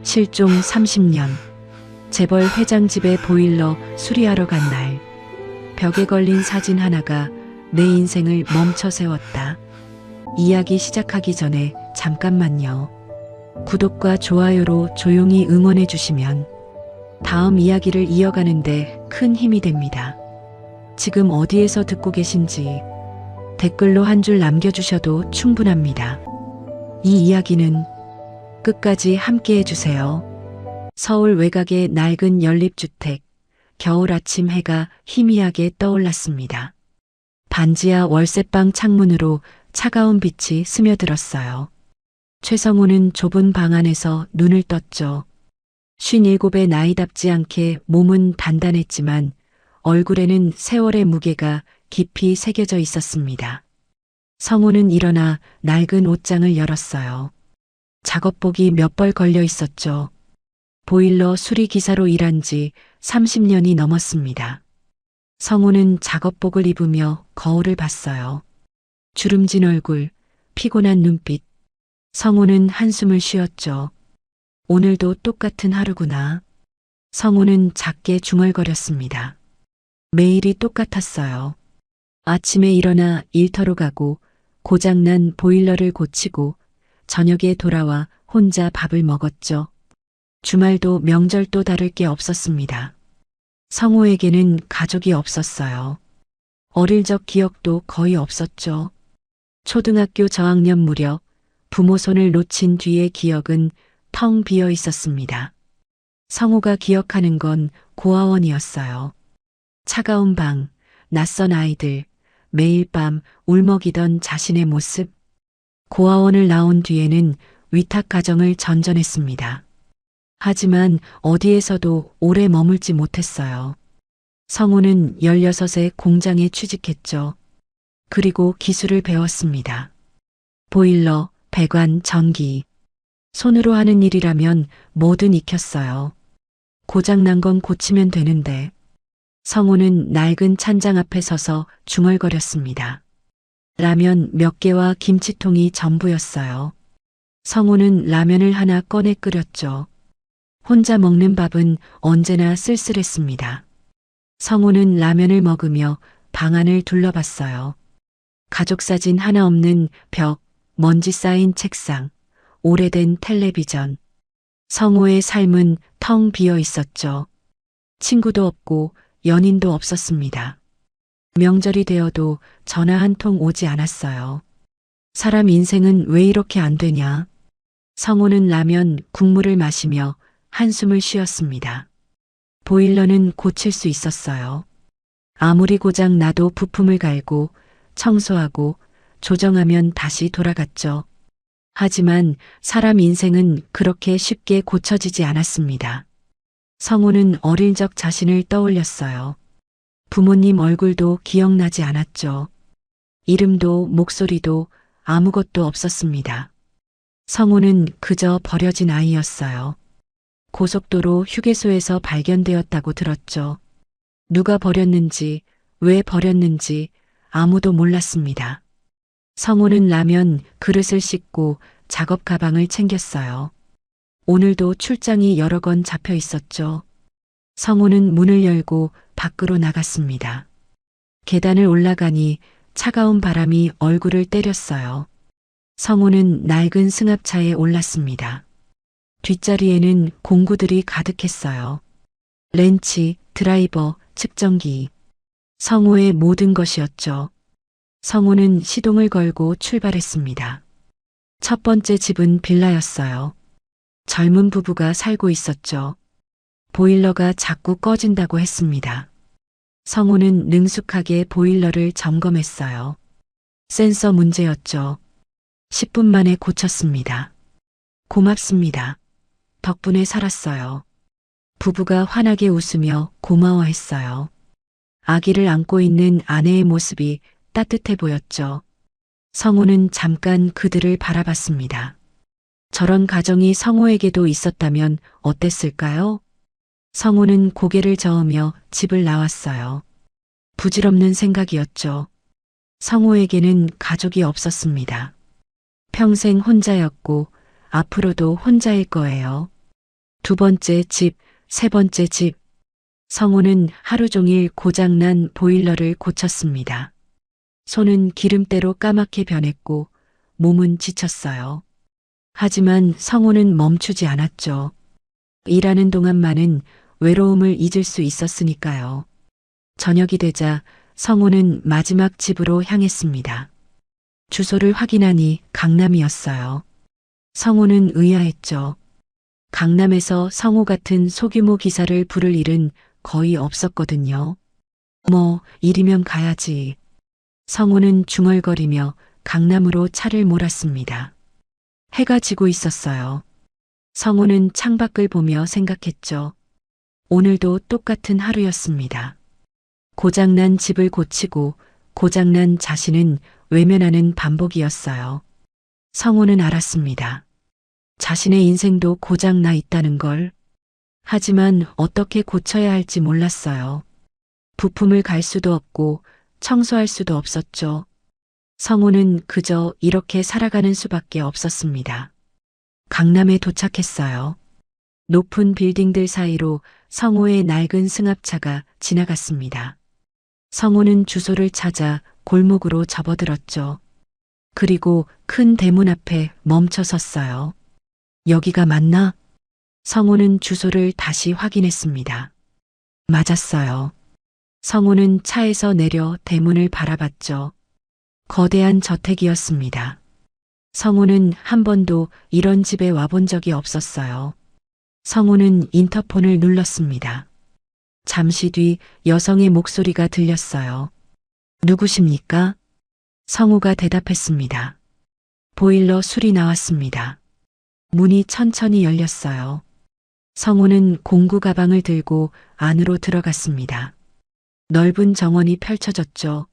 실종 30년. 재벌 회장 집에 보일러 수리하러 간 날. 벽에 걸린 사진 하나가 내 인생을 멈춰 세웠다. 이야기 시작하기 전에 잠깐만요. 구독과 좋아요로 조용히 응원해 주시면 다음 이야기를 이어가는데 큰 힘이 됩니다. 지금 어디에서 듣고 계신지 댓글로 한 줄 남겨주셔도 충분합니다. 이 이야기는 끝까지 함께 해주세요. 서울 외곽의 낡은 연립주택. 겨울 아침 해가 희미하게 떠올랐습니다. 반지하 월세방 창문으로 차가운 빛이 스며들었어요. 최성우는 좁은 방 안에서 눈을 떴죠. 57의 나이답지 않게 몸은 단단했지만 얼굴에는 세월의 무게가 깊이 새겨져 있었습니다. 성우는 일어나 낡은 옷장을 열었어요. 작업복이 몇 벌 걸려 있었죠. 보일러 수리 기사로 일한 지 30년이 넘었습니다. 성우는 작업복을 입으며 거울을 봤어요. 주름진 얼굴, 피곤한 눈빛. 성우는 한숨을 쉬었죠. 오늘도 똑같은 하루구나. 성우는 작게 중얼거렸습니다. 매일이 똑같았어요. 아침에 일어나 일터로 가고 고장난 보일러를 고치고 저녁에 돌아와 혼자 밥을 먹었죠. 주말도 명절도 다를 게 없었습니다. 성우에게는 가족이 없었어요. 어릴 적 기억도 거의 없었죠. 초등학교 저학년 무렵 부모 손을 놓친 뒤의 기억은 텅 비어 있었습니다. 성우가 기억하는 건 고아원이었어요. 차가운 방, 낯선 아이들, 매일 밤 울먹이던 자신의 모습. 고아원을 나온 뒤에는 위탁 가정을 전전했습니다. 하지만 어디에서도 오래 머물지 못했어요. 성우는 16세 공장에 취직했죠. 그리고 기술을 배웠습니다. 보일러, 배관, 전기. 손으로 하는 일이라면 뭐든 익혔어요. 고장난 건 고치면 되는데. 성우는 낡은 찬장 앞에 서서 중얼거렸습니다. 라면 몇 개와 김치통이 전부였어요. 성우는 라면을 하나 꺼내 끓였죠. 혼자 먹는 밥은 언제나 쓸쓸했습니다. 성우는 라면을 먹으며 방 안을 둘러봤어요. 가족 사진 하나 없는 벽, 먼지 쌓인 책상, 오래된 텔레비전. 성우의 삶은 텅 비어 있었죠. 친구도 없고 연인도 없었습니다. 명절이 되어도 전화 한 통 오지 않았어요. 사람 인생은 왜 이렇게 안 되냐? 성우는 라면 국물을 마시며 한숨을 쉬었습니다. 보일러는 고칠 수 있었어요. 아무리 고장 나도 부품을 갈고 청소하고 조정하면 다시 돌아갔죠. 하지만 사람 인생은 그렇게 쉽게 고쳐지지 않았습니다. 성우는 어릴 적 자신을 떠올렸어요. 부모님 얼굴도 기억나지 않았죠. 이름도 목소리도 아무것도 없었습니다. 성우는 그저 버려진 아이였어요. 고속도로 휴게소에서 발견되었다고 들었죠. 누가 버렸는지, 왜 버렸는지 아무도 몰랐습니다. 성우는 라면 그릇을 씻고 작업 가방을 챙겼어요. 오늘도 출장이 여러 건 잡혀 있었죠. 성우는 문을 열고 밖으로 나갔습니다. 계단을 올라가니 차가운 바람이 얼굴을 때렸어요. 성우는 낡은 승합차에 올랐습니다. 뒷자리에는 공구들이 가득했어요. 렌치, 드라이버, 측정기. 성우의 모든 것이었죠. 성우는 시동을 걸고 출발했습니다. 첫 번째 집은 빌라였어요. 젊은 부부가 살고 있었죠. 보일러가 자꾸 꺼진다고 했습니다. 성우는 능숙하게 보일러를 점검했어요. 센서 문제였죠. 10분 만에 고쳤습니다. 고맙습니다. 덕분에 살았어요. 부부가 환하게 웃으며 고마워했어요. 아기를 안고 있는 아내의 모습이 따뜻해 보였죠. 성우는 잠깐 그들을 바라봤습니다. 저런 가정이 성우에게도 있었다면 어땠을까요? 성우는 고개를 저으며 집을 나왔어요. 부질없는 생각이었죠. 성우에게는 가족이 없었습니다. 평생 혼자였고 앞으로도 혼자일 거예요. 두 번째 집, 세 번째 집. 성우는 하루 종일 고장난 보일러를 고쳤습니다. 손은 기름때로 까맣게 변했고 몸은 지쳤어요. 하지만 성우는 멈추지 않았죠. 일하는 동안만은 외로움을 잊을 수 있었으니까요. 저녁이 되자 성우는 마지막 집으로 향했습니다. 주소를 확인하니 강남이었어요. 성우는 의아했죠. 강남에서 성우 같은 소규모 기사를 부를 일은 거의 없었거든요. 뭐, 일이면 가야지. 성우는 중얼거리며 강남으로 차를 몰았습니다. 해가 지고 있었어요. 성우는 창밖을 보며 생각했죠. 오늘도 똑같은 하루였습니다. 고장난 집을 고치고 고장난 자신은 외면하는 반복이었어요. 성우는 알았습니다. 자신의 인생도 고장나 있다는 걸. 하지만 어떻게 고쳐야 할지 몰랐어요. 부품을 갈 수도 없고 청소할 수도 없었죠. 성우는 그저 이렇게 살아가는 수밖에 없었습니다. 강남에 도착했어요. 높은 빌딩들 사이로 성우의 낡은 승합차가 지나갔습니다. 성우는 주소를 찾아 골목으로 접어들었죠. 그리고 큰 대문 앞에 멈춰 섰어요. 여기가 맞나? 성우는 주소를 다시 확인했습니다. 맞았어요. 성우는 차에서 내려 대문을 바라봤죠. 거대한 저택이었습니다. 성우는 한 번도 이런 집에 와본 적이 없었어요. 성우는 인터폰을 눌렀습니다. 잠시 뒤 여성의 목소리가 들렸어요. 누구십니까? 성우가 대답했습니다. 보일러 수리 나왔습니다. 문이 천천히 열렸어요. 성우는 공구 가방을 들고 안으로 들어갔습니다. 넓은 정원이 펼쳐졌죠.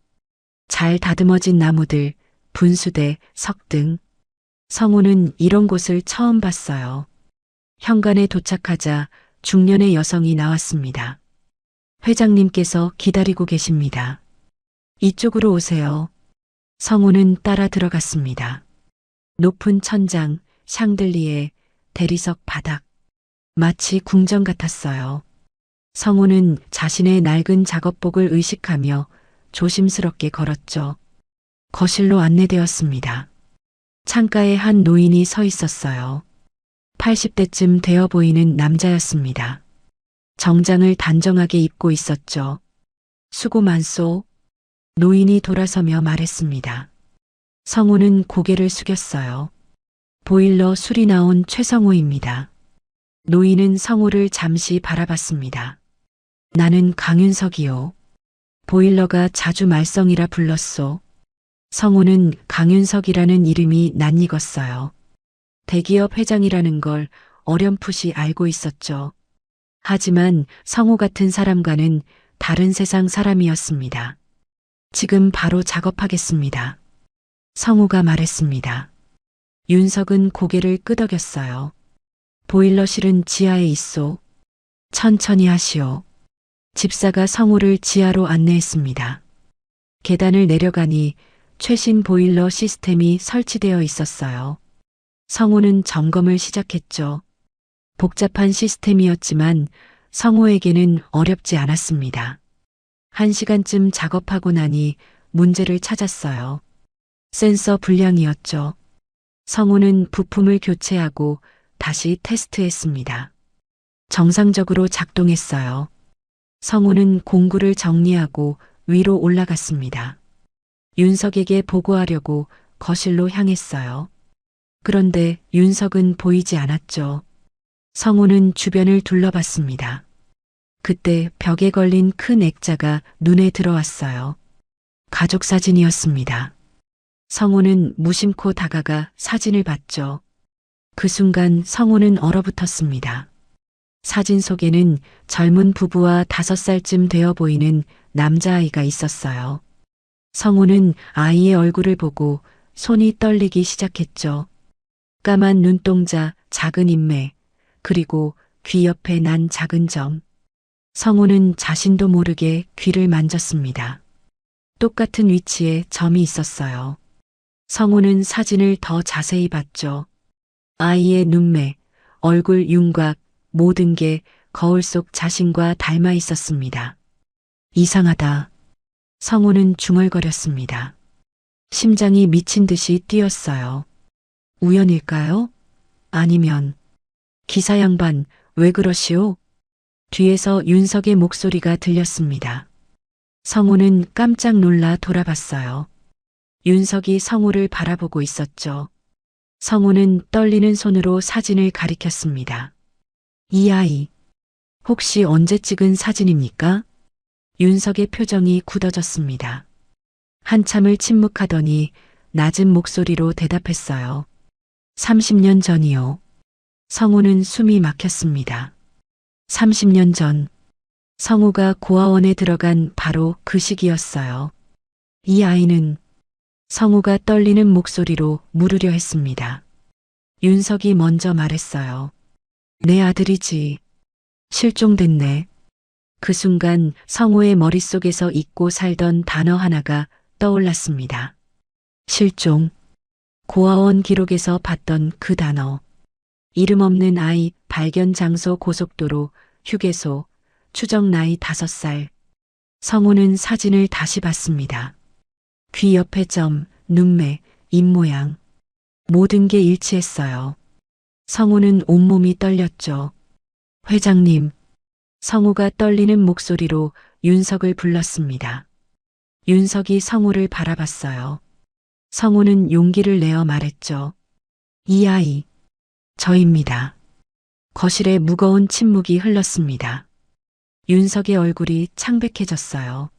잘 다듬어진 나무들, 분수대, 석등. 성우는 이런 곳을 처음 봤어요. 현관에 도착하자 중년의 여성이 나왔습니다. 회장님께서 기다리고 계십니다. 이쪽으로 오세요. 성우는 따라 들어갔습니다. 높은 천장, 샹들리에, 대리석 바닥. 마치 궁전 같았어요. 성우는 자신의 낡은 작업복을 의식하며 조심스럽게 걸었죠. 거실로 안내되었습니다. 창가에 한 노인이 서 있었어요. 80대쯤 되어 보이는 남자였습니다. 정장을 단정하게 입고 있었죠. 수고 많소. 노인이 돌아서며 말했습니다. 성우는 고개를 숙였어요. 보일러 수리 나온 최성우입니다. 노인은 성우를 잠시 바라봤습니다. 나는 강윤석이요. 보일러가 자주 말썽이라 불렀소. 성우는 강윤석이라는 이름이 낯익었어요. 대기업 회장이라는 걸 어렴풋이 알고 있었죠. 하지만 성우 같은 사람과는 다른 세상 사람이었습니다. 지금 바로 작업하겠습니다. 성우가 말했습니다. 윤석은 고개를 끄덕였어요. 보일러실은 지하에 있소. 천천히 하시오. 집사가 성우를 지하로 안내했습니다. 계단을 내려가니 최신 보일러 시스템이 설치되어 있었어요. 성우는 점검을 시작했죠. 복잡한 시스템이었지만 성우에게는 어렵지 않았습니다. 1시간쯤 작업하고 나니 문제를 찾았어요. 센서 불량이었죠. 성우는 부품을 교체하고 다시 테스트했습니다. 정상적으로 작동했어요. 성우는 공구를 정리하고 위로 올라갔습니다. 윤석에게 보고하려고 거실로 향했어요. 그런데 윤석은 보이지 않았죠. 성우는 주변을 둘러봤습니다. 그때 벽에 걸린 큰 액자가 눈에 들어왔어요. 가족 사진이었습니다. 성우는 무심코 다가가 사진을 봤죠. 그 순간 성우는 얼어붙었습니다. 사진 속에는 젊은 부부와 5살쯤 되어 보이는 남자아이가 있었어요. 성우는 아이의 얼굴을 보고 손이 떨리기 시작했죠. 까만 눈동자, 작은 인매, 그리고 귀 옆에 난 작은 점. 성우는 자신도 모르게 귀를 만졌습니다. 똑같은 위치에 점이 있었어요. 성우는 사진을 더 자세히 봤죠. 아이의 눈매, 얼굴 윤곽, 모든 게 거울 속 자신과 닮아 있었습니다. 이상하다. 성우는 중얼거렸습니다. 심장이 미친 듯이 뛰었어요. 우연일까요? 아니면 기사 양반 왜 그러시오? 뒤에서 윤석의 목소리가 들렸습니다. 성우는 깜짝 놀라 돌아봤어요. 윤석이 성우를 바라보고 있었죠. 성우는 떨리는 손으로 사진을 가리켰습니다. 이 아이, 혹시 언제 찍은 사진입니까? 윤석의 표정이 굳어졌습니다. 한참을 침묵하더니 낮은 목소리로 대답했어요. 30년 전이요. 성우는 숨이 막혔습니다. 30년 전, 성우가 고아원에 들어간 바로 그 시기였어요. 이 아이는 성우가 떨리는 목소리로 물으려 했습니다. 윤석이 먼저 말했어요. 내 아들이지. 실종됐네. 그 순간 성우의 머릿속에서 잊고 살던 단어 하나가 떠올랐습니다. 실종. 고아원 기록에서 봤던 그 단어. 이름 없는 아이, 발견 장소 고속도로, 휴게소, 추적 나이 5살. 성우는 사진을 다시 봤습니다. 귀 옆에 점, 눈매, 입모양. 모든 게 일치했어요. 성우는 온몸이 떨렸죠. 회장님. 성우가 떨리는 목소리로 윤석을 불렀습니다. 윤석이 성우를 바라봤어요. 성우는 용기를 내어 말했죠. 이 아이, 저입니다. 거실에 무거운 침묵이 흘렀습니다. 윤석의 얼굴이 창백해졌어요.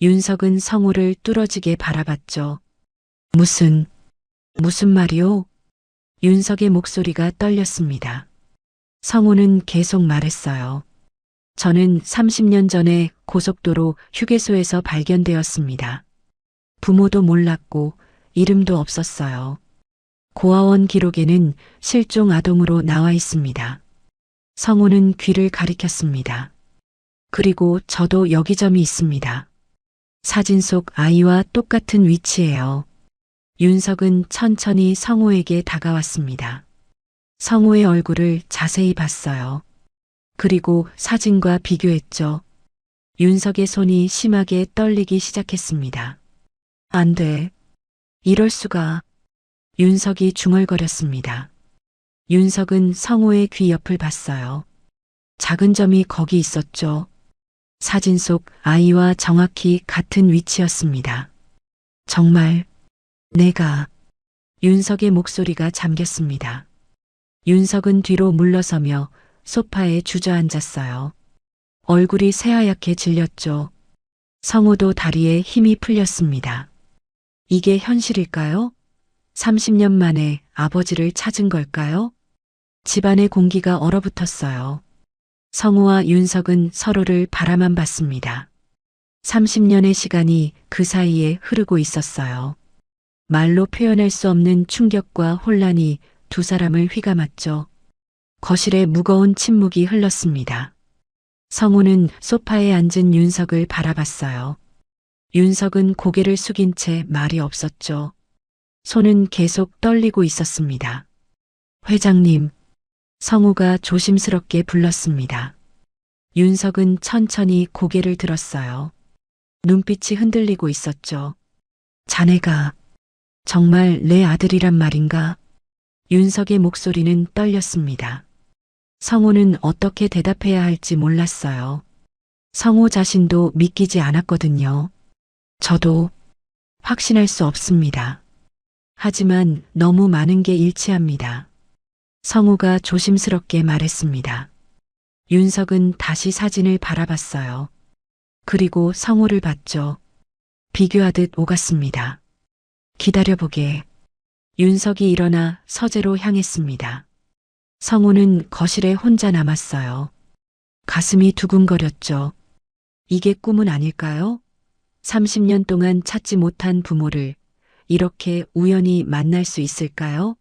윤석은 성우를 뚫어지게 바라봤죠. 무슨 말이오? 윤석의 목소리가 떨렸습니다. 성우는 계속 말했어요. 저는 30년 전에 고속도로 휴게소에서 발견되었습니다. 부모도 몰랐고 이름도 없었어요. 고아원 기록에는 실종 아동으로 나와 있습니다. 성우는 귀를 가리켰습니다. 그리고 저도 여기점이 있습니다. 사진 속 아이와 똑같은 위치예요. 윤석은 천천히 성우에게 다가왔습니다. 성우의 얼굴을 자세히 봤어요. 그리고 사진과 비교했죠. 윤석의 손이 심하게 떨리기 시작했습니다. 안 돼. 이럴 수가. 윤석이 중얼거렸습니다. 윤석은 성우의 귀 옆을 봤어요. 작은 점이 거기 있었죠. 사진 속 아이와 정확히 같은 위치였습니다. 정말 내가. 윤석의 목소리가 잠겼습니다. 윤석은 뒤로 물러서며 소파에 주저앉았어요. 얼굴이 새하얗게 질렸죠. 성우도 다리에 힘이 풀렸습니다. 이게 현실일까요? 30년 만에 아버지를 찾은 걸까요? 집안의 공기가 얼어붙었어요. 성우와 윤석은 서로를 바라만 봤습니다. 30년의 시간이 그 사이에 흐르고 있었어요. 말로 표현할 수 없는 충격과 혼란이 두 사람을 휘감았죠. 거실에 무거운 침묵이 흘렀습니다. 성우는 소파에 앉은 윤석을 바라봤어요. 윤석은 고개를 숙인 채 말이 없었죠. 손은 계속 떨리고 있었습니다. 회장님. 성우가 조심스럽게 불렀습니다. 윤석은 천천히 고개를 들었어요. 눈빛이 흔들리고 있었죠. 자네가 정말 내 아들이란 말인가? 윤석의 목소리는 떨렸습니다. 성우는 어떻게 대답해야 할지 몰랐어요. 성우 자신도 믿기지 않았거든요. 저도 확신할 수 없습니다. 하지만 너무 많은 게 일치합니다. 성우가 조심스럽게 말했습니다. 윤석은 다시 사진을 바라봤어요. 그리고 성우를 봤죠. 비교하듯 오갔습니다. 기다려보게. 윤석이 일어나 서재로 향했습니다. 성우는 거실에 혼자 남았어요. 가슴이 두근거렸죠. 이게 꿈은 아닐까요? 30년 동안 찾지 못한 부모를 이렇게 우연히 만날 수 있을까요?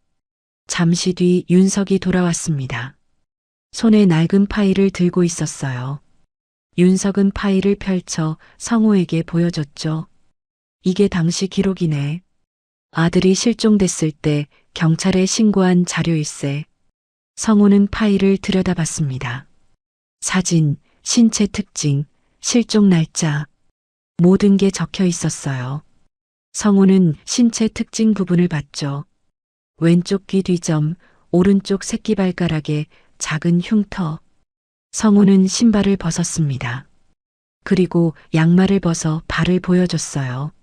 잠시 뒤 윤석이 돌아왔습니다. 손에 낡은 파일을 들고 있었어요. 윤석은 파일을 펼쳐 성우에게 보여줬죠. 이게 당시 기록이네. 아들이 실종됐을 때 경찰에 신고한 자료일세. 성우는 파일을 들여다봤습니다. 사진, 신체 특징, 실종 날짜, 모든 게 적혀 있었어요. 성우는 신체 특징 부분을 봤죠. 왼쪽 귀 뒤점, 오른쪽 새끼발가락에 작은 흉터. 성우는 신발을 벗었습니다. 그리고 양말을 벗어 발을 보여줬어요.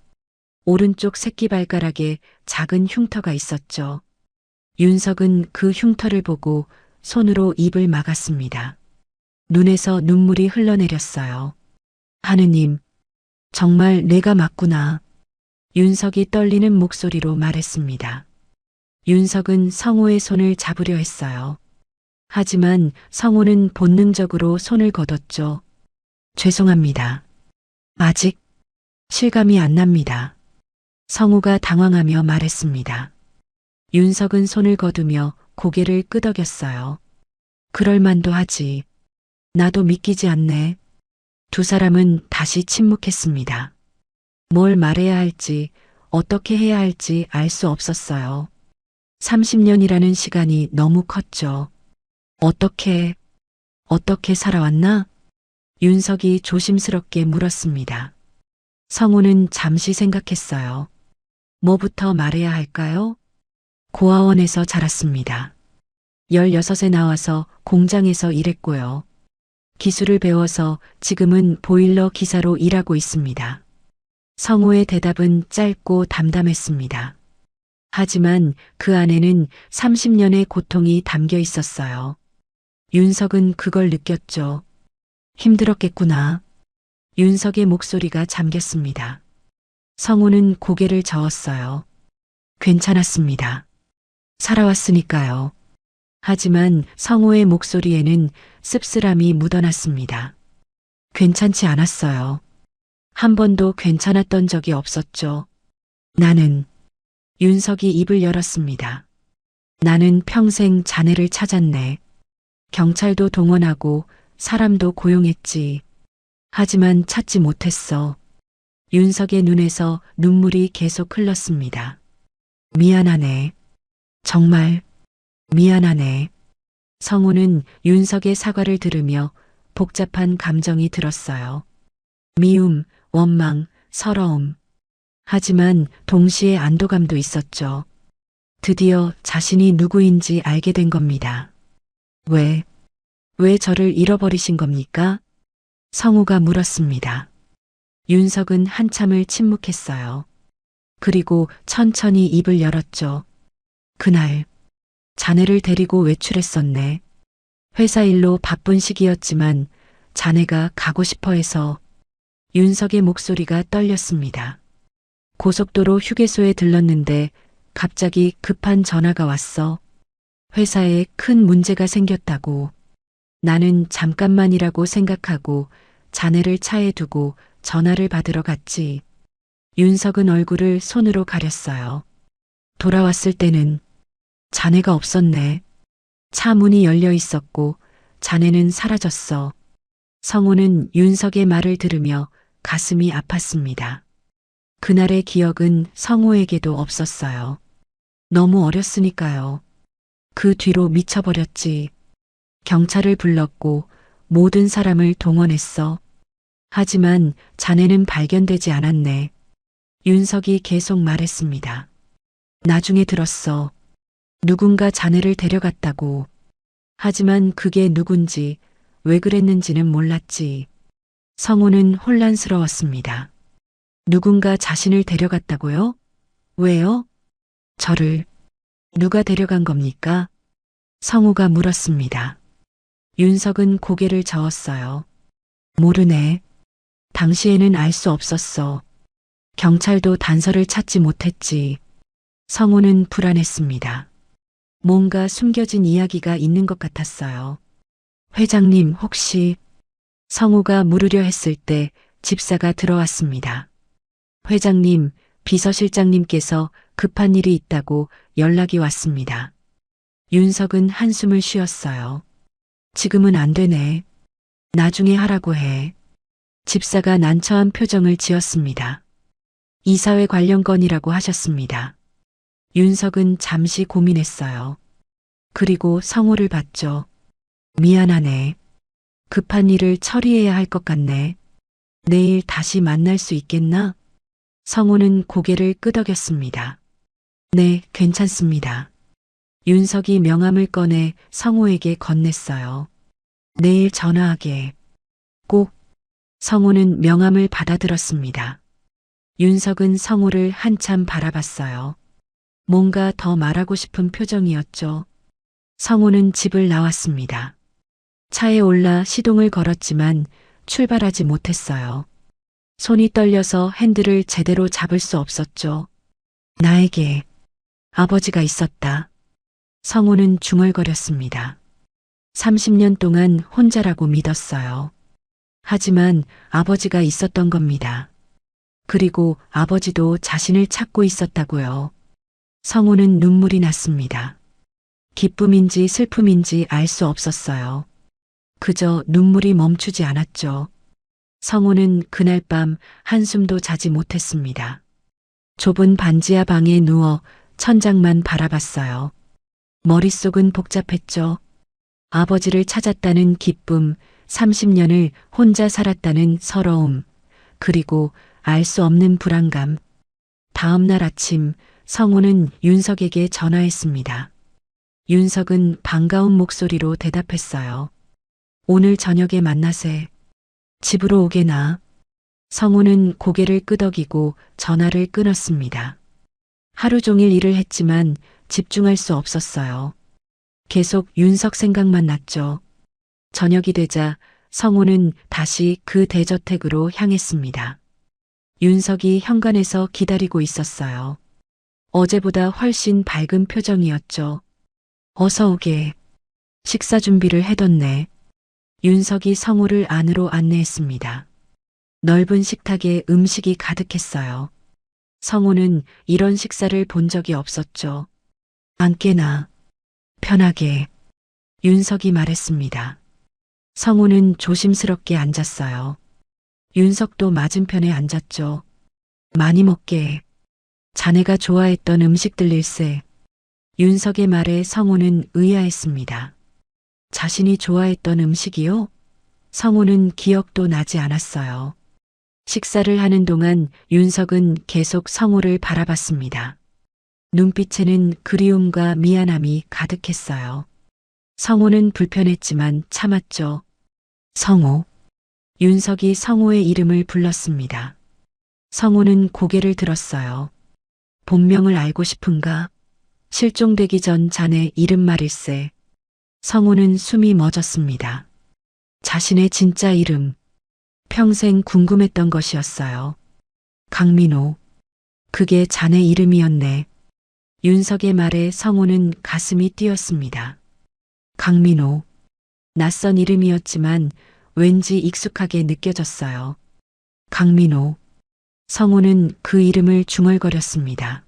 오른쪽 새끼발가락에 작은 흉터가 있었죠. 윤석은 그 흉터를 보고 손으로 입을 막았습니다. 눈에서 눈물이 흘러내렸어요. 하느님, 정말 내가 맞구나. 윤석이 떨리는 목소리로 말했습니다. 윤석은 성우의 손을 잡으려 했어요. 하지만 성우는 본능적으로 손을 거뒀죠. 죄송합니다. 아직 실감이 안 납니다. 성우가 당황하며 말했습니다. 윤석은 손을 거두며 고개를 끄덕였어요. 그럴 만도 하지. 나도 믿기지 않네. 두 사람은 다시 침묵했습니다. 뭘 말해야 할지, 어떻게 해야 할지 알 수 없었어요. 30년이라는 시간이 너무 컸죠. 어떻게 살아왔나? 윤석이 조심스럽게 물었습니다. 성우는 잠시 생각했어요. 뭐부터 말해야 할까요? 고아원에서 자랐습니다. 16에 나와서 공장에서 일했고요. 기술을 배워서 지금은 보일러 기사로 일하고 있습니다. 성우의 대답은 짧고 담담했습니다. 하지만 그 안에는 30년의 고통이 담겨 있었어요. 윤석은 그걸 느꼈죠. 힘들었겠구나. 윤석의 목소리가 잠겼습니다. 성우는 고개를 저었어요. 괜찮았습니다. 살아왔으니까요. 하지만 성우의 목소리에는 씁쓸함이 묻어났습니다. 괜찮지 않았어요. 한 번도 괜찮았던 적이 없었죠. 나는 윤석이 입을 열었습니다. 나는 평생 자네를 찾았네. 경찰도 동원하고 사람도 고용했지. 하지만 찾지 못했어. 윤석의 눈에서 눈물이 계속 흘렀습니다. 미안하네. 정말 미안하네. 성우는 윤석의 사과를 들으며 복잡한 감정이 들었어요. 미움, 원망, 서러움. 하지만 동시에 안도감도 있었죠. 드디어 자신이 누구인지 알게 된 겁니다. 왜 저를 잃어버리신 겁니까? 성우가 물었습니다. 윤석은 한참을 침묵했어요. 그리고 천천히 입을 열었죠. 그날 자네를 데리고 외출했었네. 회사 일로 바쁜 시기였지만 자네가 가고 싶어 해서. 윤석의 목소리가 떨렸습니다. 고속도로 휴게소에 들렀는데 갑자기 급한 전화가 왔어. 회사에 큰 문제가 생겼다고. 나는 잠깐만이라고 생각하고 자네를 차에 두고 전화를 받으러 갔지. 윤석은 얼굴을 손으로 가렸어요. 돌아왔을 때는 자네가 없었네. 차 문이 열려 있었고 자네는 사라졌어. 성우는 윤석의 말을 들으며 가슴이 아팠습니다. 그날의 기억은 성우에게도 없었어요. 너무 어렸으니까요. 그 뒤로 미쳐버렸지. 경찰을 불렀고 모든 사람을 동원했어. 하지만 자네는 발견되지 않았네. 윤석이 계속 말했습니다. 나중에 들었어. 누군가 자네를 데려갔다고. 하지만 그게 누군지, 왜 그랬는지는 몰랐지. 성우는 혼란스러웠습니다. 누군가 자신을 데려갔다고요? 왜요? 저를 누가 데려간 겁니까? 성우가 물었습니다. 윤석은 고개를 저었어요. 모르네. 당시에는 알 수 없었어. 경찰도 단서를 찾지 못했지. 성우는 불안했습니다. 뭔가 숨겨진 이야기가 있는 것 같았어요. 회장님 혹시... 성우가 물으려 했을 때 집사가 들어왔습니다. 회장님, 비서실장님께서 급한 일이 있다고 연락이 왔습니다. 윤석은 한숨을 쉬었어요. 지금은 안 되네. 나중에 하라고 해. 집사가 난처한 표정을 지었습니다. 이사회 관련 건이라고 하셨습니다. 윤석은 잠시 고민했어요. 그리고 성호를 봤죠. 미안하네. 급한 일을 처리해야 할 것 같네. 내일 다시 만날 수 있겠나? 성호는 고개를 끄덕였습니다. 네, 괜찮습니다. 윤석이 명함을 꺼내 성호에게 건넸어요. 내일 전화하게. 꼭. 성호는 명함을 받아들었습니다. 윤석은 성호를 한참 바라봤어요. 뭔가 더 말하고 싶은 표정이었죠. 성호는 집을 나왔습니다. 차에 올라 시동을 걸었지만 출발하지 못했어요. 손이 떨려서 핸들을 제대로 잡을 수 없었죠. 나에게 아버지가 있었다. 성호는 중얼거렸습니다. 30년 동안 혼자라고 믿었어요. 하지만 아버지가 있었던 겁니다. 그리고 아버지도 자신을 찾고 있었다고요. 성호는 눈물이 났습니다. 기쁨인지 슬픔인지 알 수 없었어요. 그저 눈물이 멈추지 않았죠. 성호는 그날 밤 한숨도 자지 못했습니다. 좁은 반지하 방에 누워 천장만 바라봤어요. 머릿속은 복잡했죠. 아버지를 찾았다는 기쁨, 30년을 혼자 살았다는 서러움, 그리고 알 수 없는 불안감. 다음 날 아침 성호는 윤석에게 전화했습니다. 윤석은 반가운 목소리로 대답했어요. 오늘 저녁에 만나세. 집으로 오게나. 성호는 고개를 끄덕이고 전화를 끊었습니다. 하루 종일 일을 했지만 집중할 수 없었어요. 계속 윤석 생각만 났죠. 저녁이 되자 성호는 다시 그 대저택으로 향했습니다. 윤석이 현관에서 기다리고 있었어요. 어제보다 훨씬 밝은 표정이었죠. 어서 오게. 식사 준비를 해뒀네. 윤석이 성호를 안으로 안내했습니다. 넓은 식탁에 음식이 가득했어요. 성호는 이런 식사를 본 적이 없었죠. 앉게나. 편하게. 윤석이 말했습니다. 성호는 조심스럽게 앉았어요. 윤석도 맞은편에 앉았죠. 많이 먹게. 자네가 좋아했던 음식들일세. 윤석의 말에 성호는 의아했습니다. 자신이 좋아했던 음식이요? 성호는 기억도 나지 않았어요. 식사를 하는 동안 윤석은 계속 성호를 바라봤습니다. 눈빛에는 그리움과 미안함이 가득했어요. 성호는 불편했지만 참았죠. 성호. 윤석이 성호의 이름을 불렀습니다. 성호는 고개를 들었어요. 본명을 알고 싶은가? 실종되기 전 자네 이름 말일세. 성호는 숨이 멎었습니다. 자신의 진짜 이름. 평생 궁금했던 것이었어요. 강민호. 그게 자네 이름이었네. 윤석의 말에 성호는 가슴이 뛰었습니다. 강민호. 낯선 이름이었지만 왠지 익숙하게 느껴졌어요. 강민호. 성호는 그 이름을 중얼거렸습니다.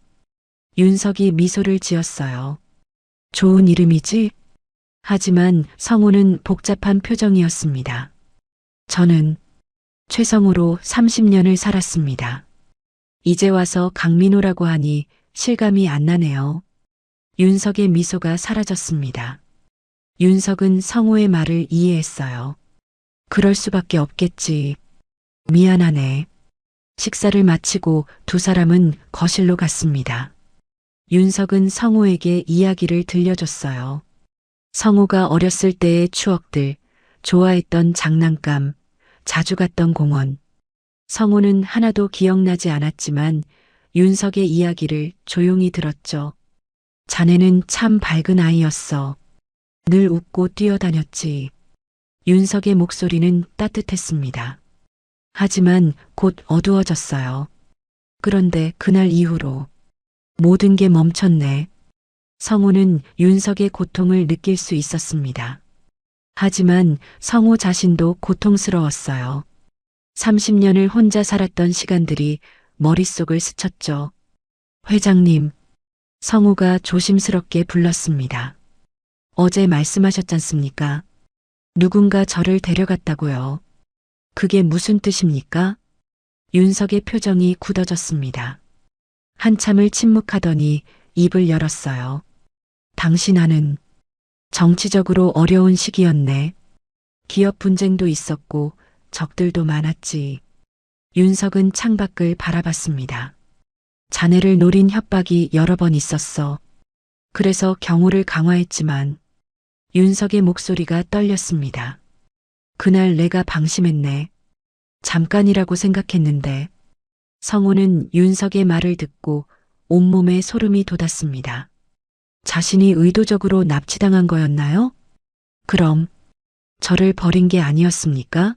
윤석이 미소를 지었어요. 좋은 이름이지? 하지만 성호는 복잡한 표정이었습니다. 저는 최성호로 30년을 살았습니다. 이제 와서 강민호라고 하니 실감이 안 나네요. 윤석의 미소가 사라졌습니다. 윤석은 성호의 말을 이해했어요. 그럴 수밖에 없겠지. 미안하네. 식사를 마치고 두 사람은 거실로 갔습니다. 윤석은 성호에게 이야기를 들려줬어요. 성호가 어렸을 때의 추억들, 좋아했던 장난감, 자주 갔던 공원. 성호는 하나도 기억나지 않았지만 윤석의 이야기를 조용히 들었죠. 자네는 참 밝은 아이였어. 늘 웃고 뛰어다녔지. 윤석의 목소리는 따뜻했습니다. 하지만 곧 어두워졌어요. 그런데 그날 이후로 모든 게 멈췄네. 성호는 윤석의 고통을 느낄 수 있었습니다. 하지만 성호 자신도 고통스러웠어요. 30년을 혼자 살았던 시간들이 머릿속을 스쳤죠. 회장님, 성호가 조심스럽게 불렀습니다. 어제 말씀하셨잖습니까? 누군가 저를 데려갔다고요. 그게 무슨 뜻입니까? 윤석의 표정이 굳어졌습니다. 한참을 침묵하더니 입을 열었어요. 당신 아는 정치적으로 어려운 시기였네. 기업 분쟁도 있었고 적들도 많았지. 윤석은 창밖을 바라봤습니다. 자네를 노린 협박이 여러 번 있었어. 그래서 경호를 강화했지만 윤석의 목소리가 떨렸습니다. 그날 내가 방심했네. 잠깐이라고 생각했는데. 성호는 윤석의 말을 듣고 온몸에 소름이 돋았습니다. 자신이 의도적으로 납치당한 거였나요? 그럼 저를 버린 게 아니었습니까?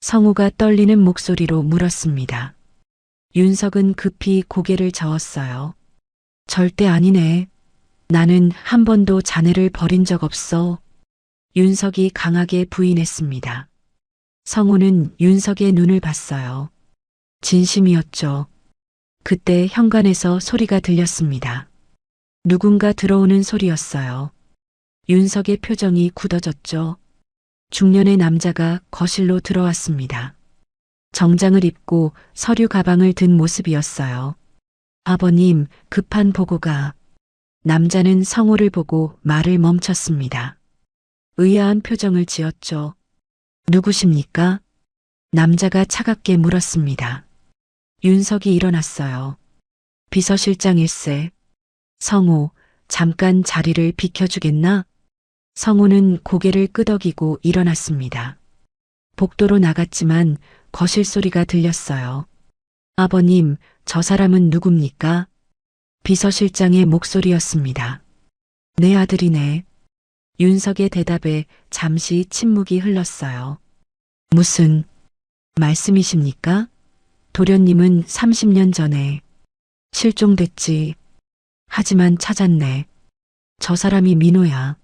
성호가 떨리는 목소리로 물었습니다. 윤석은 급히 고개를 저었어요. 절대 아니네. 나는 한 번도 자네를 버린 적 없어. 윤석이 강하게 부인했습니다. 성호는 윤석의 눈을 봤어요. 진심이었죠. 그때 현관에서 소리가 들렸습니다. 누군가 들어오는 소리였어요. 윤석의 표정이 굳어졌죠. 중년의 남자가 거실로 들어왔습니다. 정장을 입고 서류 가방을 든 모습이었어요. 아버님, 급한 보고가. 남자는 성호를 보고 말을 멈췄습니다. 의아한 표정을 지었죠. 누구십니까? 남자가 차갑게 물었습니다. 윤석이 일어났어요. 비서실장일세. 성호, 잠깐 자리를 비켜주겠나? 성호는 고개를 끄덕이고 일어났습니다. 복도로 나갔지만 거실 소리가 들렸어요. 아버님, 저 사람은 누굽니까? 비서실장의 목소리였습니다. 내 아들이네. 윤석의 대답에 잠시 침묵이 흘렀어요. 무슨 말씀이십니까? 도련님은 30년 전에 실종됐지. 하지만 찾았네. 저 사람이 민호야.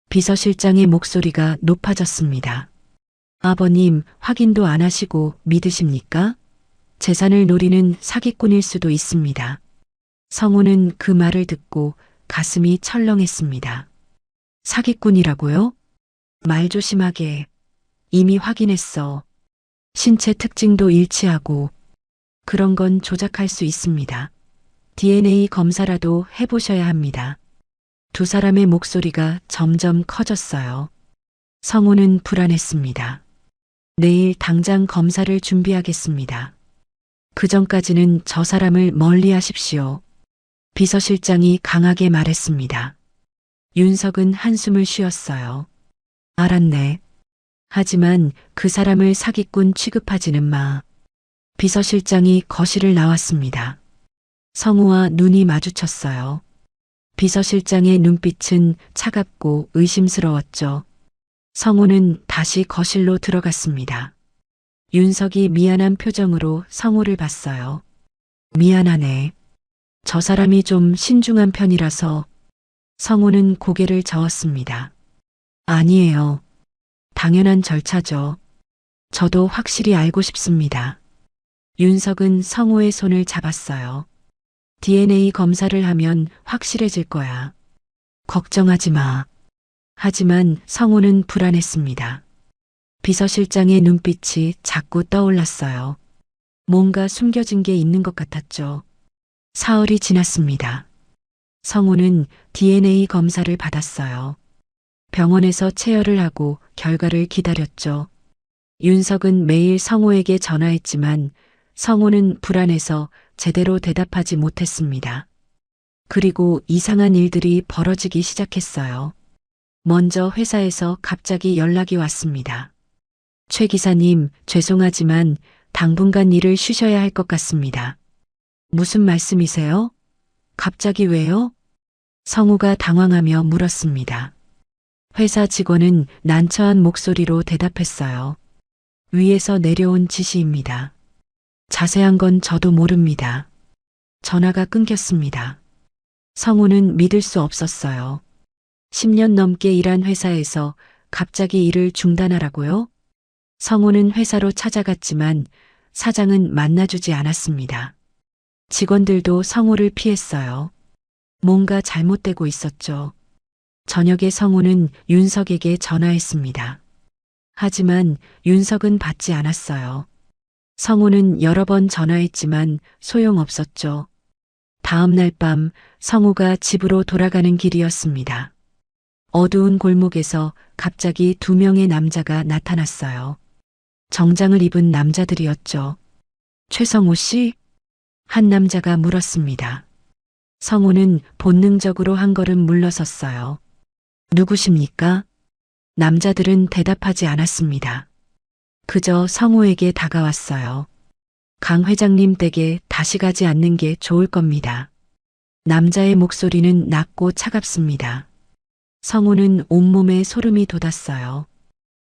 비서실장의 목소리가 높아졌습니다. 아버님, 확인도 안 하시고 믿으십니까? 재산을 노리는 사기꾼일 수도 있습니다. 성호는 그 말을 듣고 가슴이 철렁했습니다. 사기꾼이라고요? 말 조심하게. 이미 확인했어. 신체 특징도 일치하고. 그런 건 조작할 수 있습니다. DNA 검사라도 해보셔야 합니다. 두 사람의 목소리가 점점 커졌어요. 성호는 불안했습니다. 내일 당장 검사를 준비하겠습니다. 그 전까지는 저 사람을 멀리 하십시오. 비서실장이 강하게 말했습니다. 윤석은 한숨을 쉬었어요. 알았네. 하지만 그 사람을 사기꾼 취급하지는 마. 비서실장이 거실을 나왔습니다. 성호와 눈이 마주쳤어요. 비서실장의 눈빛은 차갑고 의심스러웠죠. 성호는 다시 거실로 들어갔습니다. 윤석이 미안한 표정으로 성호를 봤어요. 미안하네. 저 사람이 좀 신중한 편이라서. 성호는 고개를 저었습니다. 아니에요. 당연한 절차죠. 저도 확실히 알고 싶습니다. 윤석은 성호의 손을 잡았어요. DNA 검사를 하면 확실해질 거야. 걱정하지 마. 하지만 성호는 불안했습니다. 비서실장의 눈빛이 자꾸 떠올랐어요. 뭔가 숨겨진 게 있는 것 같았죠. 사흘이 지났습니다. 성호는 DNA 검사를 받았어요. 병원에서 체열을 하고 결과를 기다렸죠. 윤석은 매일 성호에게 전화했지만 성호는 불안해서 제대로 대답하지 못했습니다. 그리고 이상한 일들이 벌어지기 시작했어요. 먼저 회사에서 갑자기 연락이 왔습니다. 최 기사님, 죄송하지만 당분간 일을 쉬셔야 할 것 같습니다. 무슨 말씀이세요? 갑자기 왜요? 성호가 당황하며 물었습니다. 회사 직원은 난처한 목소리로 대답했어요. 위에서 내려온 지시입니다. 자세한 건 저도 모릅니다. 전화가 끊겼습니다. 성호는 믿을 수 없었어요. 10년 넘게 일한 회사에서 갑자기 일을 중단하라고요? 성호는 회사로 찾아갔지만 사장은 만나주지 않았습니다. 직원들도 성호를 피했어요. 뭔가 잘못되고 있었죠. 저녁에 성호는 윤석에게 전화했습니다. 하지만 윤석은 받지 않았어요. 성호는 여러 번 전화했지만 소용없었죠. 다음 날 밤 성호가 집으로 돌아가는 길이었습니다. 어두운 골목에서 갑자기 두 명의 남자가 나타났어요. 정장을 입은 남자들이었죠. 최성호 씨? 한 남자가 물었습니다. 성호는 본능적으로 한 걸음 물러섰어요. 누구십니까? 남자들은 대답하지 않았습니다. 그저 성호에게 다가왔어요. 강 회장님 댁에 다시 가지 않는 게 좋을 겁니다. 남자의 목소리는 낮고 차갑습니다. 성호는 온몸에 소름이 돋았어요.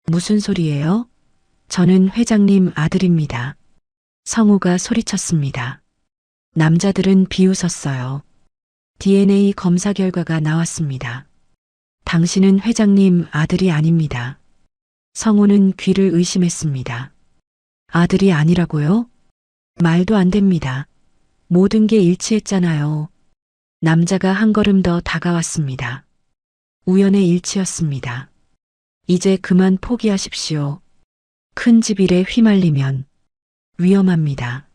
무슨 소리예요? 저는 회장님 아들입니다. 성호가 소리쳤습니다. 남자들은 비웃었어요. DNA 검사 결과가 나왔습니다. 당신은 회장님 아들이 아닙니다. 성호는 귀를 의심했습니다. 아들이 아니라고요? 말도 안 됩니다. 모든 게 일치했잖아요. 남자가 한 걸음 더 다가왔습니다. 우연의 일치였습니다. 이제 그만 포기하십시오. 큰 집 일에 휘말리면 위험합니다.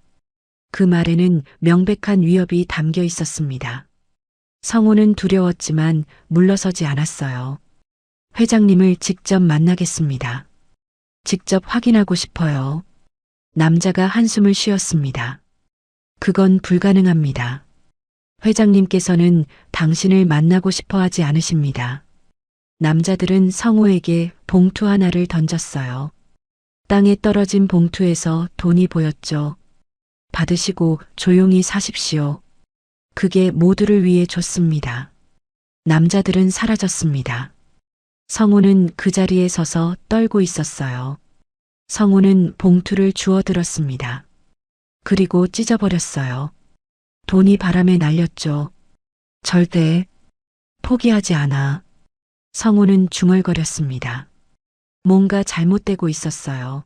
그 말에는 명백한 위협이 담겨 있었습니다. 성호는 두려웠지만 물러서지 않았어요. 회장님을 직접 만나겠습니다. 직접 확인하고 싶어요. 남자가 한숨을 쉬었습니다. 그건 불가능합니다. 회장님께서는 당신을 만나고 싶어 하지 않으십니다. 남자들은 성호에게 봉투 하나를 던졌어요. 땅에 떨어진 봉투에서 돈이 보였죠. 받으시고 조용히 사십시오. 그게 모두를 위해 줬습니다. 남자들은 사라졌습니다. 성호는 그 자리에 서서 떨고 있었어요. 성호는 봉투를 주워들었습니다. 그리고 찢어버렸어요. 돈이 바람에 날렸죠. 절대 포기하지 않아. 성호는 중얼거렸습니다. 뭔가 잘못되고 있었어요.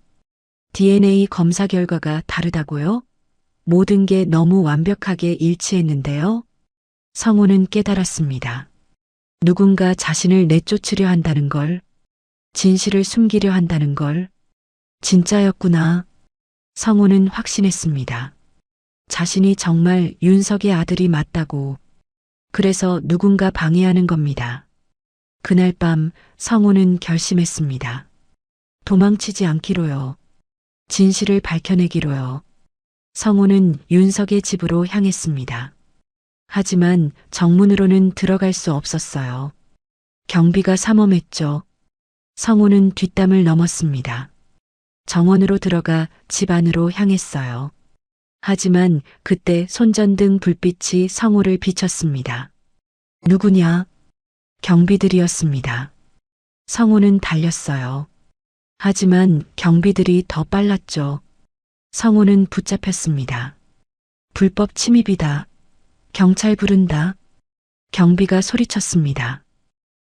DNA 검사 결과가 다르다고요? 모든 게 너무 완벽하게 일치했는데요. 성호는 깨달았습니다. 누군가 자신을 내쫓으려 한다는 걸, 진실을 숨기려 한다는 걸, 진짜였구나. 성호는 확신했습니다. 자신이 정말 윤석의 아들이 맞다고. 그래서 누군가 방해하는 겁니다. 그날 밤 성호는 결심했습니다. 도망치지 않기로요. 진실을 밝혀내기로요. 성호는 윤석의 집으로 향했습니다. 하지만 정문으로는 들어갈 수 없었어요. 경비가 삼엄했죠. 성호는 뒷담을 넘었습니다. 정원으로 들어가 집 안으로 향했어요. 하지만 그때 손전등 불빛이 성호를 비췄습니다. 누구냐? 경비들이었습니다. 성호는 달렸어요. 하지만 경비들이 더 빨랐죠. 성호는 붙잡혔습니다. 불법 침입이다. 경찰 부른다. 경비가 소리쳤습니다.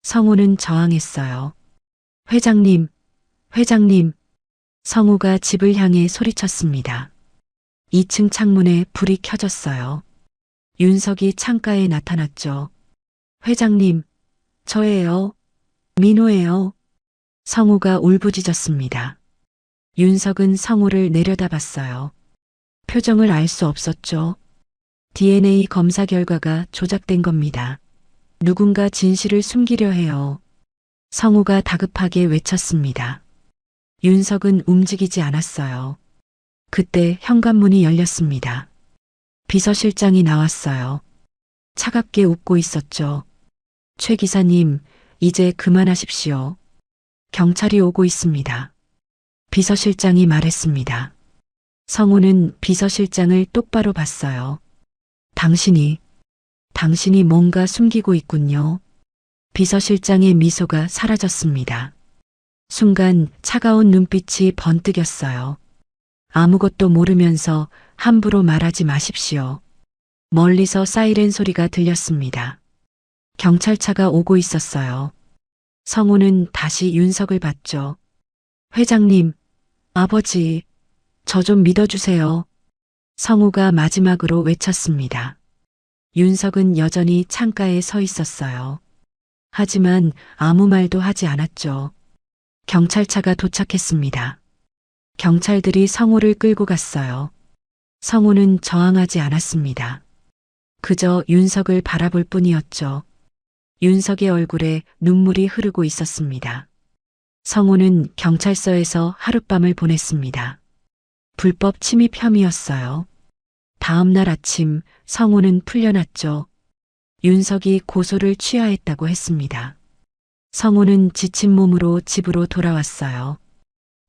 성호는 저항했어요. 회장님, 회장님. 성호가 집을 향해 소리쳤습니다. 2층 창문에 불이 켜졌어요. 윤석이 창가에 나타났죠. 회장님, 저예요. 민호예요. 성호가 울부짖었습니다. 윤석은 성호를 내려다봤어요. 표정을 알 수 없었죠. DNA 검사 결과가 조작된 겁니다. 누군가 진실을 숨기려 해요. 성호가 다급하게 외쳤습니다. 윤석은 움직이지 않았어요. 그때 현관문이 열렸습니다. 비서실장이 나왔어요. 차갑게 웃고 있었죠. 최 기사님, 이제 그만하십시오. 경찰이 오고 있습니다. 비서실장이 말했습니다. 성호는 비서실장을 똑바로 봤어요. 당신이 뭔가 숨기고 있군요. 비서실장의 미소가 사라졌습니다. 순간 차가운 눈빛이 번뜩였어요. 아무것도 모르면서 함부로 말하지 마십시오. 멀리서 사이렌 소리가 들렸습니다. 경찰차가 오고 있었어요. 성호는 다시 윤석을 봤죠. 회장님, 아버지, 저 좀 믿어주세요. 성호가 마지막으로 외쳤습니다. 윤석은 여전히 창가에 서 있었어요. 하지만 아무 말도 하지 않았죠. 경찰차가 도착했습니다. 경찰들이 성호를 끌고 갔어요. 성호는 저항하지 않았습니다. 그저 윤석을 바라볼 뿐이었죠. 윤석의 얼굴에 눈물이 흐르고 있었습니다. 성우는 경찰서에서 하룻밤을 보냈습니다. 불법 침입 혐의였어요. 다음 날 아침 성우는 풀려났죠. 윤석이 고소를 취하했다고 했습니다. 성우는 지친 몸으로 집으로 돌아왔어요.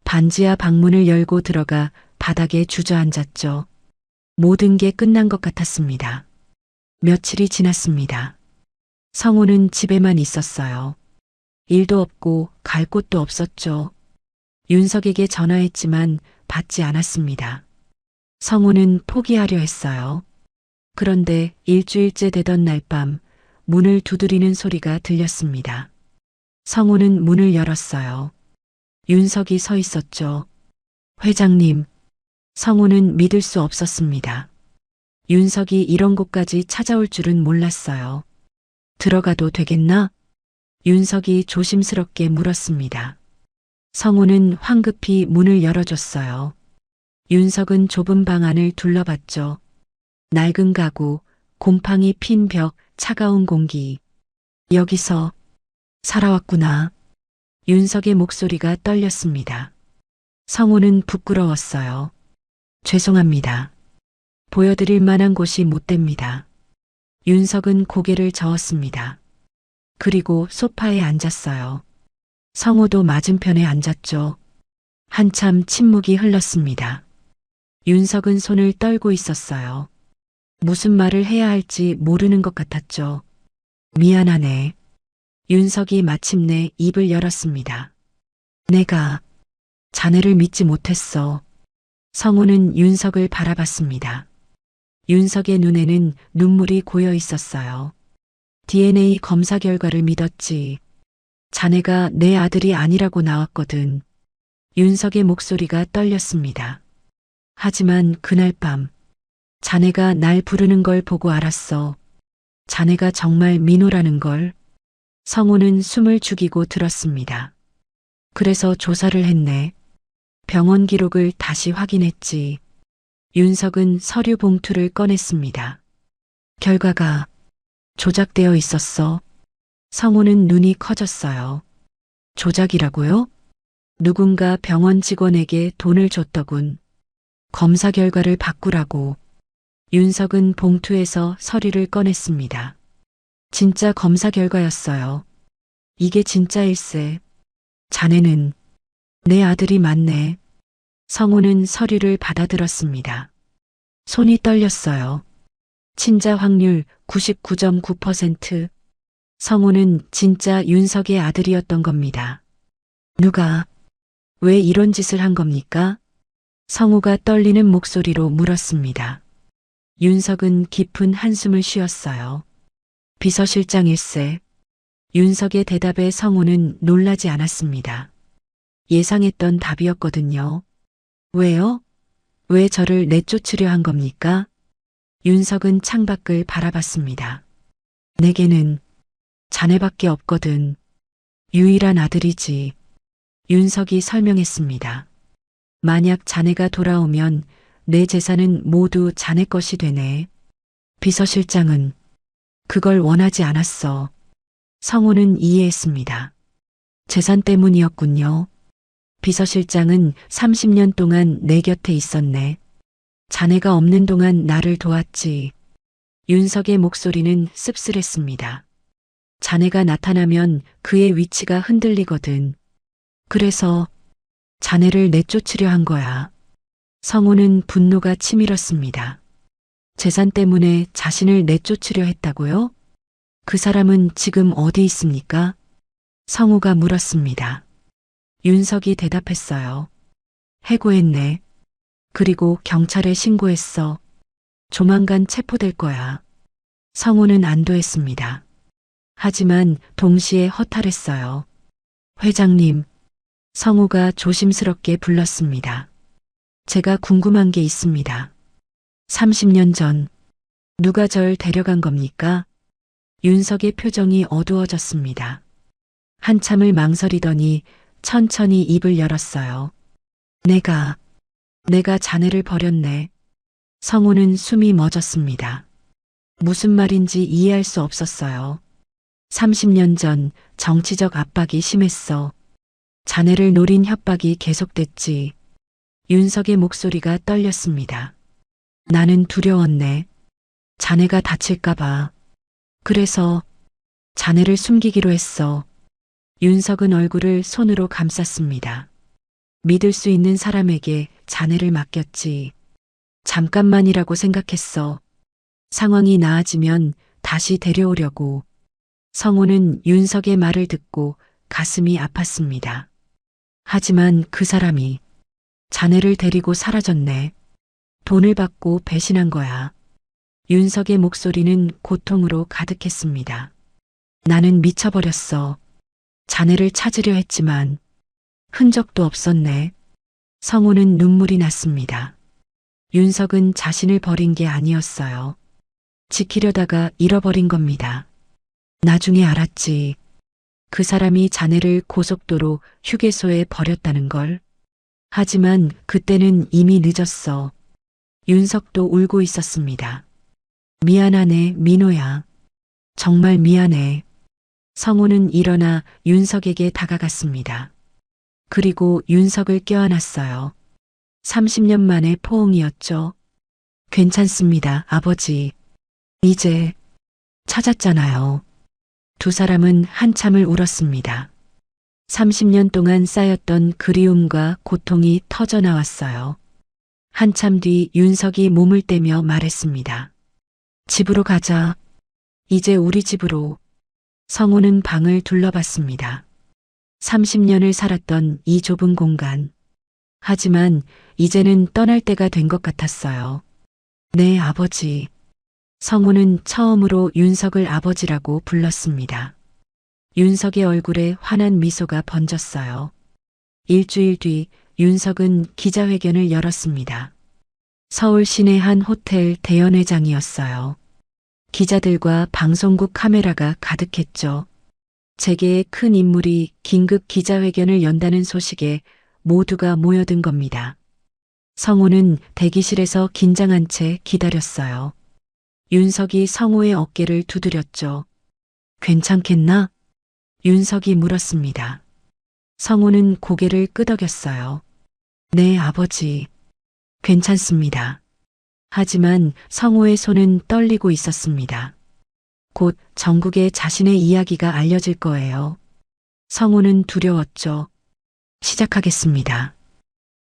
반지하 방문을 열고 들어가 바닥에 주저앉았죠. 모든 게 끝난 것 같았습니다. 며칠이 지났습니다. 성우는 집에만 있었어요. 일도 없고 갈 곳도 없었죠. 윤석에게 전화했지만 받지 않았습니다. 성우는 포기하려 했어요. 그런데 일주일째 되던 날 밤 문을 두드리는 소리가 들렸습니다. 성우는 문을 열었어요. 윤석이 서 있었죠. 회장님. 성우는 믿을 수 없었습니다. 윤석이 이런 곳까지 찾아올 줄은 몰랐어요. 들어가도 되겠나? 윤석이 조심스럽게 물었습니다. 성우는 황급히 문을 열어줬어요. 윤석은 좁은 방 안을 둘러봤죠. 낡은 가구, 곰팡이 핀 벽, 차가운 공기. 여기서 살아왔구나. 윤석의 목소리가 떨렸습니다. 성우는 부끄러웠어요. 죄송합니다. 보여드릴 만한 곳이 못 됩니다. 윤석은 고개를 저었습니다. 그리고 소파에 앉았어요. 성우도 맞은편에 앉았죠. 한참 침묵이 흘렀습니다. 윤석은 손을 떨고 있었어요. 무슨 말을 해야 할지 모르는 것 같았죠. 미안하네. 윤석이 마침내 입을 열었습니다. 내가 자네를 믿지 못했어. 성우는 윤석을 바라봤습니다. 윤석의 눈에는 눈물이 고여 있었어요. DNA 검사 결과를 믿었지. 자네가 내 아들이 아니라고 나왔거든. 윤석의 목소리가 떨렸습니다. 하지만 그날 밤 자네가 날 부르는 걸 보고 알았어. 자네가 정말 민호라는 걸. 성우는 숨을 죽이고 들었습니다. 그래서 조사를 했네. 병원 기록을 다시 확인했지. 윤석은 서류 봉투를 꺼냈습니다. 결과가 조작되어 있었어. 성우는 눈이 커졌어요. 조작이라고요? 누군가 병원 직원에게 돈을 줬더군. 검사 결과를 바꾸라고. 윤석은 봉투에서 서류를 꺼냈습니다. 진짜 검사 결과였어요. 이게 진짜일세. 자네는 내 아들이 맞네. 성우는 서류를 받아들었습니다. 손이 떨렸어요. 친자 확률 99.9%. 성우는 진짜 윤석의 아들이었던 겁니다. 누가, 왜 이런 짓을 한 겁니까? 성우가 떨리는 목소리로 물었습니다. 윤석은 깊은 한숨을 쉬었어요. 비서실장일세. 윤석의 대답에 성우는 놀라지 않았습니다. 예상했던 답이었거든요. 왜요? 왜 저를 내쫓으려 한 겁니까? 윤석은 창밖을 바라봤습니다. 내게는 자네밖에 없거든. 유일한 아들이지. 윤석이 설명했습니다. 만약 자네가 돌아오면 내 재산은 모두 자네 것이 되네. 비서실장은 그걸 원하지 않았어. 성우는 이해했습니다. 재산 때문이었군요. 비서실장은 30년 동안 내 곁에 있었네. 자네가 없는 동안 나를 도왔지. 윤석의 목소리는 씁쓸했습니다. 자네가 나타나면 그의 위치가 흔들리거든. 그래서 자네를 내쫓으려 한 거야. 성우는 분노가 치밀었습니다. 재산 때문에 자신을 내쫓으려 했다고요? 그 사람은 지금 어디 있습니까? 성우가 물었습니다. 윤석이 대답했어요. 해고했네. 그리고 경찰에 신고했어. 조만간 체포될 거야. 성우는 안도했습니다. 하지만 동시에 허탈했어요. 회장님, 성우가 조심스럽게 불렀습니다. 제가 궁금한 게 있습니다. 30년 전 누가 절 데려간 겁니까? 윤석의 표정이 어두워졌습니다. 한참을 망설이더니 천천히 입을 열었어요. 내가 자네를 버렸네. 성우는 숨이 멎었습니다. 무슨 말인지 이해할 수 없었어요. 30년 전 정치적 압박이 심했어. 자네를 노린 협박이 계속됐지. 윤석의 목소리가 떨렸습니다. 나는 두려웠네. 자네가 다칠까봐. 그래서 자네를 숨기기로 했어. 윤석은 얼굴을 손으로 감쌌습니다. 믿을 수 있는 사람에게 자네를 맡겼지. 잠깐만이라고 생각했어. 상황이 나아지면 다시 데려오려고. 성호는 윤석의 말을 듣고 가슴이 아팠습니다. 하지만 그 사람이 자네를 데리고 사라졌네. 돈을 받고 배신한 거야. 윤석의 목소리는 고통으로 가득했습니다. 나는 미쳐버렸어. 자네를 찾으려 했지만 흔적도 없었네. 성호는 눈물이 났습니다. 윤석은 자신을 버린 게 아니었어요. 지키려다가 잃어버린 겁니다. 나중에 알았지. 그 사람이 자네를 고속도로 휴게소에 버렸다는 걸. 하지만 그때는 이미 늦었어. 윤석도 울고 있었습니다. 미안하네, 민호야. 정말 미안해. 성호는 일어나 윤석에게 다가갔습니다. 그리고 윤석을 껴안았어요. 30년 만의 포옹이었죠. 괜찮습니다, 아버지. 이제 찾았잖아요. 두 사람은 한참을 울었습니다. 30년 동안 쌓였던 그리움과 고통이 터져나왔어요. 한참 뒤 윤석이 몸을 떼며 말했습니다. 집으로 가자. 이제 우리 집으로. 성호는 방을 둘러봤습니다. 30년을 살았던 이 좁은 공간. 하지만 이제는 떠날 때가 된 것 같았어요. 네, 아버지. 성호는 처음으로 윤석을 아버지라고 불렀습니다. 윤석의 얼굴에 환한 미소가 번졌어요. 일주일 뒤 윤석은 기자회견을 열었습니다. 서울 시내 한 호텔 대연회장이었어요. 기자들과 방송국 카메라가 가득했죠. 재계의 큰 인물이 긴급 기자회견을 연다는 소식에 모두가 모여든 겁니다. 성호는 대기실에서 긴장한 채 기다렸어요. 윤석이 성호의 어깨를 두드렸죠. 괜찮겠나? 윤석이 물었습니다. 성호는 고개를 끄덕였어요. 네, 아버지. 괜찮습니다. 하지만 성호의 손은 떨리고 있었습니다. 곧 전국에 자신의 이야기가 알려질 거예요. 성호는 두려웠죠. 시작하겠습니다.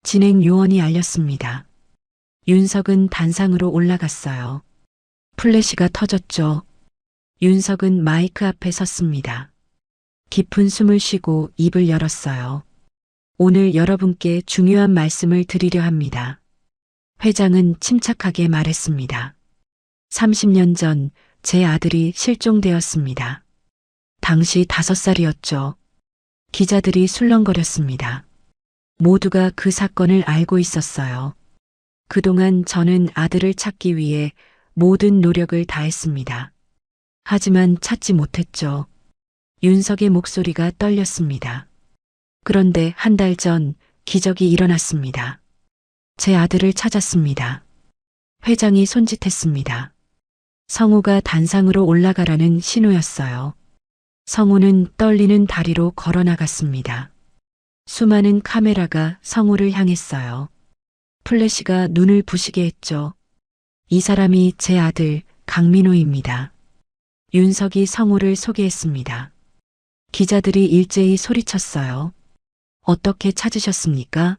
진행 요원이 알렸습니다. 윤석은 단상으로 올라갔어요. 플래시가 터졌죠. 윤석은 마이크 앞에 섰습니다. 깊은 숨을 쉬고 입을 열었어요. 오늘 여러분께 중요한 말씀을 드리려 합니다. 회장은 침착하게 말했습니다. 30년 전 제 아들이 실종되었습니다. 당시 5살이었죠. 기자들이 술렁거렸습니다. 모두가 그 사건을 알고 있었어요. 그동안 저는 아들을 찾기 위해 모든 노력을 다했습니다. 하지만 찾지 못했죠. 윤석의 목소리가 떨렸습니다. 그런데 한 달 전 기적이 일어났습니다. 제 아들을 찾았습니다. 회장이 손짓했습니다. 성호가 단상으로 올라가라는 신호였어요. 성호는 떨리는 다리로 걸어 나갔습니다. 수많은 카메라가 성호를 향했어요. 플래시가 눈을 부시게 했죠. 이 사람이 제 아들 강민호입니다. 윤석이 성호를 소개했습니다. 기자들이 일제히 소리쳤어요. 어떻게 찾으셨습니까?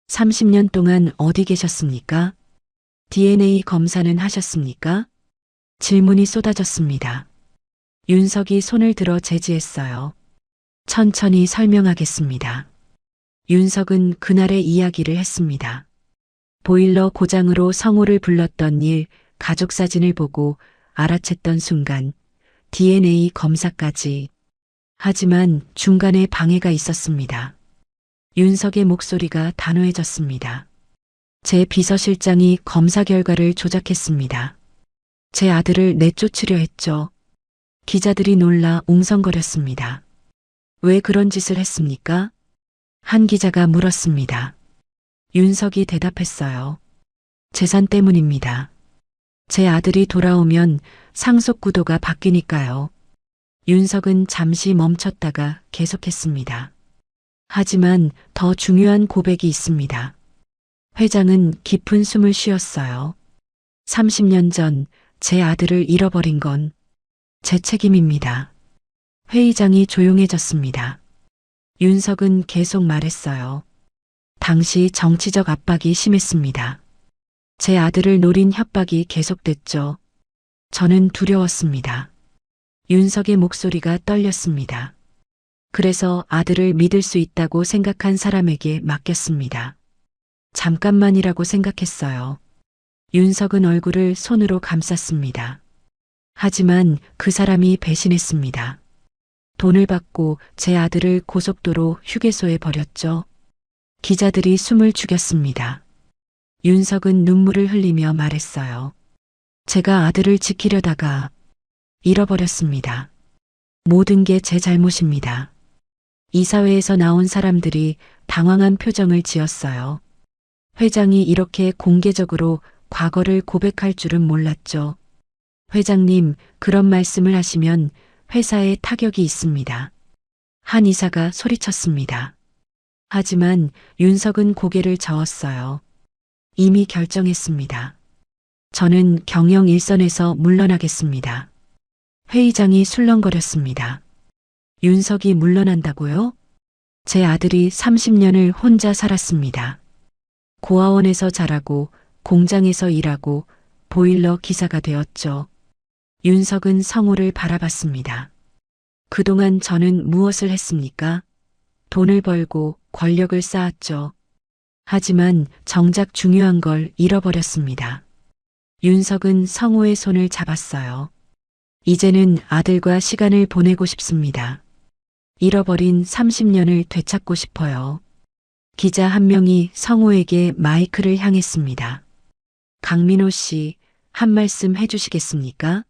30년 동안 어디 계셨습니까? DNA 검사는 하셨습니까? 질문이 쏟아졌습니다. 윤석이 손을 들어 제지했어요. 천천히 설명하겠습니다. 윤석은 그날의 이야기를 했습니다. 보일러 고장으로 성호를 불렀던 일, 가족 사진을 보고 알아챘던 순간, DNA 검사까지. 하지만 중간에 방해가 있었습니다. 윤석의 목소리가 단호해졌습니다. 제 비서실장이 검사 결과를 조작했습니다. 제 아들을 내쫓으려 했죠. 기자들이 놀라 웅성거렸습니다. 왜 그런 짓을 했습니까? 한 기자가 물었습니다. 윤석이 대답했어요. 재산 때문입니다. 제 아들이 돌아오면 상속 구도가 바뀌니까요. 윤석은 잠시 멈췄다가 계속했습니다. 하지만 더 중요한 고백이 있습니다. 회장은 깊은 숨을 쉬었어요. 30년 전 제 아들을 잃어버린 건 제 책임입니다. 회의장이 조용해졌습니다. 윤석은 계속 말했어요. 당시 정치적 압박이 심했습니다. 제 아들을 노린 협박이 계속됐죠. 저는 두려웠습니다. 윤석의 목소리가 떨렸습니다. 그래서 아들을 믿을 수 있다고 생각한 사람에게 맡겼습니다. 잠깐만이라고 생각했어요. 윤석은 얼굴을 손으로 감쌌습니다. 하지만 그 사람이 배신했습니다. 돈을 받고 제 아들을 고속도로 휴게소에 버렸죠. 기자들이 숨을 죽였습니다. 윤석은 눈물을 흘리며 말했어요. 제가 아들을 지키려다가 잃어버렸습니다. 모든 게 제 잘못입니다. 이사회에서 나온 사람들이 당황한 표정을 지었어요. 회장이 이렇게 공개적으로 과거를 고백할 줄은 몰랐죠. 회장님, 그런 말씀을 하시면 회사에 타격이 있습니다. 한 이사가 소리쳤습니다. 하지만 윤석은 고개를 저었어요. 이미 결정했습니다. 저는 경영 일선에서 물러나겠습니다. 회의장이 술렁거렸습니다. 윤석이 물러난다고요? 제 아들이 30년을 혼자 살았습니다. 고아원에서 자라고 공장에서 일하고 보일러 기사가 되었죠. 윤석은 성우를 바라봤습니다. 그동안 저는 무엇을 했습니까? 돈을 벌고 권력을 쌓았죠. 하지만 정작 중요한 걸 잃어버렸습니다. 윤석은 성우의 손을 잡았어요. 이제는 아들과 시간을 보내고 싶습니다. 잃어버린 30년을 되찾고 싶어요. 기자 한 명이 성우에게 마이크를 향했습니다. 강민호 씨, 한 말씀 해주시겠습니까?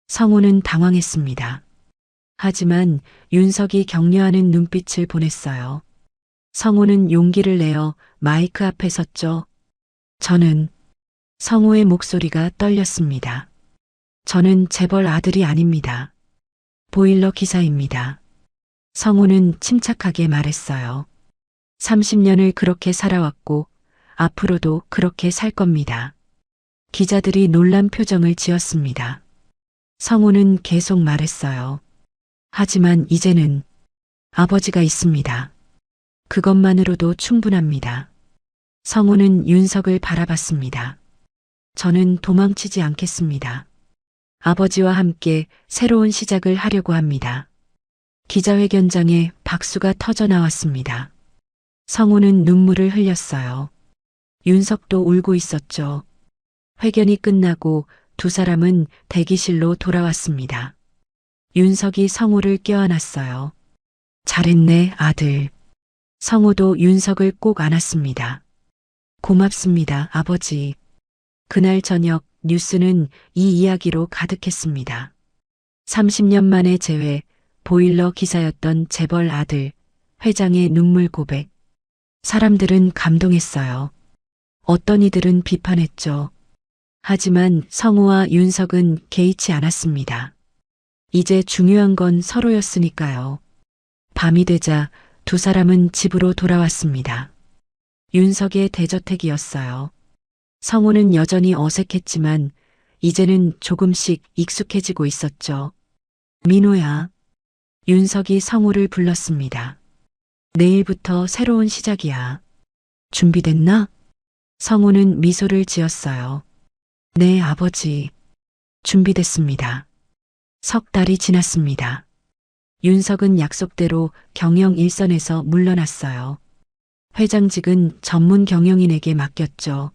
성우는 당황했습니다. 하지만 윤석이 격려하는 눈빛을 보냈어요. 성우는 용기를 내어 마이크 앞에 섰죠. 성우의 목소리가 떨렸습니다. 저는 재벌 아들이 아닙니다. 보일러 기사입니다. 성우는 침착하게 말했어요. 30년을 그렇게 살아왔고 앞으로도 그렇게 살 겁니다. 기자들이 놀란 표정을 지었습니다. 성우는 계속 말했어요. 하지만 이제는 아버지가 있습니다. 그것만으로도 충분합니다. 성우는 윤석을 바라봤습니다. 저는 도망치지 않겠습니다. 아버지와 함께 새로운 시작을 하려고 합니다. 기자회견장에 박수가 터져 나왔습니다. 성우는 눈물을 흘렸어요. 윤석도 울고 있었죠. 회견이 끝나고 두 사람은 대기실로 돌아왔습니다. 윤석이 성우를 껴안았어요. 잘했네, 아들. 성우도 윤석을 꼭 안았습니다. 고맙습니다, 아버지. 그날 저녁 뉴스는 이 이야기로 가득했습니다. 30년 만에 재회, 보일러 기사였던 재벌 아들, 회장의 눈물 고백. 사람들은 감동했어요. 어떤 이들은 비판했죠. 하지만 성우와 윤석은 개의치 않았습니다. 이제 중요한 건 서로였으니까요. 밤이 되자 두 사람은 집으로 돌아왔습니다. 윤석의 대저택이었어요. 성우는 여전히 어색했지만 이제는 조금씩 익숙해지고 있었죠. 민호야. 윤석이 성우를 불렀습니다. 내일부터 새로운 시작이야. 준비됐나? 성우는 미소를 지었어요. 네, 아버지. 준비됐습니다. 석 달이 지났습니다. 윤석은 약속대로 경영 일선에서 물러났어요. 회장직은 전문 경영인에게 맡겼죠.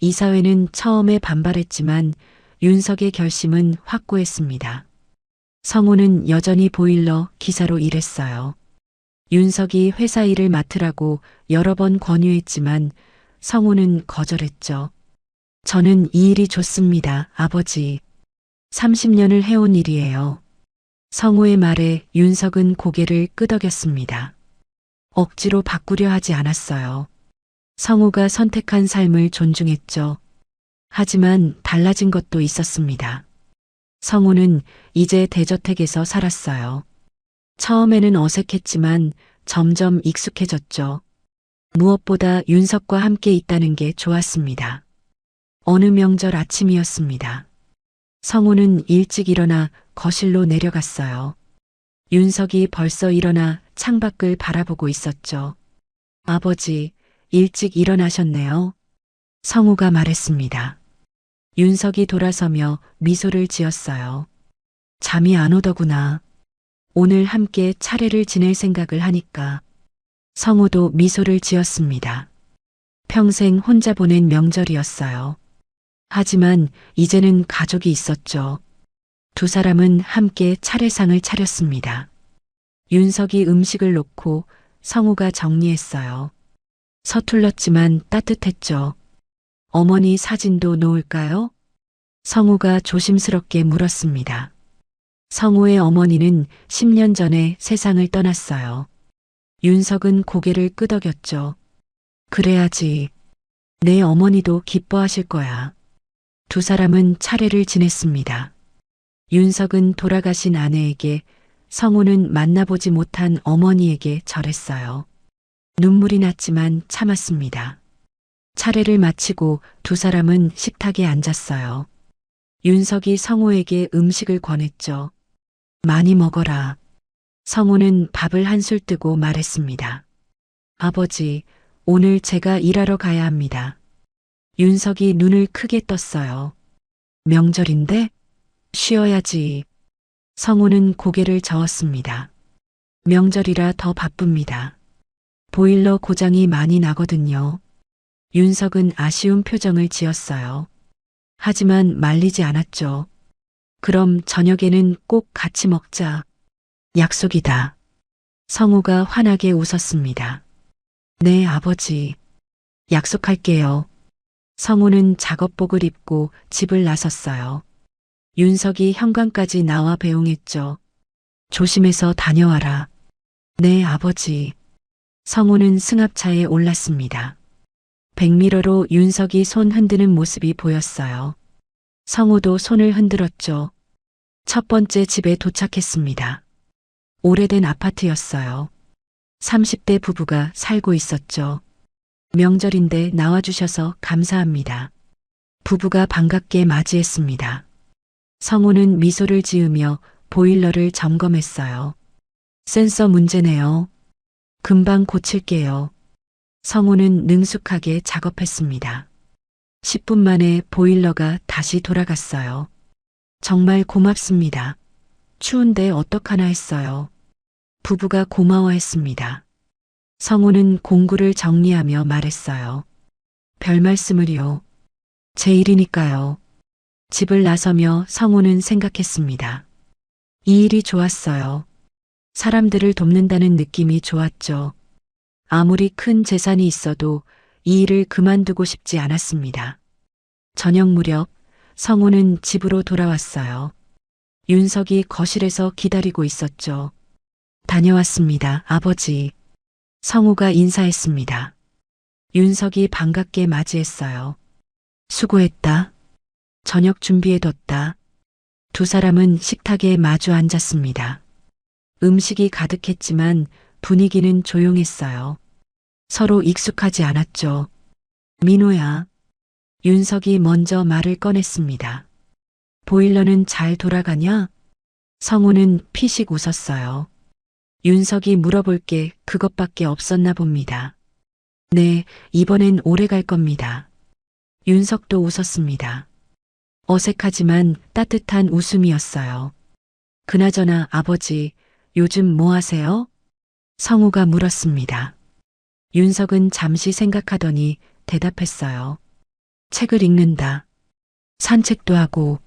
이사회는 처음에 반발했지만 윤석의 결심은 확고했습니다. 성우는 여전히 보일러 기사로 일했어요. 윤석이 회사 일을 맡으라고 여러 번 권유했지만 성우는 거절했죠. 저는 이 일이 좋습니다, 아버지. 30년을 해온 일이에요. 성우의 말에 윤석은 고개를 끄덕였습니다. 억지로 바꾸려 하지 않았어요. 성우가 선택한 삶을 존중했죠. 하지만 달라진 것도 있었습니다. 성우는 이제 대저택에서 살았어요. 처음에는 어색했지만 점점 익숙해졌죠. 무엇보다 윤석과 함께 있다는 게 좋았습니다. 어느 명절 아침이었습니다. 성우는 일찍 일어나 거실로 내려갔어요. 윤석이 벌써 일어나 창밖을 바라보고 있었죠. 아버지, 일찍 일어나셨네요. 성우가 말했습니다. 윤석이 돌아서며 미소를 지었어요. 잠이 안 오더구나. 오늘 함께 차례를 지낼 생각을 하니까. 성우도 미소를 지었습니다. 평생 혼자 보낸 명절이었어요. 하지만 이제는 가족이 있었죠. 두 사람은 함께 차례상을 차렸습니다. 윤석이 음식을 놓고 성우가 정리했어요. 서툴렀지만 따뜻했죠. 어머니 사진도 놓을까요? 성우가 조심스럽게 물었습니다. 성우의 어머니는 10년 전에 세상을 떠났어요. 윤석은 고개를 끄덕였죠. 그래야지. 내 어머니도 기뻐하실 거야. 두 사람은 차례를 지냈습니다. 윤석은 돌아가신 아내에게, 성우는 만나보지 못한 어머니에게 절했어요. 눈물이 났지만 참았습니다. 차례를 마치고 두 사람은 식탁에 앉았어요. 윤석이 성우에게 음식을 권했죠. 많이 먹어라. 성우는 밥을 한술 뜨고 말했습니다. 아버지, 오늘 제가 일하러 가야 합니다. 윤석이 눈을 크게 떴어요. 명절인데? 쉬어야지. 성우는 고개를 저었습니다. 명절이라 더 바쁩니다. 보일러 고장이 많이 나거든요. 윤석은 아쉬운 표정을 지었어요. 하지만 말리지 않았죠. 그럼 저녁에는 꼭 같이 먹자. 약속이다. 성우가 환하게 웃었습니다. 네, 아버지. 약속할게요. 성우는 작업복을 입고 집을 나섰어요. 윤석이 현관까지 나와 배웅했죠. 조심해서 다녀와라. 네, 아버지. 성우는 승합차에 올랐습니다. 백미러로 윤석이 손 흔드는 모습이 보였어요. 성우도 손을 흔들었죠. 첫 번째 집에 도착했습니다. 오래된 아파트였어요. 30대 부부가 살고 있었죠. 명절인데 나와주셔서 감사합니다. 부부가 반갑게 맞이했습니다. 성우는 미소를 지으며 보일러를 점검했어요. 센서 문제네요. 금방 고칠게요. 성우는 능숙하게 작업했습니다. 10분 만에 보일러가 다시 돌아갔어요. 정말 고맙습니다. 추운데 어떡하나 했어요. 부부가 고마워했습니다. 성우는 공구를 정리하며 말했어요. 별 말씀을요. 제 일이니까요. 집을 나서며 성우는 생각했습니다. 이 일이 좋았어요. 사람들을 돕는다는 느낌이 좋았죠. 아무리 큰 재산이 있어도 이 일을 그만두고 싶지 않았습니다. 저녁 무렵 성우는 집으로 돌아왔어요. 윤석이 거실에서 기다리고 있었죠. 다녀왔습니다, 아버지. 성우가 인사했습니다. 윤석이 반갑게 맞이했어요. 수고했다. 저녁 준비해뒀다. 두 사람은 식탁에 마주 앉았습니다. 음식이 가득했지만 분위기는 조용했어요. 서로 익숙하지 않았죠. 민호야. 윤석이 먼저 말을 꺼냈습니다. 보일러는 잘 돌아가냐? 성우는 피식 웃었어요. 윤석이 물어볼 게 그것밖에 없었나 봅니다. 네, 이번엔 오래 갈 겁니다. 윤석도 웃었습니다. 어색하지만 따뜻한 웃음이었어요. 그나저나 아버지, 요즘 뭐 하세요? 성우가 물었습니다. 윤석은 잠시 생각하더니 대답했어요. 책을 읽는다. 산책도 하고.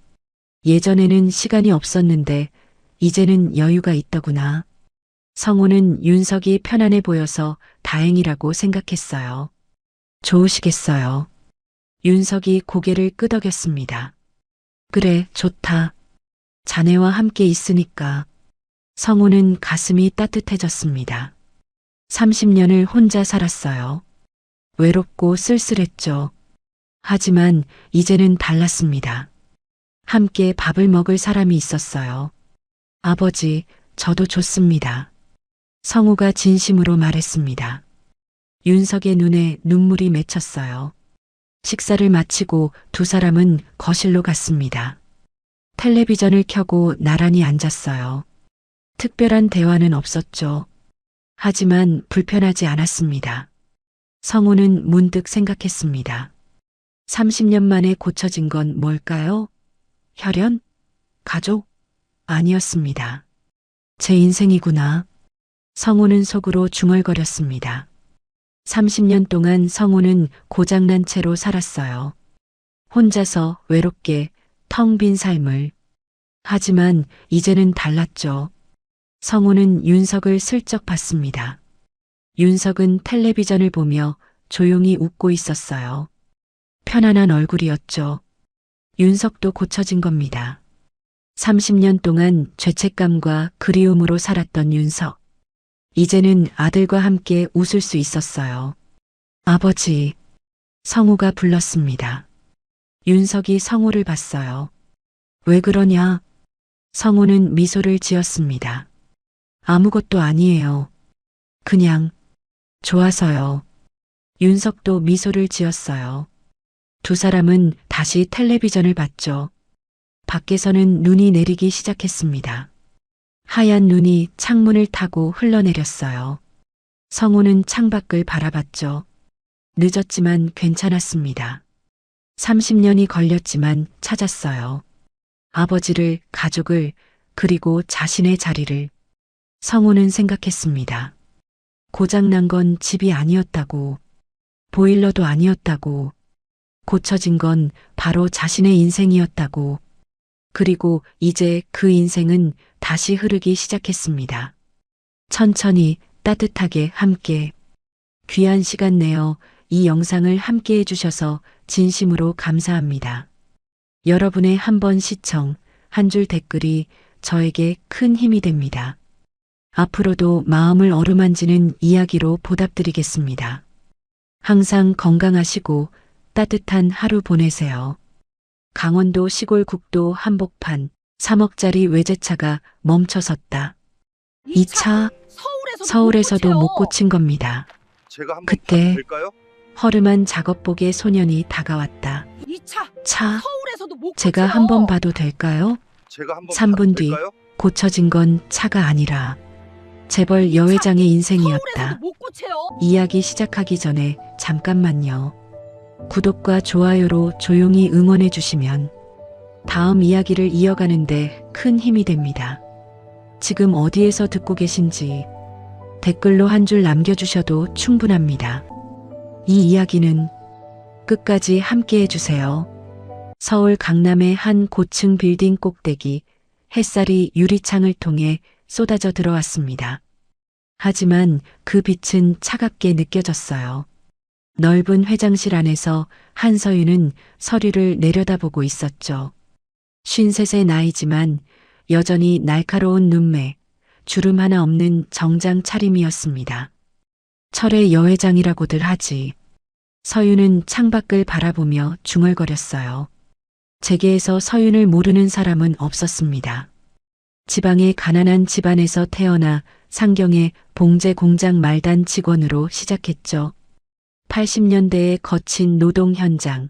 예전에는 시간이 없었는데 이제는 여유가 있더구나. 성우는 윤석이 편안해 보여서 다행이라고 생각했어요. 좋으시겠어요. 윤석이 고개를 끄덕였습니다. 그래, 좋다. 자네와 함께 있으니까. 성우는 가슴이 따뜻해졌습니다. 30년을 혼자 살았어요. 외롭고 쓸쓸했죠. 하지만 이제는 달랐습니다. 함께 밥을 먹을 사람이 있었어요. 아버지, 저도 좋습니다. 성우가 진심으로 말했습니다. 윤석의 눈에 눈물이 맺혔어요. 식사를 마치고 두 사람은 거실로 갔습니다. 텔레비전을 켜고 나란히 앉았어요. 특별한 대화는 없었죠. 하지만 불편하지 않았습니다. 성우는 문득 생각했습니다. 30년 만에 고쳐진 건 뭘까요? 혈연? 가족? 아니었습니다. 제 인생이구나. 성우는 속으로 중얼거렸습니다. 30년 동안 성우는 고장난 채로 살았어요. 혼자서 외롭게 텅 빈 삶을. 하지만 이제는 달랐죠. 성우는 윤석을 슬쩍 봤습니다. 윤석은 텔레비전을 보며 조용히 웃고 있었어요. 편안한 얼굴이었죠. 윤석도 고쳐진 겁니다. 30년 동안 죄책감과 그리움으로 살았던 윤석. 이제는 아들과 함께 웃을 수 있었어요. 아버지, 성우가 불렀습니다. 윤석이 성우를 봤어요. 왜 그러냐? 성우는 미소를 지었습니다. 아무것도 아니에요. 그냥 좋아서요. 윤석도 미소를 지었어요. 두 사람은 다시 텔레비전을 봤죠. 밖에서는 눈이 내리기 시작했습니다. 하얀 눈이 창문을 타고 흘러내렸어요. 성우는 창밖을 바라봤죠. 늦었지만 괜찮았습니다. 30년이 걸렸지만 찾았어요. 아버지를, 가족을, 그리고 자신의 자리를. 성우는 생각했습니다. 고장난 건 집이 아니었다고, 보일러도 아니었다고, 고쳐진 건 바로 자신의 인생이었다고. 그리고 이제 그 인생은 다시 흐르기 시작했습니다. 천천히 따뜻하게 함께. 귀한 시간 내어 이 영상을 함께 해주셔서 진심으로 감사합니다. 여러분의 한 번 시청, 한 줄 댓글이 저에게 큰 힘이 됩니다. 앞으로도 마음을 어루만지는 이야기로 보답드리겠습니다. 항상 건강하시고 따뜻한 하루 보내세요. 강원도 시골 국도 한복판 3억짜리 외제차가 멈춰섰다. 이 차 서울에서도 못 고친 겁니다. 제가 한번 그때 봐도 될까요? 허름한 작업복의 소년이 다가왔다. 이 차 차, 서울에서도 못 제가 고쳐요. 한번 봐도 될까요? 제가 한번 3분 봐도 뒤 될까요? 고쳐진 건 차가 아니라 재벌 여회장의 서울에서도 인생이었다. 못 고쳐요. 이야기 시작하기 전에 잠깐만요. 구독과 좋아요로 조용히 응원해 주시면 다음 이야기를 이어가는데 큰 힘이 됩니다. 지금 어디에서 듣고 계신지 댓글로 한 줄 남겨주셔도 충분합니다. 이 이야기는 끝까지 함께 해주세요. 서울 강남의 한 고층 빌딩 꼭대기, 햇살이 유리창을 통해 쏟아져 들어왔습니다. 하지만 그 빛은 차갑게 느껴졌어요. 넓은 회장실 안에서 한서윤은 서류를 내려다보고 있었죠. 53의 나이지만 여전히 날카로운 눈매, 주름 하나 없는 정장 차림이었습니다. 철의 여회장이라고들 하지. 서윤은 창밖을 바라보며 중얼거렸어요. 재계에서 서윤을 모르는 사람은 없었습니다. 지방의 가난한 집안에서 태어나 상경의 봉제 공장 말단 직원으로 시작했죠. 80년대의 거친 노동 현장,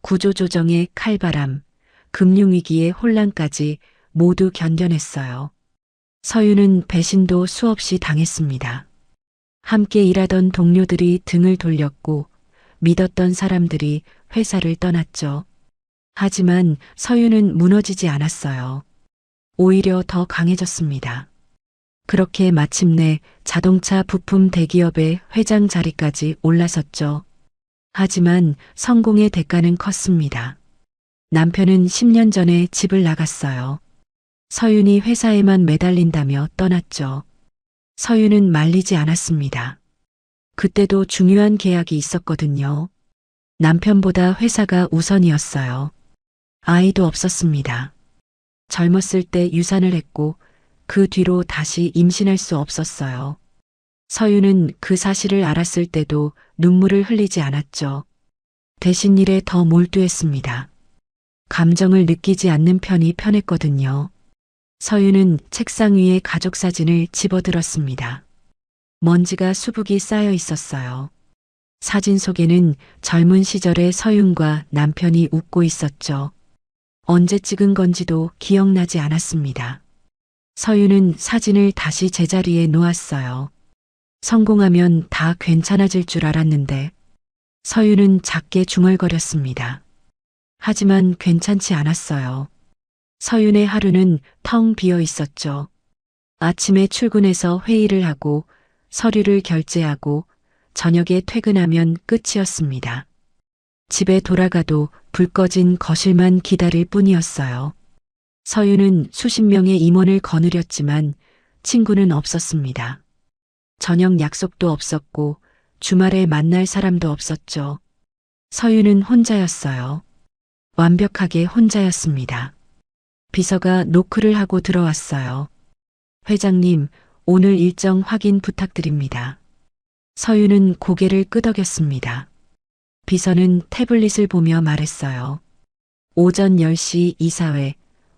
구조조정의 칼바람, 금융위기의 혼란까지 모두 견뎌냈어요. 서윤은 배신도 수없이 당했습니다. 함께 일하던 동료들이 등을 돌렸고 믿었던 사람들이 회사를 떠났죠. 하지만 서윤은 무너지지 않았어요. 오히려 더 강해졌습니다. 그렇게 마침내 자동차 부품 대기업의 회장 자리까지 올라섰죠. 하지만 성공의 대가는 컸습니다. 남편은 10년 전에 집을 나갔어요. 서윤이 회사에만 매달린다며 떠났죠. 서윤은 말리지 않았습니다. 그때도 중요한 계약이 있었거든요. 남편보다 회사가 우선이었어요. 아이도 없었습니다. 젊었을 때 유산을 했고 그 뒤로 다시 임신할 수 없었어요. 서윤은 그 사실을 알았을 때도 눈물을 흘리지 않았죠. 대신 일에 더 몰두했습니다. 감정을 느끼지 않는 편이 편했거든요. 서윤은 책상 위에 가족 사진을 집어들었습니다. 먼지가 수북이 쌓여 있었어요. 사진 속에는 젊은 시절의 서윤과 남편이 웃고 있었죠. 언제 찍은 건지도 기억나지 않았습니다. 서윤은 사진을 다시 제자리에 놓았어요. 성공하면 다 괜찮아질 줄 알았는데 서윤은 작게 중얼거렸습니다. 하지만 괜찮지 않았어요. 서윤의 하루는 텅 비어 있었죠. 아침에 출근해서 회의를 하고 서류를 결제하고 저녁에 퇴근하면 끝이었습니다. 집에 돌아가도 불 꺼진 거실만 기다릴 뿐이었어요. 서윤은 수십 명의 임원을 거느렸지만 친구는 없었습니다. 저녁 약속도 없었고 주말에 만날 사람도 없었죠. 서윤은 혼자였어요. 완벽하게 혼자였습니다. 비서가 노크를 하고 들어왔어요. 회장님, 오늘 일정 확인 부탁드립니다. 서윤은 고개를 끄덕였습니다. 비서는 태블릿을 보며 말했어요. 오전 10시 이사회,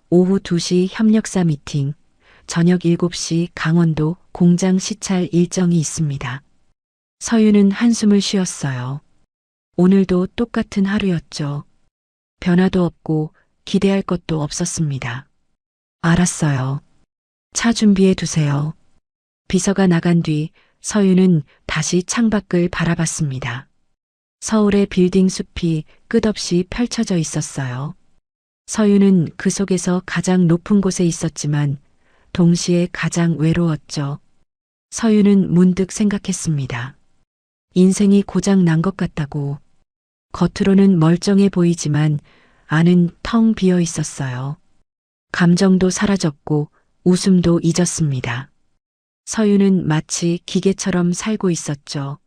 오후 2시 협력사 미팅, 저녁 7시 강원도 공장 시찰 일정이 있습니다. 서윤은 한숨을 쉬었어요. 오늘도 똑같은 하루였죠. 변화도 없고 기대할 것도 없었습니다. 알았어요. 차 준비해 두세요. 비서가 나간 뒤 서윤은 다시 창밖을 바라봤습니다. 서울의 빌딩 숲이 끝없이 펼쳐져 있었어요. 서윤은 그 속에서 가장 높은 곳에 있었지만 동시에 가장 외로웠죠. 서윤은 문득 생각했습니다. 인생이 고장 난 것 같다고. 겉으로는 멀쩡해 보이지만 안은 텅 비어 있었어요. 감정도 사라졌고 웃음도 잊었습니다. 서윤은 마치 기계처럼 살고 있었죠.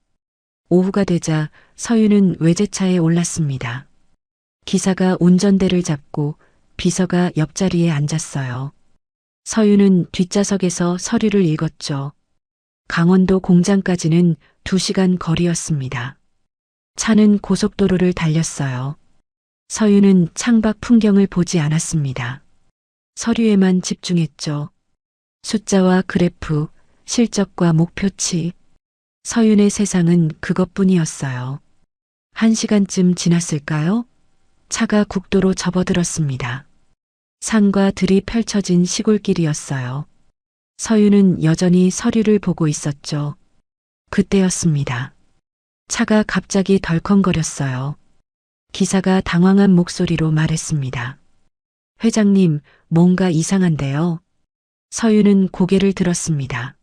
오후가 되자 서윤은 외제차에 올랐습니다. 기사가 운전대를 잡고 비서가 옆자리에 앉았어요. 서윤은 뒷좌석에서 서류를 읽었죠. 강원도 공장까지는 2시간 거리였습니다. 차는 고속도로를 달렸어요. 서윤은 창밖 풍경을 보지 않았습니다. 서류에만 집중했죠. 숫자와 그래프, 실적과 목표치. 서윤의 세상은 그것뿐이었어요. 1시간쯤 지났을까요? 차가 국도로 접어들었습니다. 산과 들이 펼쳐진 시골길이었어요. 서윤은 여전히 서류를 보고 있었죠. 그때였습니다. 차가 갑자기 덜컹거렸어요. 기사가 당황한 목소리로 말했습니다. 회장님, 뭔가 이상한데요. 서윤은 고개를 들었습니다.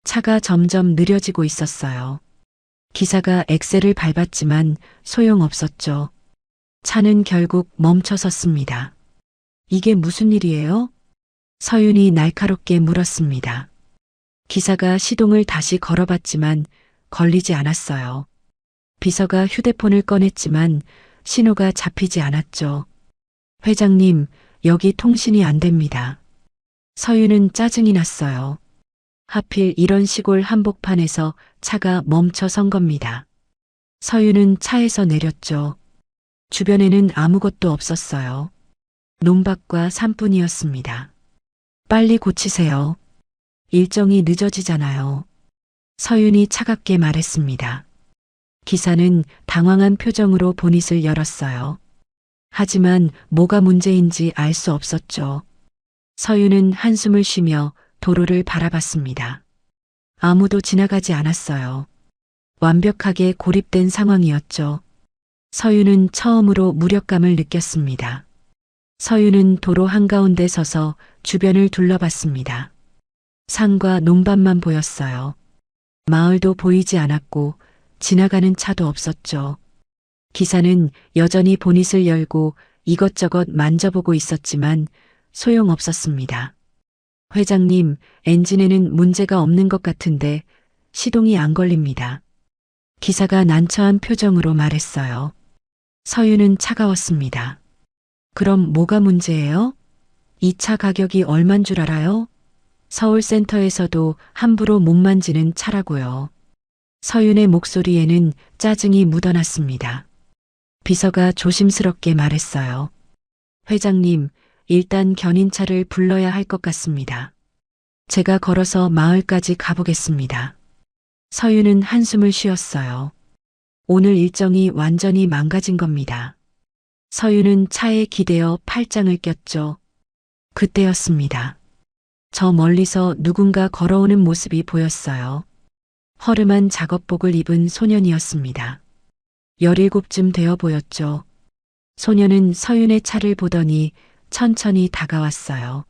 차가 점점 느려지고 있었어요. 기사가 엑셀을 밟았지만 소용없었죠. 차는 결국 멈춰섰습니다. 이게 무슨 일이에요? 서윤이 날카롭게 물었습니다. 기사가 시동을 다시 걸어봤지만 걸리지 않았어요. 비서가 휴대폰을 꺼냈지만 신호가 잡히지 않았죠. 회장님, 여기 통신이 안 됩니다. 서윤은 짜증이 났어요. 하필 이런 시골 한복판에서 차가 멈춰 선 겁니다. 서윤은 차에서 내렸죠. 주변에는 아무것도 없었어요. 논밭과 산뿐이었습니다. 빨리 고치세요. 일정이 늦어지잖아요. 서윤이 차갑게 말했습니다. 기사는 당황한 표정으로 보닛을 열었어요. 하지만 뭐가 문제인지 알 수 없었죠. 서윤은 한숨을 쉬며 도로를 바라봤습니다. 아무도 지나가지 않았어요. 완벽하게 고립된 상황이었죠. 서윤은 처음으로 무력감을 느꼈습니다. 서윤은 도로 한가운데 서서 주변을 둘러봤습니다. 산과 논밭만 보였어요. 마을도 보이지 않았고 지나가는 차도 없었죠. 기사는 여전히 보닛을 열고 이것저것 만져보고 있었지만 소용없었습니다. 회장님, 엔진에는 문제가 없는 것 같은데 시동이 안 걸립니다. 기사가 난처한 표정으로 말했어요. 서윤은 차가웠습니다. 그럼 뭐가 문제예요? 이 차 가격이 얼만 줄 알아요? 서울센터에서도 함부로 못 만지는 차라고요. 서윤의 목소리에는 짜증이 묻어났습니다. 비서가 조심스럽게 말했어요. 회장님, 일단 견인차를 불러야 할 것 같습니다. 제가 걸어서 마을까지 가보겠습니다. 서윤은 한숨을 쉬었어요. 오늘 일정이 완전히 망가진 겁니다. 서윤은 차에 기대어 팔짱을 꼈죠. 그때였습니다. 저 멀리서 누군가 걸어오는 모습이 보였어요. 허름한 작업복을 입은 소년이었습니다. 17쯤 되어 보였죠. 소년은 서윤의 차를 보더니 천천히 다가왔어요.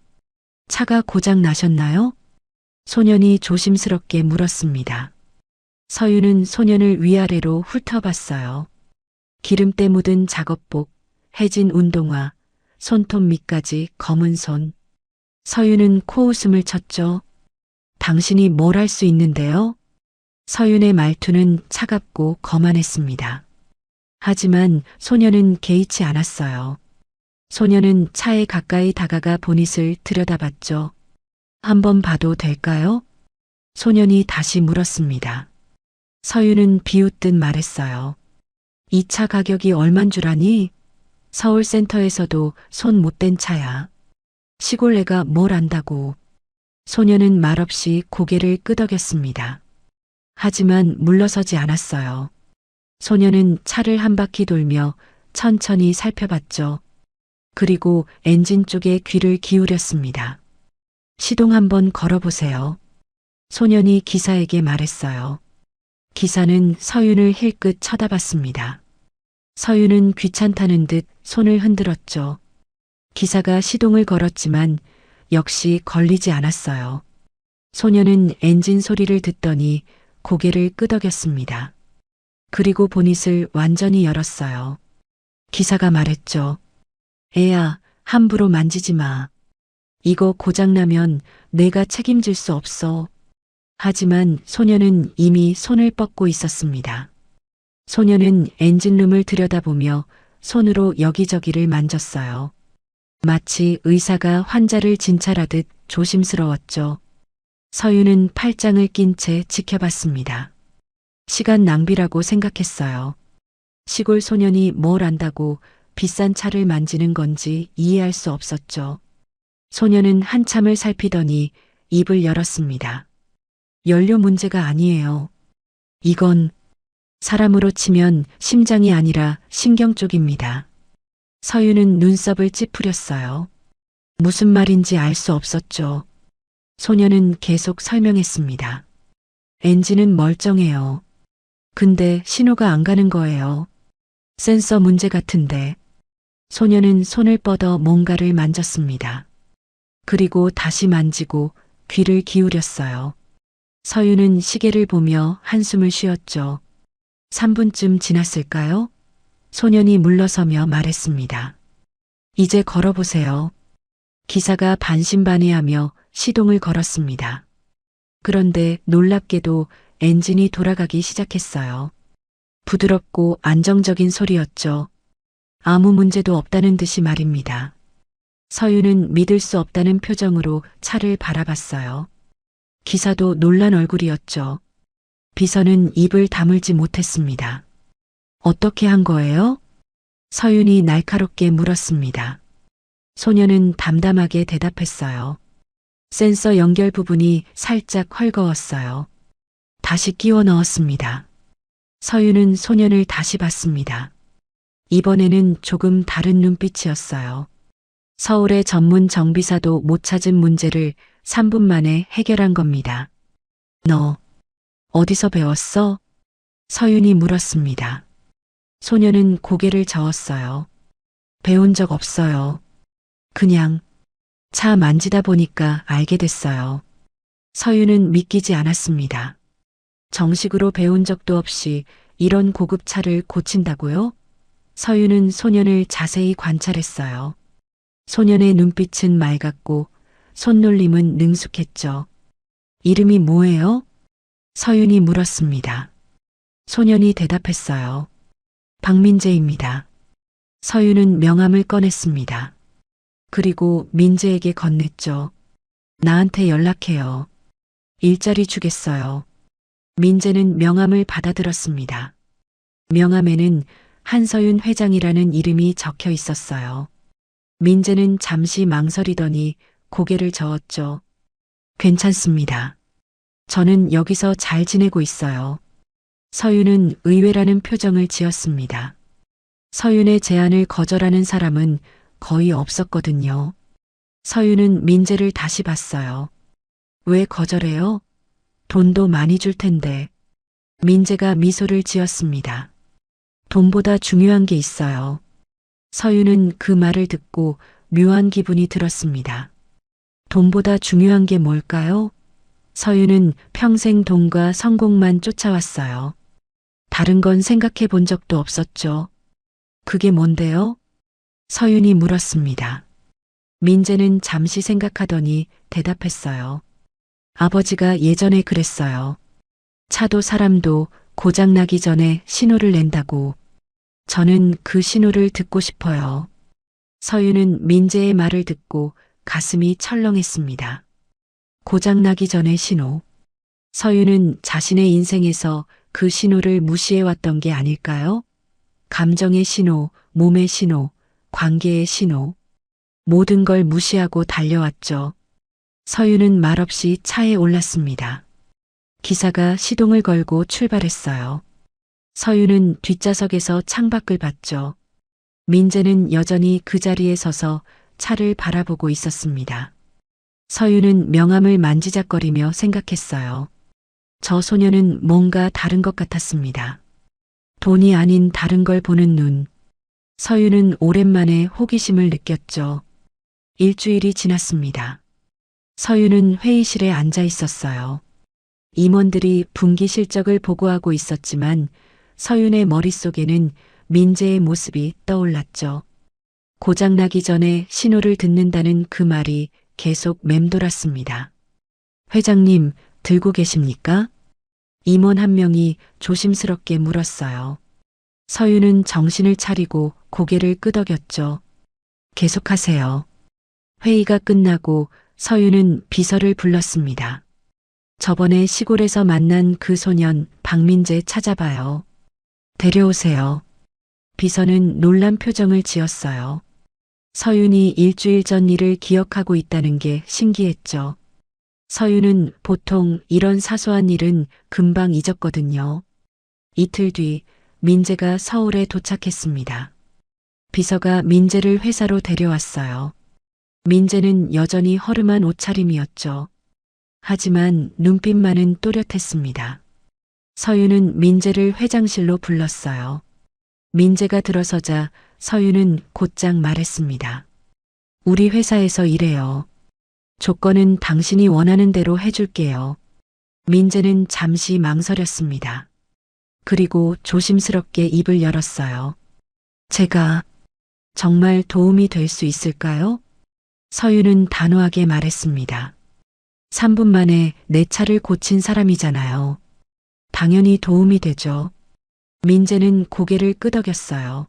차가 고장 나셨나요? 소년이 조심스럽게 물었습니다. 서윤은 소년을 위아래로 훑어봤어요. 기름때 묻은 작업복, 해진 운동화, 손톱 밑까지 검은 손. 서윤은 코웃음을 쳤죠. 당신이 뭘 할 수 있는데요? 서윤의 말투는 차갑고 거만했습니다. 하지만 소년은 개의치 않았어요. 소년은 차에 가까이 다가가 보닛을 들여다봤죠. 한번 봐도 될까요? 소년이 다시 물었습니다. 서윤은 비웃듯 말했어요. 이 차 가격이 얼만 줄 아니? 서울센터에서도 손 못 댄 차야. 시골 애가 뭘 안다고. 소년은 말없이 고개를 끄덕였습니다. 하지만 물러서지 않았어요. 소년은 차를 한 바퀴 돌며 천천히 살펴봤죠. 그리고 엔진 쪽에 귀를 기울였습니다. 시동 한번 걸어보세요. 소년이 기사에게 말했어요. 기사는 서윤을 힐끗 쳐다봤습니다. 서윤은 귀찮다는 듯 손을 흔들었죠. 기사가 시동을 걸었지만 역시 걸리지 않았어요. 소년은 엔진 소리를 듣더니 고개를 끄덕였습니다. 그리고 보닛을 완전히 열었어요. 기사가 말했죠. 애야, 함부로 만지지 마. 이거 고장나면 내가 책임질 수 없어. 하지만 소년은 이미 손을 뻗고 있었습니다. 소년은 엔진룸을 들여다보며 손으로 여기저기를 만졌어요. 마치 의사가 환자를 진찰하듯 조심스러웠죠. 서윤은 팔짱을 낀 채 지켜봤습니다. 시간 낭비라고 생각했어요. 시골 소년이 뭘 안다고 비싼 차를 만지는 건지 이해할 수 없었죠. 소년은 한참을 살피더니 입을 열었습니다. 연료 문제가 아니에요. 이건 사람으로 치면 심장이 아니라 신경 쪽입니다. 서윤은 눈썹을 찌푸렸어요. 무슨 말인지 알 수 없었죠. 소년은 계속 설명했습니다. 엔진은 멀쩡해요. 근데 신호가 안 가는 거예요. 센서 문제 같은데. 소년은 손을 뻗어 뭔가를 만졌습니다. 그리고 다시 만지고 귀를 기울였어요. 서윤은 시계를 보며 한숨을 쉬었죠. 3분쯤 지났을까요? 소년이 물러서며 말했습니다. 이제 걸어보세요. 기사가 반신반의하며 시동을 걸었습니다. 그런데 놀랍게도 엔진이 돌아가기 시작했어요. 부드럽고 안정적인 소리였죠. 아무 문제도 없다는 듯이 말입니다. 서윤은 믿을 수 없다는 표정으로 차를 바라봤어요. 기사도 놀란 얼굴이었죠. 비서는 입을 다물지 못했습니다. 어떻게 한 거예요? 서윤이 날카롭게 물었습니다. 소년은 담담하게 대답했어요. 센서 연결 부분이 살짝 헐거웠어요. 다시 끼워 넣었습니다. 서윤은 소년을 다시 봤습니다. 이번에는 조금 다른 눈빛이었어요. 서울의 전문 정비사도 못 찾은 문제를 3분 만에 해결한 겁니다. 너 어디서 배웠어? 서윤이 물었습니다. 소년은 고개를 저었어요. 배운 적 없어요. 그냥 차 만지다 보니까 알게 됐어요. 서윤은 믿기지 않았습니다. 정식으로 배운 적도 없이 이런 고급 차를 고친다고요? 서윤은 소년을 자세히 관찰했어요. 소년의 눈빛은 맑았고 손놀림은 능숙했죠. 이름이 뭐예요? 서윤이 물었습니다. 소년이 대답했어요. 박민재입니다. 서윤은 명함을 꺼냈습니다. 그리고 민재에게 건넸죠. 나한테 연락해요. 일자리 주겠어요. 민재는 명함을 받아들었습니다. 명함에는 한서윤 회장이라는 이름이 적혀 있었어요. 민재는 잠시 망설이더니 고개를 저었죠. 괜찮습니다. 저는 여기서 잘 지내고 있어요. 서윤은 의외라는 표정을 지었습니다. 서윤의 제안을 거절하는 사람은 거의 없었거든요. 서윤은 민재를 다시 봤어요. 왜 거절해요? 돈도 많이 줄 텐데. 민재가 미소를 지었습니다. 돈보다 중요한 게 있어요. 서윤은 그 말을 듣고 묘한 기분이 들었습니다. 돈보다 중요한 게 뭘까요? 서윤은 평생 돈과 성공만 쫓아왔어요. 다른 건 생각해 본 적도 없었죠. 그게 뭔데요? 서윤이 물었습니다. 민재는 잠시 생각하더니 대답했어요. 아버지가 예전에 그랬어요. 차도 사람도 고장나기 전에 신호를 낸다고. 저는 그 신호를 듣고 싶어요. 서윤은 민재의 말을 듣고 가슴이 철렁했습니다. 고장나기 전의 신호. 서윤은 자신의 인생에서 그 신호를 무시해왔던 게 아닐까요? 감정의 신호, 몸의 신호, 관계의 신호. 모든 걸 무시하고 달려왔죠. 서윤은 말없이 차에 올랐습니다. 기사가 시동을 걸고 출발했어요. 서윤은 뒷좌석에서 창밖을 봤죠. 민재는 여전히 그 자리에 서서 차를 바라보고 있었습니다. 서윤은 명함을 만지작거리며 생각했어요. 저 소녀는 뭔가 다른 것 같았습니다. 돈이 아닌 다른 걸 보는 눈. 서윤은 오랜만에 호기심을 느꼈죠. 일주일이 지났습니다. 서윤은 회의실에 앉아 있었어요. 임원들이 분기 실적을 보고하고 있었지만 서윤의 머릿속에는 민재의 모습이 떠올랐죠. 고장나기 전에 신호를 듣는다는 그 말이 계속 맴돌았습니다. 회장님, 들고 계십니까? 임원 한 명이 조심스럽게 물었어요. 서윤은 정신을 차리고 고개를 끄덕였죠. 계속하세요. 회의가 끝나고 서윤은 비서를 불렀습니다. 저번에 시골에서 만난 그 소년 박민재 찾아봐요. 데려오세요. 비서는 놀란 표정을 지었어요. 서윤이 일주일 전 일을 기억하고 있다는 게 신기했죠. 서윤은 보통 이런 사소한 일은 금방 잊었거든요. 이틀 뒤 민재가 서울에 도착했습니다. 비서가 민재를 회사로 데려왔어요. 민재는 여전히 허름한 옷차림이었죠. 하지만 눈빛만은 또렷했습니다. 서윤은 민재를 회장실로 불렀어요. 민재가 들어서자 서윤은 곧장 말했습니다. 우리 회사에서 일해요. 조건은 당신이 원하는 대로 해줄게요. 민재는 잠시 망설였습니다. 그리고 조심스럽게 입을 열었어요. 제가 정말 도움이 될 수 있을까요? 서윤은 단호하게 말했습니다. 3분 만에 내 차를 고친 사람이잖아요. 당연히 도움이 되죠. 민재는 고개를 끄덕였어요.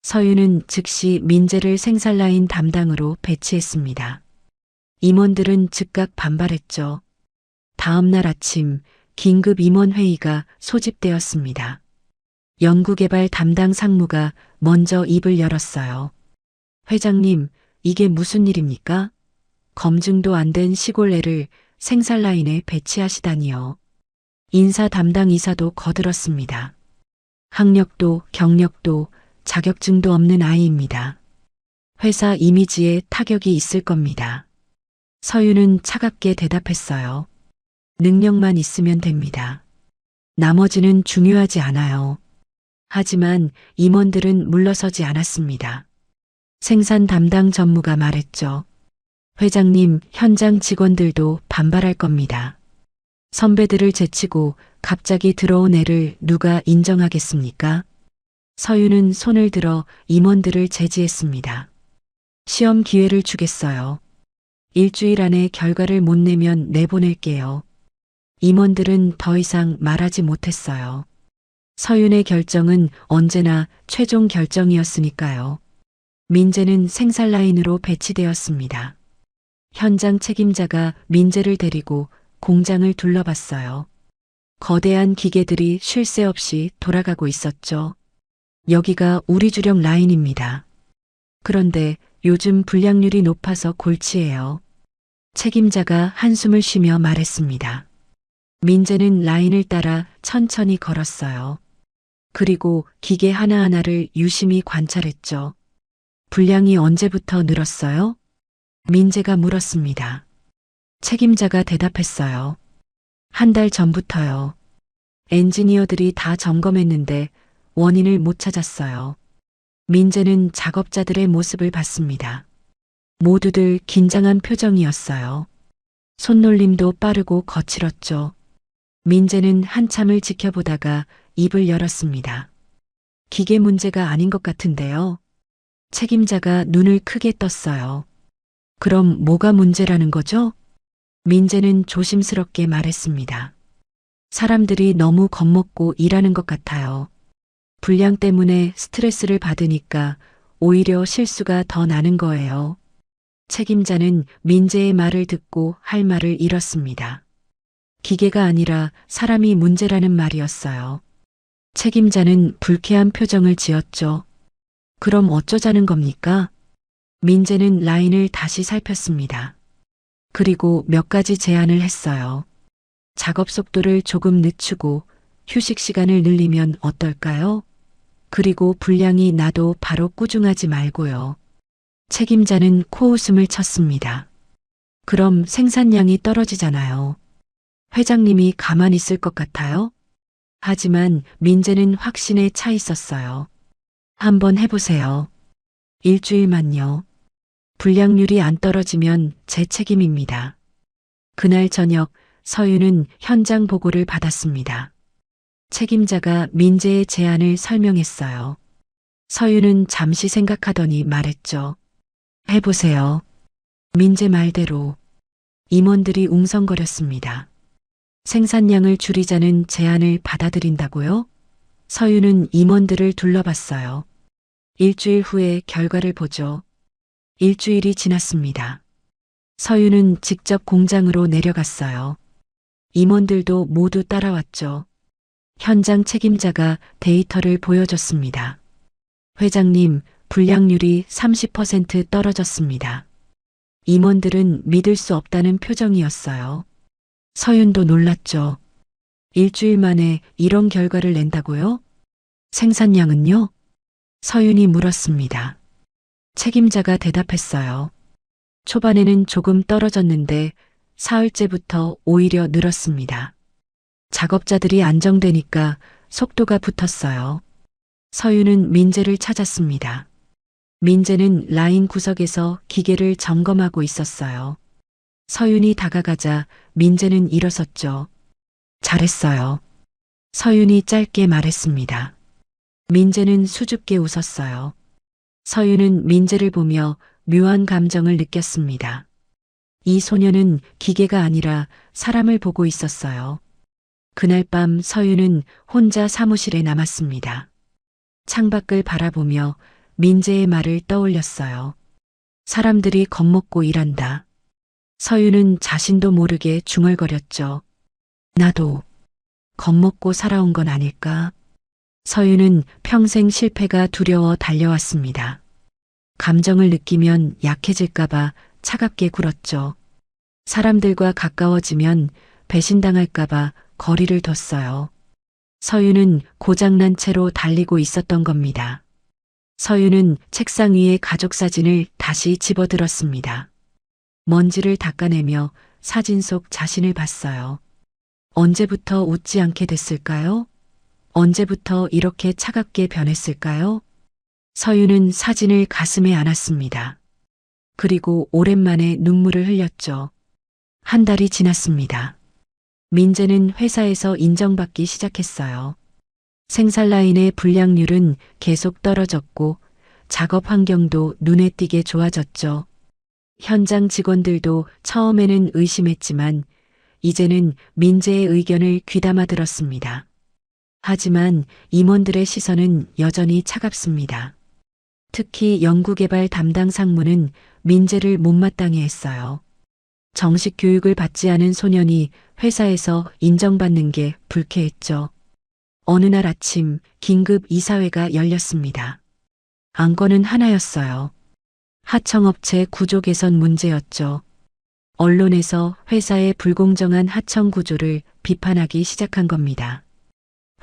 서윤은 즉시 민재를 생산라인 담당으로 배치했습니다. 임원들은 즉각 반발했죠. 다음 날 아침 긴급 임원회의가 소집되었습니다. 연구개발 담당 상무가 먼저 입을 열었어요. 회장님, 이게 무슨 일입니까? 검증도 안 된 시골 애를 생산라인에 배치하시다니요. 인사 담당 이사도 거들었습니다. 학력도 경력도 자격증도 없는 아이입니다. 회사 이미지에 타격이 있을 겁니다. 서윤은 차갑게 대답했어요. 능력만 있으면 됩니다. 나머지는 중요하지 않아요. 하지만 임원들은 물러서지 않았습니다. 생산 담당 전무가 말했죠. 회장님, 현장 직원들도 반발할 겁니다. 선배들을 제치고 갑자기 들어온 애를 누가 인정하겠습니까? 서윤은 손을 들어 임원들을 제지했습니다. 시험 기회를 주겠어요. 일주일 안에 결과를 못 내면 내보낼게요. 임원들은 더 이상 말하지 못했어요. 서윤의 결정은 언제나 최종 결정이었으니까요. 민재는 생산라인으로 배치되었습니다. 현장 책임자가 민재를 데리고 공장을 둘러봤어요. 거대한 기계들이 쉴 새 없이 돌아가고 있었죠. 여기가 우리 주력 라인입니다. 그런데 요즘 불량률이 높아서 골치예요. 책임자가 한숨을 쉬며 말했습니다. 민재는 라인을 따라 천천히 걸었어요. 그리고 기계 하나하나를 유심히 관찰했죠. 불량이 언제부터 늘었어요? 민재가 물었습니다. 책임자가 대답했어요. 한 달 전부터요. 엔지니어들이 다 점검했는데 원인을 못 찾았어요. 민재는 작업자들의 모습을 봤습니다. 모두들 긴장한 표정이었어요. 손놀림도 빠르고 거칠었죠. 민재는 한참을 지켜보다가 입을 열었습니다. 기계 문제가 아닌 것 같은데요. 책임자가 눈을 크게 떴어요. 그럼 뭐가 문제라는 거죠? 민재는 조심스럽게 말했습니다. 사람들이 너무 겁먹고 일하는 것 같아요. 불량 때문에 스트레스를 받으니까 오히려 실수가 더 나는 거예요. 책임자는 민재의 말을 듣고 할 말을 잃었습니다. 기계가 아니라 사람이 문제라는 말이었어요. 책임자는 불쾌한 표정을 지었죠. 그럼 어쩌자는 겁니까? 민재는 라인을 다시 살폈습니다. 그리고 몇 가지 제안을 했어요. 작업 속도를 조금 늦추고 휴식 시간을 늘리면 어떨까요? 그리고 불량이 나도 바로 꾸중하지 말고요. 책임자는 코웃음을 쳤습니다. 그럼 생산량이 떨어지잖아요. 회장님이 가만히 있을 것 같아요? 하지만 민재는 확신에 차 있었어요. 한번 해보세요. 일주일만요. 불량률이 안 떨어지면 제 책임입니다. 그날 저녁 서윤은 현장 보고를 받았습니다. 책임자가 민재의 제안을 설명했어요. 서윤은 잠시 생각하더니 말했죠. 해보세요. 민재 말대로. 임원들이 웅성거렸습니다. 생산량을 줄이자는 제안을 받아들인다고요? 서윤은 임원들을 둘러봤어요. 일주일 후에 결과를 보죠. 일주일이 지났습니다. 서윤은 직접 공장으로 내려갔어요. 임원들도 모두 따라왔죠. 현장 책임자가 데이터를 보여줬습니다. 회장님, 불량률이 30% 떨어졌습니다. 임원들은 믿을 수 없다는 표정이었어요. 서윤도 놀랐죠. 일주일 만에 이런 결과를 낸다고요? 생산량은요? 서윤이 물었습니다. 책임자가 대답했어요. 초반에는 조금 떨어졌는데 사흘째부터 오히려 늘었습니다. 작업자들이 안정되니까 속도가 붙었어요. 서윤은 민재를 찾았습니다. 민재는 라인 구석에서 기계를 점검하고 있었어요. 서윤이 다가가자 민재는 일어섰죠. 잘했어요. 서윤이 짧게 말했습니다. 민재는 수줍게 웃었어요. 서윤은 민재를 보며 묘한 감정을 느꼈습니다. 이 소녀는 기계가 아니라 사람을 보고 있었어요. 그날 밤 서윤은 혼자 사무실에 남았습니다. 창밖을 바라보며 민재의 말을 떠올렸어요. 사람들이 겁먹고 일한다. 서윤은 자신도 모르게 중얼거렸죠. 나도 겁먹고 살아온 건 아닐까? 서윤은 평생 실패가 두려워 달려왔습니다. 감정을 느끼면 약해질까봐 차갑게 굴었죠. 사람들과 가까워지면 배신당할까봐 거리를 뒀어요. 서윤은 고장난 채로 달리고 있었던 겁니다. 서윤은 책상 위에 가족 사진을 다시 집어들었습니다. 먼지를 닦아내며 사진 속 자신을 봤어요. 언제부터 웃지 않게 됐을까요? 언제부터 이렇게 차갑게 변했을까요? 서윤은 사진을 가슴에 안았습니다. 그리고 오랜만에 눈물을 흘렸죠. 한 달이 지났습니다. 민재는 회사에서 인정받기 시작했어요. 생산 라인의 불량률은 계속 떨어졌고 작업 환경도 눈에 띄게 좋아졌죠. 현장 직원들도 처음에는 의심했지만 이제는 민재의 의견을 귀담아 들었습니다. 하지만 임원들의 시선은 여전히 차갑습니다. 특히 연구개발 담당 상무는 민재를 못마땅해 했어요. 정식 교육을 받지 않은 소년이 회사에서 인정받는 게 불쾌했죠. 어느 날 아침 긴급 이사회가 열렸습니다. 안건은 하나였어요. 하청업체 구조 개선 문제였죠. 언론에서 회사의 불공정한 하청 구조를 비판하기 시작한 겁니다.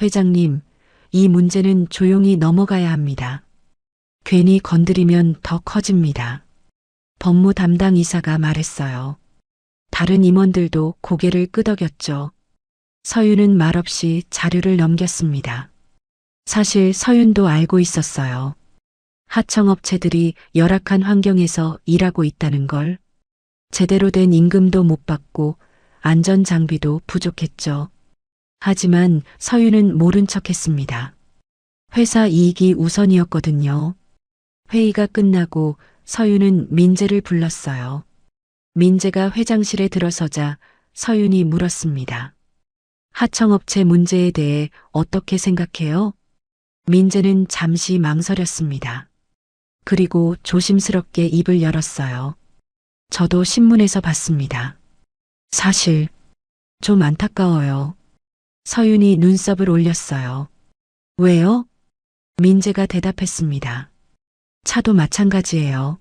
회장님, 이 문제는 조용히 넘어가야 합니다. 괜히 건드리면 더 커집니다. 법무 담당 이사가 말했어요. 다른 임원들도 고개를 끄덕였죠. 서윤은 말없이 자료를 넘겼습니다. 사실 서윤도 알고 있었어요. 하청업체들이 열악한 환경에서 일하고 있다는 걸. 제대로 된 임금도 못 받고 안전장비도 부족했죠. 하지만 서윤은 모른 척했습니다. 회사 이익이 우선이었거든요. 회의가 끝나고 서윤은 민재를 불렀어요. 민재가 회장실에 들어서자 서윤이 물었습니다. 하청업체 문제에 대해 어떻게 생각해요? 민재는 잠시 망설였습니다. 그리고 조심스럽게 입을 열었어요. 저도 신문에서 봤습니다. 사실 좀 안타까워요. 서윤이 눈썹을 올렸어요. 왜요? 민재가 대답했습니다. 차도 마찬가지예요.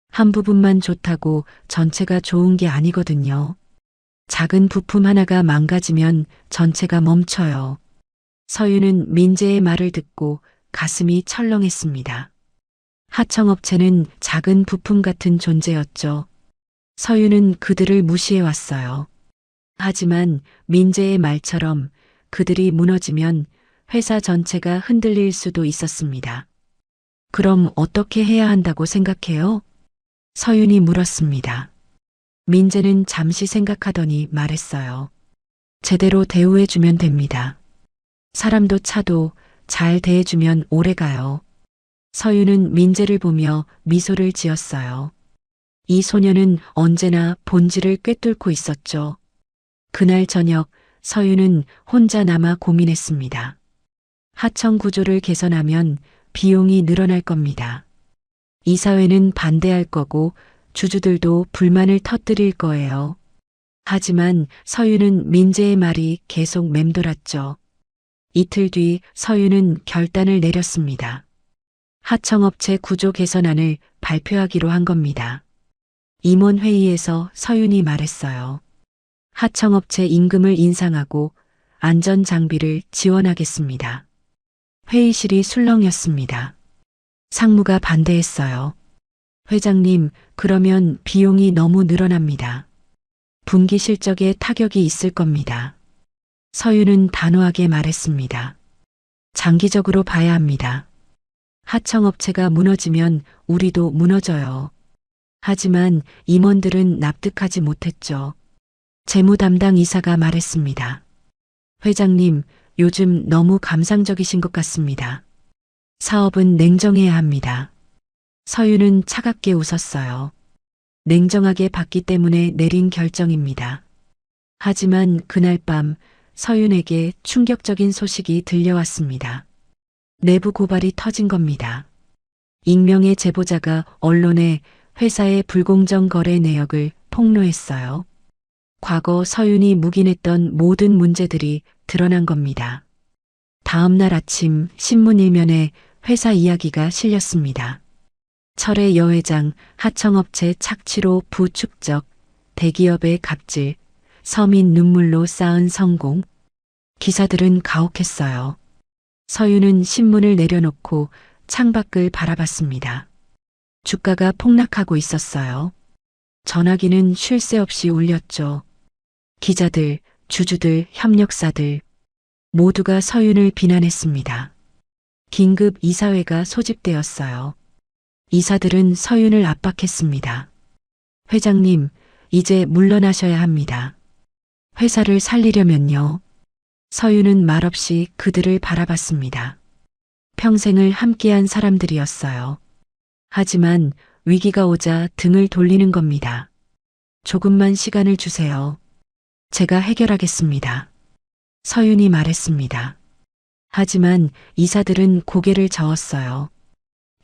한 부분만 좋다고 전체가 좋은 게 아니거든요. 작은 부품 하나가 망가지면 전체가 멈춰요. 서윤은 민재의 말을 듣고 가슴이 철렁했습니다. 하청업체는 작은 부품 같은 존재였죠. 서윤은 그들을 무시해왔어요. 하지만 민재의 말처럼 그들이 무너지면 회사 전체가 흔들릴 수도 있었습니다. 그럼 어떻게 해야 한다고 생각해요? 서윤이 물었습니다. 민재는 잠시 생각하더니 말했어요. 제대로 대우해주면 됩니다. 사람도 차도 잘 대해주면 오래가요. 서윤은 민재를 보며 미소를 지었어요. 이 소녀는 언제나 본질을 꿰뚫고 있었죠. 그날 저녁 서윤은 혼자 남아 고민했습니다. 하청 구조를 개선하면 비용이 늘어날 겁니다. 이사회는 반대할 거고 주주들도 불만을 터뜨릴 거예요. 하지만 서윤은 민재의 말이 계속 맴돌았죠. 이틀 뒤 서윤은 결단을 내렸습니다. 하청업체 구조 개선안을 발표하기로 한 겁니다. 임원회의에서 서윤이 말했어요. 하청업체 임금을 인상하고 안전장비를 지원하겠습니다. 회의실이 술렁였습니다. 상무가 반대했어요. 회장님, 그러면 비용이 너무 늘어납니다. 분기 실적에 타격이 있을 겁니다. 서윤은 단호하게 말했습니다. 장기적으로 봐야 합니다. 하청업체가 무너지면 우리도 무너져요. 하지만 임원들은 납득하지 못했죠. 재무 담당 이사가 말했습니다. 회장님, 요즘 너무 감상적이신 것 같습니다. 사업은 냉정해야 합니다. 서윤은 차갑게 웃었어요. 냉정하게 봤기 때문에 내린 결정입니다. 하지만 그날 밤 서윤에게 충격적인 소식이 들려왔습니다. 내부 고발이 터진 겁니다. 익명의 제보자가 언론에 회사의 불공정 거래 내역을 폭로했어요. 과거 서윤이 묵인했던 모든 문제들이 드러난 겁니다. 다음 날 아침 신문 일면에 회사 이야기가 실렸습니다. 철의 여회장, 하청업체 착취로 부축적, 대기업의 갑질, 서민 눈물로 쌓은 성공. 기사들은 가혹했어요. 서윤은 신문을 내려놓고 창밖을 바라봤습니다. 주가가 폭락하고 있었어요. 전화기는 쉴 새 없이 울렸죠. 기자들, 주주들, 협력사들 모두가 서윤을 비난했습니다. 긴급 이사회가 소집되었어요. 이사들은 서윤을 압박했습니다. 회장님, 이제 물러나셔야 합니다. 회사를 살리려면요. 서윤은 말없이 그들을 바라봤습니다. 평생을 함께한 사람들이었어요. 하지만 위기가 오자 등을 돌리는 겁니다. 조금만 시간을 주세요. 제가 해결하겠습니다. 서윤이 말했습니다. 하지만 이사들은 고개를 저었어요.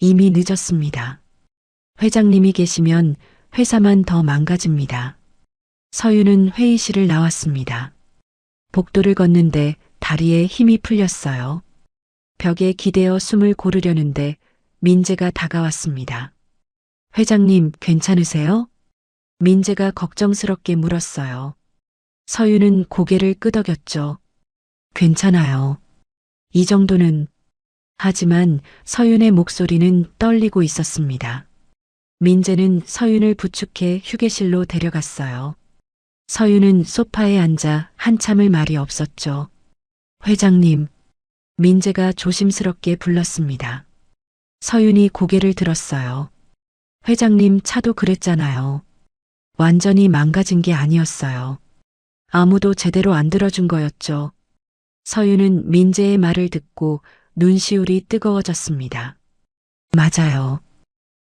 이미 늦었습니다. 회장님이 계시면 회사만 더 망가집니다. 서윤은 회의실을 나왔습니다. 복도를 걷는데 다리에 힘이 풀렸어요. 벽에 기대어 숨을 고르려는데 민재가 다가왔습니다. 회장님, 괜찮으세요? 민재가 걱정스럽게 물었어요. 서윤은 고개를 끄덕였죠. 괜찮아요. 이 정도는. 하지만 서윤의 목소리는 떨리고 있었습니다. 민재는 서윤을 부축해 휴게실로 데려갔어요. 서윤은 소파에 앉아 한참을 말이 없었죠. 회장님, 민재가 조심스럽게 불렀습니다. 서윤이 고개를 들었어요. 회장님 차도 그랬잖아요. 완전히 망가진 게 아니었어요. 아무도 제대로 안 들어준 거였죠. 서윤은 민재의 말을 듣고 눈시울이 뜨거워졌습니다. 맞아요.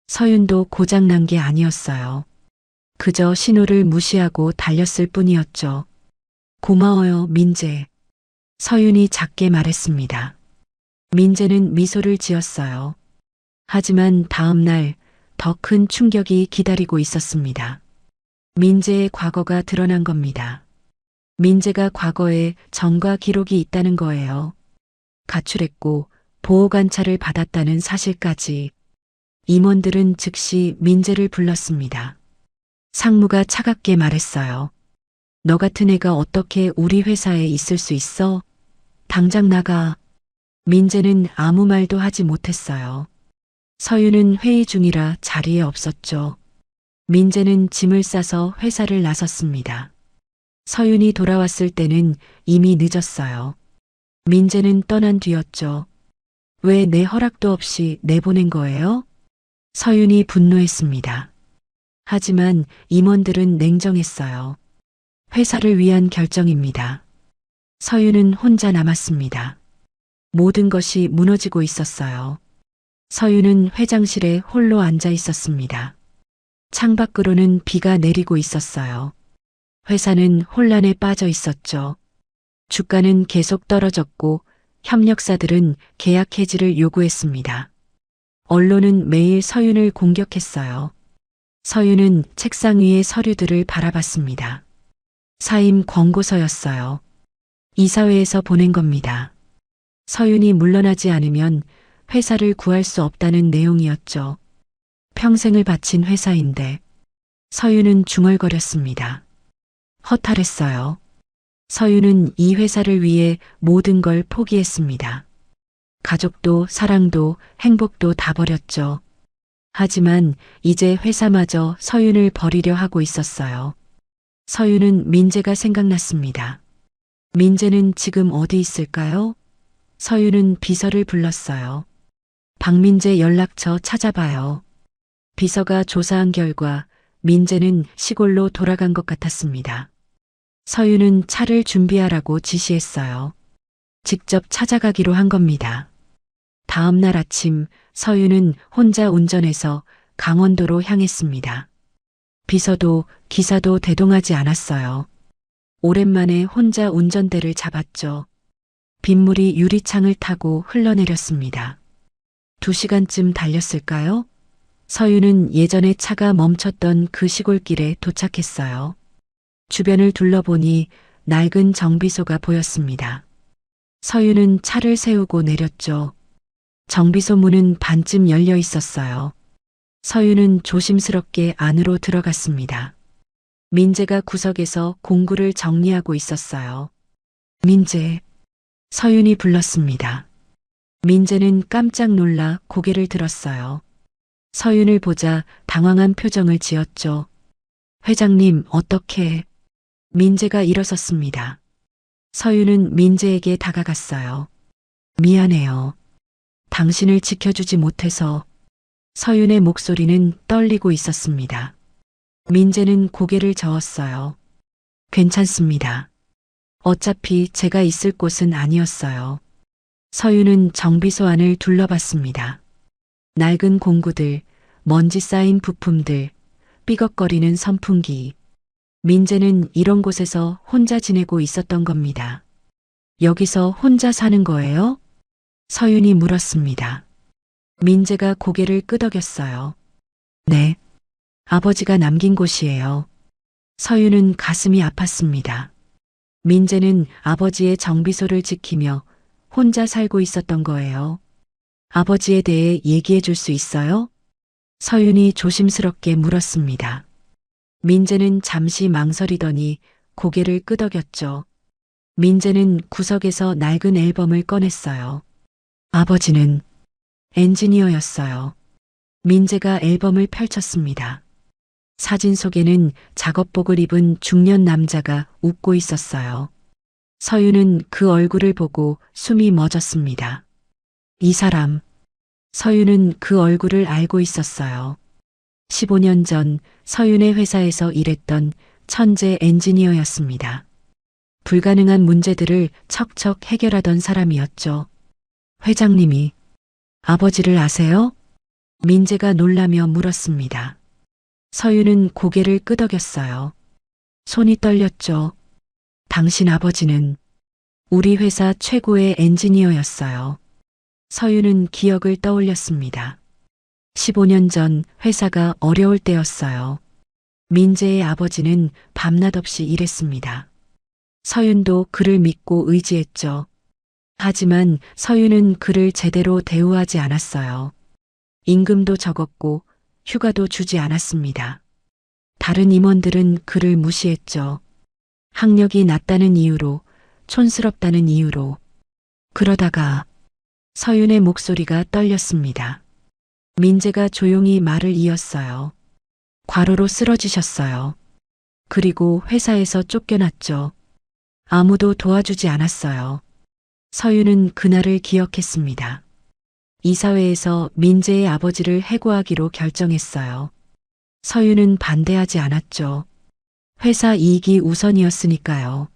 서윤도 고장난 게 아니었어요. 그저 신호를 무시하고 달렸을 뿐이었죠. 고마워요, 민재. 서윤이 작게 말했습니다. 민재는 미소를 지었어요. 하지만 다음 날 더 큰 충격이 기다리고 있었습니다. 민재의 과거가 드러난 겁니다. 민재가 과거에 전과 기록이 있다는 거예요. 가출했고 보호관찰을 받았다는 사실까지. 임원들은 즉시 민재를 불렀습니다. 상무가 차갑게 말했어요. 너 같은 애가 어떻게 우리 회사에 있을 수 있어? 당장 나가. 민재는 아무 말도 하지 못했어요. 서윤은 회의 중이라 자리에 없었죠. 민재는 짐을 싸서 회사를 나섰습니다. 서윤이 돌아왔을 때는 이미 늦었어요. 민재는 떠난 뒤였죠. 왜 내 허락도 없이 내보낸 거예요? 서윤이 분노했습니다. 하지만 임원들은 냉정했어요. 회사를 위한 결정입니다. 서윤은 혼자 남았습니다. 모든 것이 무너지고 있었어요. 서윤은 회장실에 홀로 앉아 있었습니다. 창밖으로는 비가 내리고 있었어요. 회사는 혼란에 빠져 있었죠. 주가는 계속 떨어졌고 협력사들은 계약 해지를 요구했습니다. 언론은 매일 서윤을 공격했어요. 서윤은 책상 위의 서류들을 바라봤습니다. 사임 권고서였어요. 이사회에서 보낸 겁니다. 서윤이 물러나지 않으면 회사를 구할 수 없다는 내용이었죠. 평생을 바친 회사인데. 서윤은 중얼거렸습니다. 허탈했어요. 서윤은 이 회사를 위해 모든 걸 포기했습니다. 가족도 사랑도 행복도 다 버렸죠. 하지만 이제 회사마저 서윤을 버리려 하고 있었어요. 서윤은 민재가 생각났습니다. 민재는 지금 어디 있을까요? 서윤은 비서를 불렀어요. 박민재 연락처 찾아봐요. 비서가 조사한 결과 민재는 시골로 돌아간 것 같았습니다. 서윤은 차를 준비하라고 지시했어요. 직접 찾아가기로 한 겁니다. 다음 날 아침 서윤은 혼자 운전해서 강원도로 향했습니다. 비서도 기사도 대동하지 않았어요. 오랜만에 혼자 운전대를 잡았죠. 빗물이 유리창을 타고 흘러내렸습니다. 2시간쯤 달렸을까요? 서윤은 예전에 차가 멈췄던 그 시골길에 도착했어요. 주변을 둘러보니 낡은 정비소가 보였습니다. 서윤은 차를 세우고 내렸죠. 정비소 문은 반쯤 열려 있었어요. 서윤은 조심스럽게 안으로 들어갔습니다. 민재가 구석에서 공구를 정리하고 있었어요. 민재. 서윤이 불렀습니다. 민재는 깜짝 놀라 고개를 들었어요. 서윤을 보자 당황한 표정을 지었죠. 회장님, 어떻게? 민재가 일어섰습니다. 서윤은 민재에게 다가갔어요. 미안해요. 당신을 지켜주지 못해서. 서윤의 목소리는 떨리고 있었습니다. 민재는 고개를 저었어요. 괜찮습니다. 어차피 제가 있을 곳은 아니었어요. 서윤은 정비소 안을 둘러봤습니다. 낡은 공구들, 먼지 쌓인 부품들, 삐걱거리는 선풍기. 민재는 이런 곳에서 혼자 지내고 있었던 겁니다. 여기서 혼자 사는 거예요? 서윤이 물었습니다. 민재가 고개를 끄덕였어요. 네. 아버지가 남긴 곳이에요. 서윤은 가슴이 아팠습니다. 민재는 아버지의 정비소를 지키며 혼자 살고 있었던 거예요. 아버지에 대해 얘기해 줄 수 있어요? 서윤이 조심스럽게 물었습니다. 민재는 잠시 망설이더니 고개를 끄덕였죠. 민재는 구석에서 낡은 앨범을 꺼냈어요. 아버지는 엔지니어였어요. 민재가 앨범을 펼쳤습니다. 사진 속에는 작업복을 입은 중년 남자가 웃고 있었어요. 서윤은 그 얼굴을 보고 숨이 멎었습니다. 이 사람, 서윤은 그 얼굴을 알고 있었어요. 15년 전 서윤의 회사에서 일했던 천재 엔지니어였습니다. 불가능한 문제들을 척척 해결하던 사람이었죠. 회장님이 아버지를 아세요? 민재가 놀라며 물었습니다. 서윤은 고개를 끄덕였어요. 손이 떨렸죠. 당신 아버지는 우리 회사 최고의 엔지니어였어요. 서윤은 기억을 떠올렸습니다. 15년 전 회사가 어려울 때였어요. 민재의 아버지는 밤낮 없이 일했습니다. 서윤도 그를 믿고 의지했죠. 하지만 서윤은 그를 제대로 대우하지 않았어요. 임금도 적었고 휴가도 주지 않았습니다. 다른 임원들은 그를 무시했죠. 학력이 낮다는 이유로, 촌스럽다는 이유로. 그러다가 서윤의 목소리가 떨렸습니다. 민재가 조용히 말을 이었어요. 과로로 쓰러지셨어요. 그리고 회사에서 쫓겨났죠. 아무도 도와주지 않았어요. 서윤은 그날을 기억했습니다. 이사회에서 민재의 아버지를 해고하기로 결정했어요. 서윤은 반대하지 않았죠. 회사 이익이 우선이었으니까요.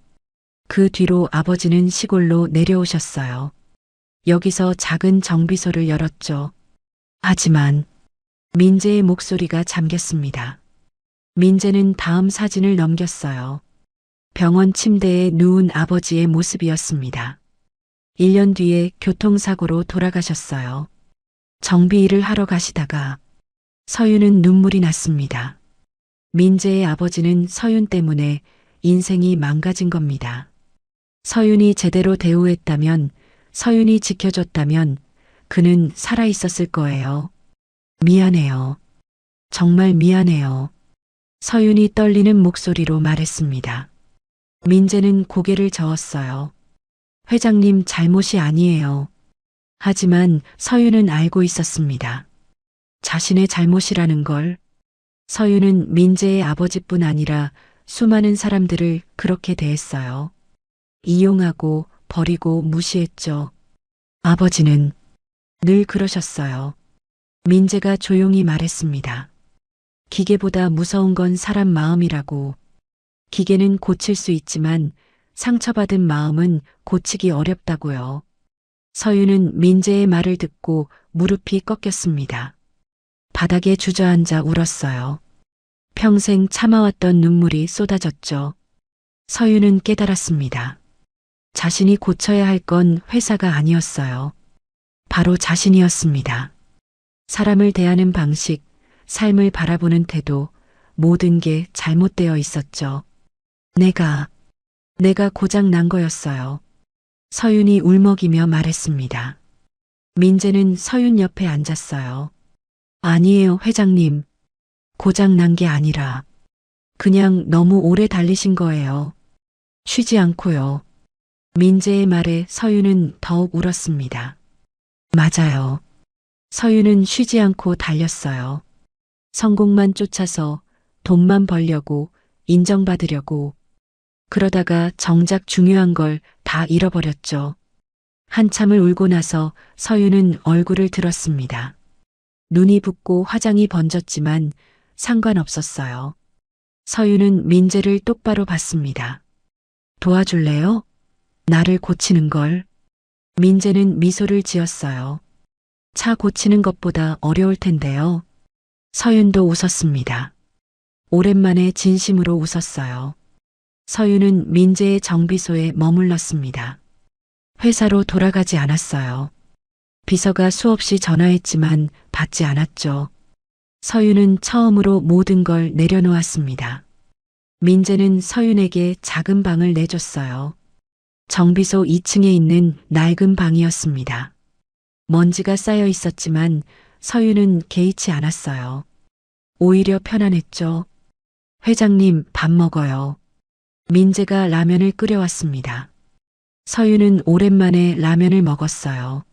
그 뒤로 아버지는 시골로 내려오셨어요. 여기서 작은 정비소를 열었죠. 하지만 민재의 목소리가 잠겼습니다. 민재는 다음 사진을 넘겼어요. 병원 침대에 누운 아버지의 모습이었습니다. 1년 뒤에 교통사고로 돌아가셨어요. 정비 일을 하러 가시다가 서윤은 눈물이 났습니다. 민재의 아버지는 서윤 때문에 인생이 망가진 겁니다. 서윤이 제대로 대우했다면, 서윤이 지켜줬다면 그는 살아 있었을 거예요. 미안해요. 정말 미안해요. 서윤이 떨리는 목소리로 말했습니다. 민재는 고개를 저었어요. 회장님 잘못이 아니에요. 하지만 서윤은 알고 있었습니다. 자신의 잘못이라는 걸. 서윤은 민재의 아버지뿐 아니라 수많은 사람들을 그렇게 대했어요. 이용하고 버리고 무시했죠. 아버지는 늘 그러셨어요. 민재가 조용히 말했습니다. 기계보다 무서운 건 사람 마음이라고. 기계는 고칠 수 있지만 상처받은 마음은 고치기 어렵다고요. 서윤은 민재의 말을 듣고 무릎이 꺾였습니다. 바닥에 주저앉아 울었어요. 평생 참아왔던 눈물이 쏟아졌죠. 서윤은 깨달았습니다. 자신이 고쳐야 할 건 회사가 아니었어요. 바로 자신이었습니다. 사람을 대하는 방식, 삶을 바라보는 태도, 모든 게 잘못되어 있었죠. 내가 고장 난 거였어요. 서윤이 울먹이며 말했습니다. 민재는 서윤 옆에 앉았어요. 아니에요, 회장님. 고장 난 게 아니라 그냥 너무 오래 달리신 거예요. 쉬지 않고요. 민재의 말에 서윤은 더욱 울었습니다. 맞아요. 서윤은 쉬지 않고 달렸어요. 성공만 쫓아서 돈만 벌려고, 인정받으려고. 그러다가 정작 중요한 걸 다 잃어버렸죠. 한참을 울고 나서 서윤은 얼굴을 들었습니다. 눈이 붓고 화장이 번졌지만 상관없었어요. 서윤은 민재를 똑바로 봤습니다. 도와줄래요? 나를 고치는 걸. 민재는 미소를 지었어요. 차 고치는 것보다 어려울 텐데요. 서윤도 웃었습니다. 오랜만에 진심으로 웃었어요. 서윤은 민재의 정비소에 머물렀습니다. 회사로 돌아가지 않았어요. 비서가 수없이 전화했지만 받지 않았죠. 서윤은 처음으로 모든 걸 내려놓았습니다. 민재는 서윤에게 작은 방을 내줬어요. 정비소 2층에 있는 낡은 방이었습니다. 먼지가 쌓여 있었지만 서윤은 개의치 않았어요. 오히려 편안했죠. 회장님, 밥 먹어요. 민재가 라면을 끓여왔습니다. 서윤은 오랜만에 라면을 먹었어요.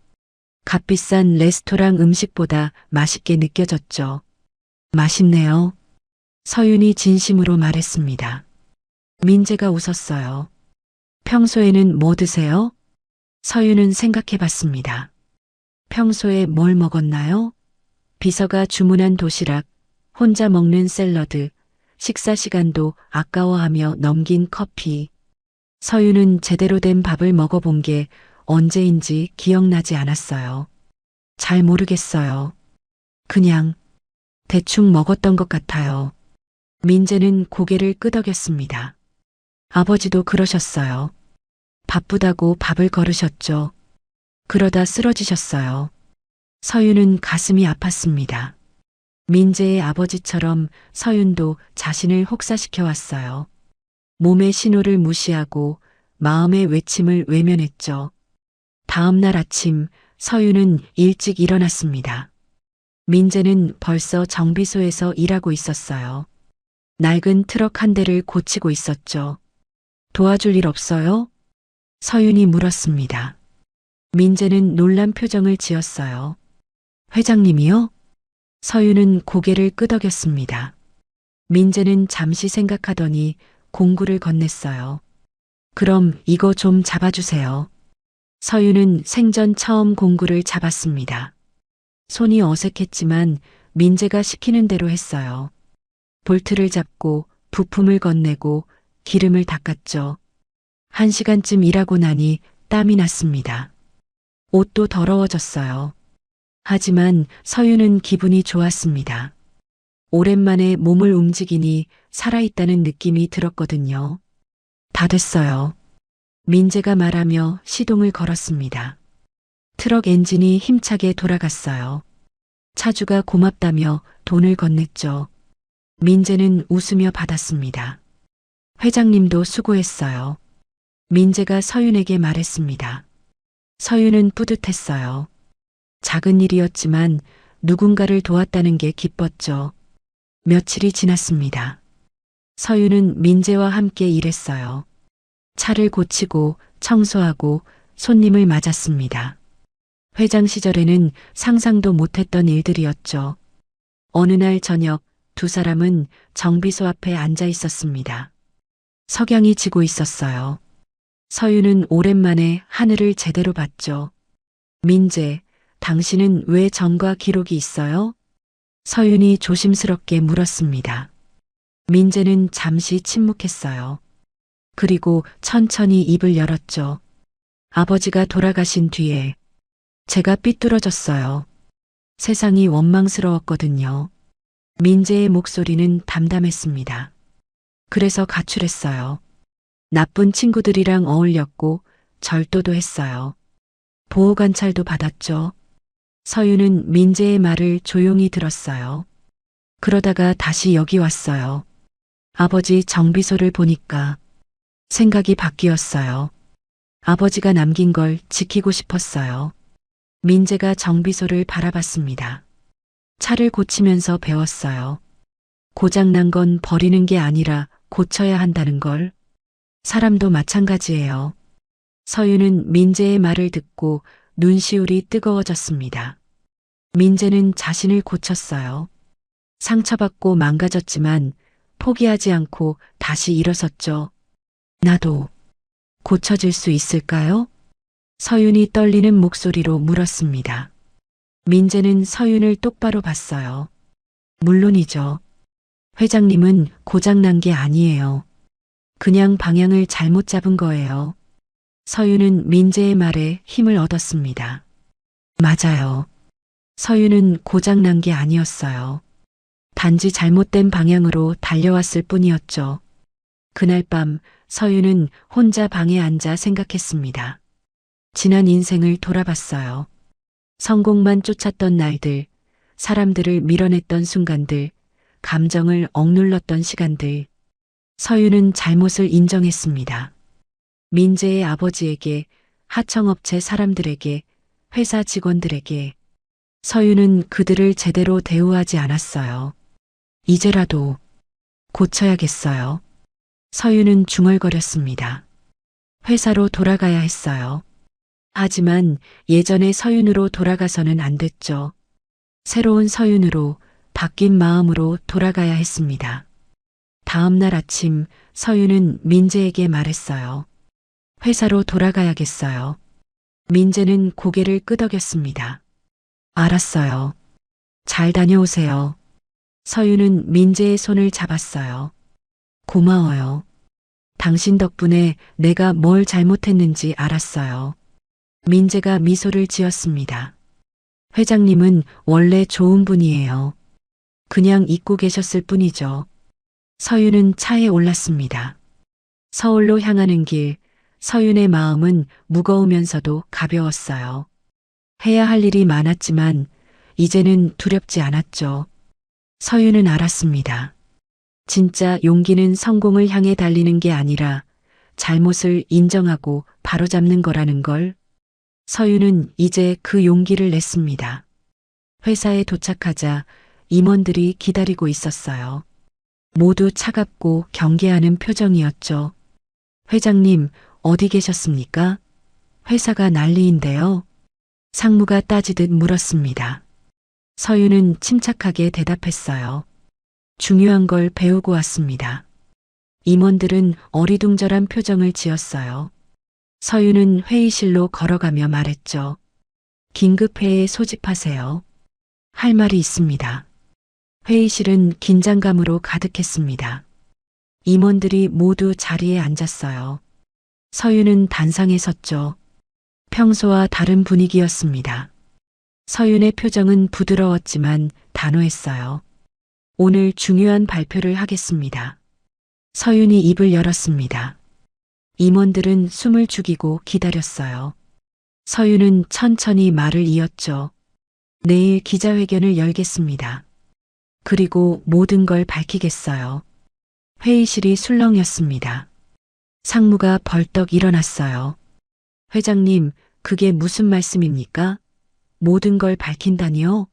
값비싼 레스토랑 음식보다 맛있게 느껴졌죠. 맛있네요. 서윤이 진심으로 말했습니다. 민재가 웃었어요. 평소에는 뭐 드세요? 서윤은 생각해 봤습니다. 평소에 뭘 먹었나요? 비서가 주문한 도시락, 혼자 먹는 샐러드, 식사 시간도 아까워하며 넘긴 커피. 서윤은 제대로 된 밥을 먹어본 게 언제인지 기억나지 않았어요. 잘 모르겠어요. 그냥 대충 먹었던 것 같아요. 민재는 고개를 끄덕였습니다. 아버지도 그러셨어요. 바쁘다고 밥을 거르셨죠. 그러다 쓰러지셨어요. 서윤은 가슴이 아팠습니다. 민재의 아버지처럼 서윤도 자신을 혹사시켜 왔어요. 몸의 신호를 무시하고 마음의 외침을 외면했죠. 다음 날 아침 서윤은 일찍 일어났습니다. 민재는 벌써 정비소에서 일하고 있었어요. 낡은 트럭 한 대를 고치고 있었죠. 도와줄 일 없어요? 서윤이 물었습니다. 민재는 놀란 표정을 지었어요. 회장님이요? 서윤은 고개를 끄덕였습니다. 민재는 잠시 생각하더니 공구를 건넸어요. 그럼 이거 좀 잡아주세요. 서윤은 생전 처음 공구를 잡았습니다. 손이 어색했지만 민재가 시키는 대로 했어요. 볼트를 잡고 부품을 건네고 기름을 닦았죠. 1시간쯤 일하고 나니 땀이 났습니다. 옷도 더러워졌어요. 하지만 서윤은 기분이 좋았습니다. 오랜만에 몸을 움직이니 살아있다는 느낌이 들었거든요. 다 됐어요. 민재가 말하며 시동을 걸었습니다. 트럭 엔진이 힘차게 돌아갔어요. 차주가 고맙다며 돈을 건넸죠. 민재는 웃으며 받았습니다. 회장님도 수고했어요. 민재가 서윤에게 말했습니다. 서윤은 뿌듯했어요. 작은 일이었지만 누군가를 도왔다는 게 기뻤죠. 며칠이 지났습니다. 서윤은 민재와 함께 일했어요. 차를 고치고 청소하고 손님을 맞았습니다. 회장 시절에는 상상도 못했던 일들이었죠. 어느 날 저녁 두 사람은 정비소 앞에 앉아 있었습니다. 석양이 지고 있었어요. 서윤은 오랜만에 하늘을 제대로 봤죠. 민재, 당신은 왜 전과 기록이 있어요? 서윤이 조심스럽게 물었습니다. 민재는 잠시 침묵했어요. 그리고 천천히 입을 열었죠. 아버지가 돌아가신 뒤에 제가 삐뚤어졌어요. 세상이 원망스러웠거든요. 민재의 목소리는 담담했습니다. 그래서 가출했어요. 나쁜 친구들이랑 어울렸고 절도도 했어요. 보호관찰도 받았죠. 서윤은 민재의 말을 조용히 들었어요. 그러다가 다시 여기 왔어요. 아버지 정비소를 보니까 생각이 바뀌었어요. 아버지가 남긴 걸 지키고 싶었어요. 민재가 정비소를 바라봤습니다. 차를 고치면서 배웠어요. 고장난 건 버리는 게 아니라 고쳐야 한다는 걸. 사람도 마찬가지예요. 서윤은 민재의 말을 듣고 눈시울이 뜨거워졌습니다. 민재는 자신을 고쳤어요. 상처받고 망가졌지만 포기하지 않고 다시 일어섰죠. 나도 고쳐질 수 있을까요? 서윤이 떨리는 목소리로 물었습니다. 민재는 서윤을 똑바로 봤어요. 물론이죠. 회장님은 고장난 게 아니에요. 그냥 방향을 잘못 잡은 거예요. 서윤은 민재의 말에 힘을 얻었습니다. 맞아요. 서윤은 고장난 게 아니었어요. 단지 잘못된 방향으로 달려왔을 뿐이었죠. 그날 밤 서윤은 혼자 방에 앉아 생각했습니다. 지난 인생을 돌아봤어요. 성공만 쫓았던 날들, 사람들을 밀어냈던 순간들, 감정을 억눌렀던 시간들. 서윤은 잘못을 인정했습니다. 민재의 아버지에게, 하청업체 사람들에게, 회사 직원들에게. 서윤은 그들을 제대로 대우하지 않았어요. 이제라도 고쳐야겠어요. 서윤은 중얼거렸습니다. 회사로 돌아가야 했어요. 하지만 예전의 서윤으로 돌아가서는 안 됐죠. 새로운 서윤으로 바뀐 마음으로 돌아가야 했습니다. 다음 날 아침 서윤은 민재에게 말했어요. 회사로 돌아가야겠어요. 민재는 고개를 끄덕였습니다. 알았어요. 잘 다녀오세요. 서윤은 민재의 손을 잡았어요. 고마워요. 당신 덕분에 내가 뭘 잘못했는지 알았어요. 민재가 미소를 지었습니다. 회장님은 원래 좋은 분이에요. 그냥 잊고 계셨을 뿐이죠. 서윤은 차에 올랐습니다. 서울로 향하는 길, 서윤의 마음은 무거우면서도 가벼웠어요. 해야 할 일이 많았지만 이제는 두렵지 않았죠. 서윤은 알았습니다. 진짜 용기는 성공을 향해 달리는 게 아니라 잘못을 인정하고 바로잡는 거라는 걸. 서윤은 이제 그 용기를 냈습니다. 회사에 도착하자 임원들이 기다리고 있었어요. 모두 차갑고 경계하는 표정이었죠. 회장님, 어디 계셨습니까? 회사가 난리인데요. 상무가 따지듯 물었습니다. 서윤은 침착하게 대답했어요. 중요한 걸 배우고 왔습니다. 임원들은 어리둥절한 표정을 지었어요. 서윤은 회의실로 걸어가며 말했죠. 긴급회의에 소집하세요. 할 말이 있습니다. 회의실은 긴장감으로 가득했습니다. 임원들이 모두 자리에 앉았어요. 서윤은 단상에 섰죠. 평소와 다른 분위기였습니다. 서윤의 표정은 부드러웠지만 단호했어요. 오늘 중요한 발표를 하겠습니다. 서윤이 입을 열었습니다. 임원들은 숨을 죽이고 기다렸어요. 서윤은 천천히 말을 이었죠. 내일 기자회견을 열겠습니다. 그리고 모든 걸 밝히겠어요. 회의실이 술렁였습니다. 상무가 벌떡 일어났어요. 회장님, 그게 무슨 말씀입니까? 모든 걸 밝힌다니요?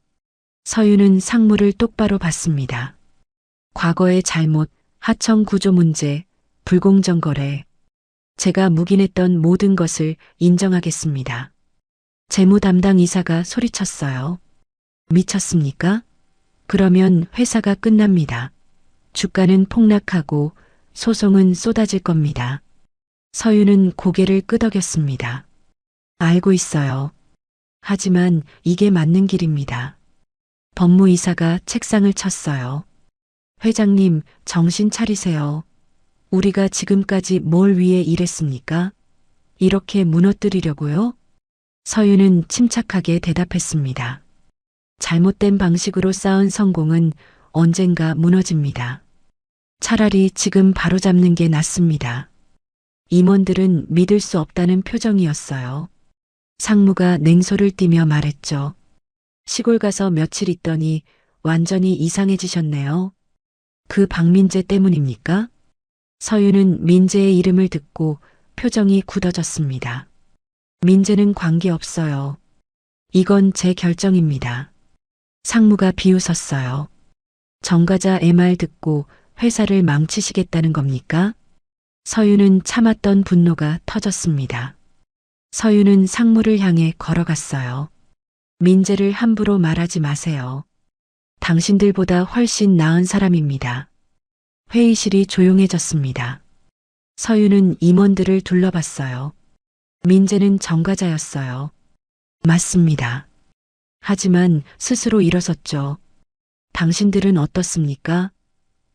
서윤은 상무를 똑바로 봤습니다. 과거의 잘못, 하청 구조 문제, 불공정 거래. 제가 묵인했던 모든 것을 인정하겠습니다. 재무 담당 이사가 소리쳤어요. 미쳤습니까? 그러면 회사가 끝납니다. 주가는 폭락하고 소송은 쏟아질 겁니다. 서윤은 고개를 끄덕였습니다. 알고 있어요. 하지만 이게 맞는 길입니다. 법무이사가 책상을 쳤어요. 회장님, 정신 차리세요. 우리가 지금까지 뭘 위해 일했습니까? 이렇게 무너뜨리려고요? 서윤은 침착하게 대답했습니다. 잘못된 방식으로 쌓은 성공은 언젠가 무너집니다. 차라리 지금 바로잡는 게 낫습니다. 임원들은 믿을 수 없다는 표정이었어요. 상무가 냉소를 띠며 말했죠. 시골 가서 며칠 있더니 완전히 이상해지셨네요. 그 박민재 때문입니까? 서윤은 민재의 이름을 듣고 표정이 굳어졌습니다. 민재는 관계없어요. 이건 제 결정입니다. 상무가 비웃었어요. 정과자 MR 듣고 회사를 망치시겠다는 겁니까? 서윤은 참았던 분노가 터졌습니다. 서윤은 상무를 향해 걸어갔어요. 민재를 함부로 말하지 마세요. 당신들보다 훨씬 나은 사람입니다. 회의실이 조용해졌습니다. 서윤은 임원들을 둘러봤어요. 민재는 정과자였어요. 맞습니다. 하지만 스스로 일어섰죠. 당신들은 어떻습니까?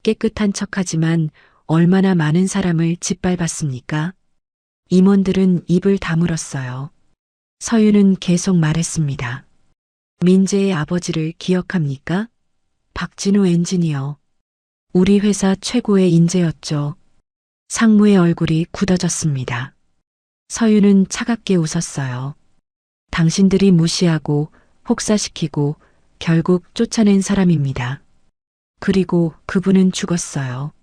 깨끗한 척하지만 얼마나 많은 사람을 짓밟았습니까? 임원들은 입을 다물었어요. 서윤은 계속 말했습니다. 민재의 아버지를 기억합니까? 박진우 엔지니어. 우리 회사 최고의 인재였죠. 상무의 얼굴이 굳어졌습니다. 서윤은 차갑게 웃었어요. 당신들이 무시하고 혹사시키고 결국 쫓아낸 사람입니다. 그리고 그분은 죽었어요.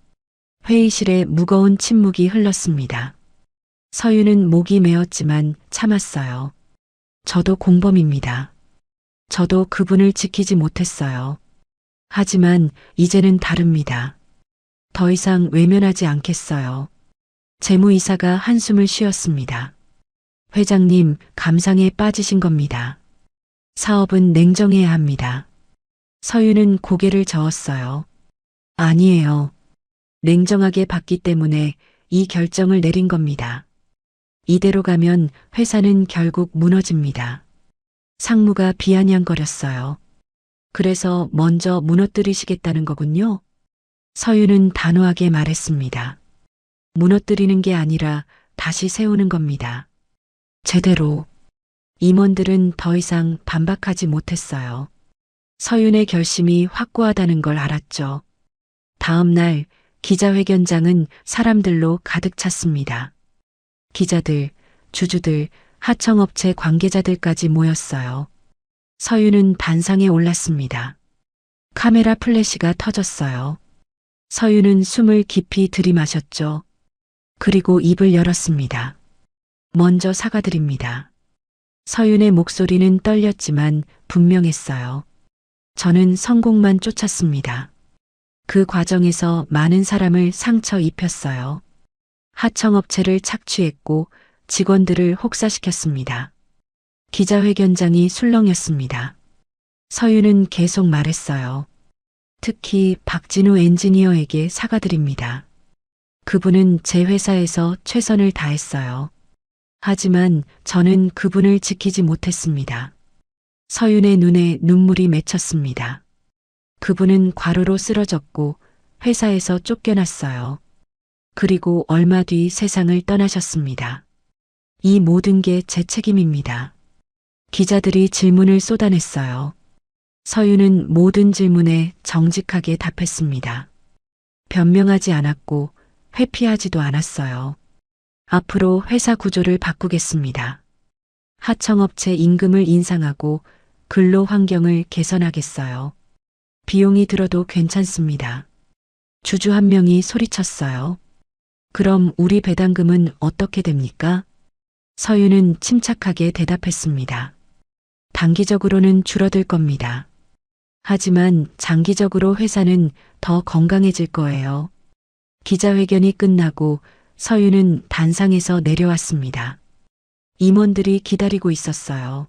회의실에 무거운 침묵이 흘렀습니다. 서윤은 목이 메었지만 참았어요. 저도 공범입니다. 저도 그분을 지키지 못했어요. 하지만 이제는 다릅니다. 더 이상 외면하지 않겠어요. 재무이사가 한숨을 쉬었습니다. 회장님, 감상에 빠지신 겁니다. 사업은 냉정해야 합니다. 서윤은 고개를 저었어요. 아니에요. 냉정하게 봤기 때문에 이 결정을 내린 겁니다. 이대로 가면 회사는 결국 무너집니다. 상무가 비아냥거렸어요. 그래서 먼저 무너뜨리시겠다는 거군요. 서윤은 단호하게 말했습니다. 무너뜨리는 게 아니라 다시 세우는 겁니다. 제대로. 임원들은 더 이상 반박하지 못했어요. 서윤의 결심이 확고하다는 걸 알았죠. 다음 날 기자회견장은 사람들로 가득 찼습니다. 기자들, 주주들, 하청업체 관계자들까지 모였어요. 서윤은 단상에 올랐습니다. 카메라 플래시가 터졌어요. 서윤은 숨을 깊이 들이마셨죠. 그리고 입을 열었습니다. 먼저 사과드립니다. 서윤의 목소리는 떨렸지만 분명했어요. 저는 성공만 쫓았습니다. 그 과정에서 많은 사람을 상처 입혔어요. 하청업체를 착취했고 직원들을 혹사시켰습니다. 기자회견장이 술렁였습니다. 서윤은 계속 말했어요. 특히 박진우 엔지니어에게 사과드립니다. 그분은 제 회사에서 최선을 다했어요. 하지만 저는 그분을 지키지 못했습니다. 서윤의 눈에 눈물이 맺혔습니다. 그분은 과로로 쓰러졌고 회사에서 쫓겨났어요. 그리고 얼마 뒤 세상을 떠나셨습니다. 이 모든 게 제 책임입니다. 기자들이 질문을 쏟아냈어요. 서윤은 모든 질문에 정직하게 답했습니다. 변명하지 않았고 회피하지도 않았어요. 앞으로 회사 구조를 바꾸겠습니다. 하청업체 임금을 인상하고 근로 환경을 개선하겠어요. 비용이 들어도 괜찮습니다. 주주 한 명이 소리쳤어요. 그럼 우리 배당금은 어떻게 됩니까? 서윤은 침착하게 대답했습니다. 단기적으로는 줄어들 겁니다. 하지만 장기적으로 회사는 더 건강해질 거예요. 기자회견이 끝나고 서윤은 단상에서 내려왔습니다. 임원들이 기다리고 있었어요.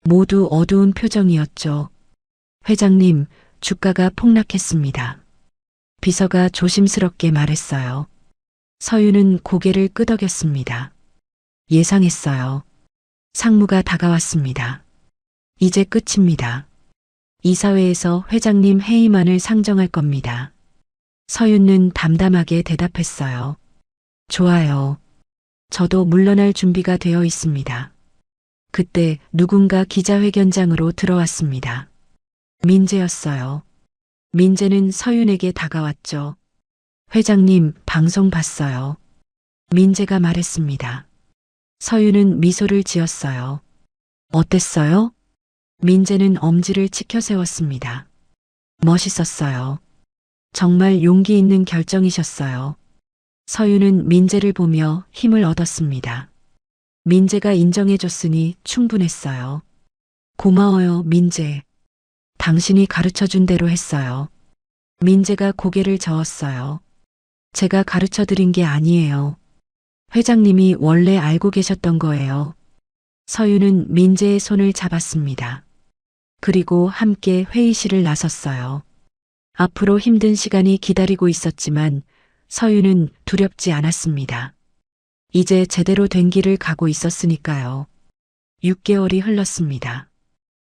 모두 어두운 표정이었죠. 회장님, 주가가 폭락했습니다. 비서가 조심스럽게 말했어요. 서윤은 고개를 끄덕였습니다. 예상했어요. 상무가 다가왔습니다. 이제 끝입니다. 이사회에서 회장님 해임안을 상정할 겁니다. 서윤은 담담하게 대답했어요. 좋아요. 저도 물러날 준비가 되어 있습니다. 그때 누군가 기자회견장으로 들어왔습니다. 민재였어요. 민재는 서윤에게 다가왔죠. 회장님, 방송 봤어요. 민재가 말했습니다. 서윤은 미소를 지었어요. 어땠어요? 민재는 엄지를 치켜 세웠습니다. 멋있었어요. 정말 용기 있는 결정이셨어요. 서윤은 민재를 보며 힘을 얻었습니다. 민재가 인정해줬으니 충분했어요. 고마워요, 민재. 당신이 가르쳐준 대로 했어요. 민재가 고개를 저었어요. 제가 가르쳐드린 게 아니에요. 회장님이 원래 알고 계셨던 거예요. 서윤은 민재의 손을 잡았습니다. 그리고 함께 회의실을 나섰어요. 앞으로 힘든 시간이 기다리고 있었지만 서윤은 두렵지 않았습니다. 이제 제대로 된 길을 가고 있었으니까요. 6개월이 흘렀습니다.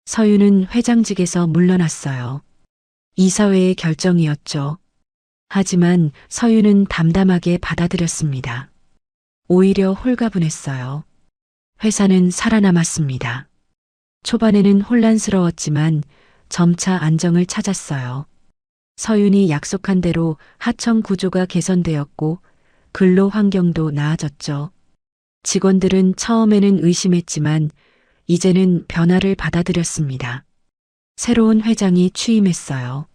서윤은 회장직에서 물러났어요. 이사회의 결정이었죠. 하지만 서윤은 담담하게 받아들였습니다. 오히려 홀가분했어요. 회사는 살아남았습니다. 초반에는 혼란스러웠지만 점차 안정을 찾았어요. 서윤이 약속한 대로 하청 구조가 개선되었고 근로 환경도 나아졌죠. 직원들은 처음에는 의심했지만 이제는 변화를 받아들였습니다. 새로운 회장이 취임했어요.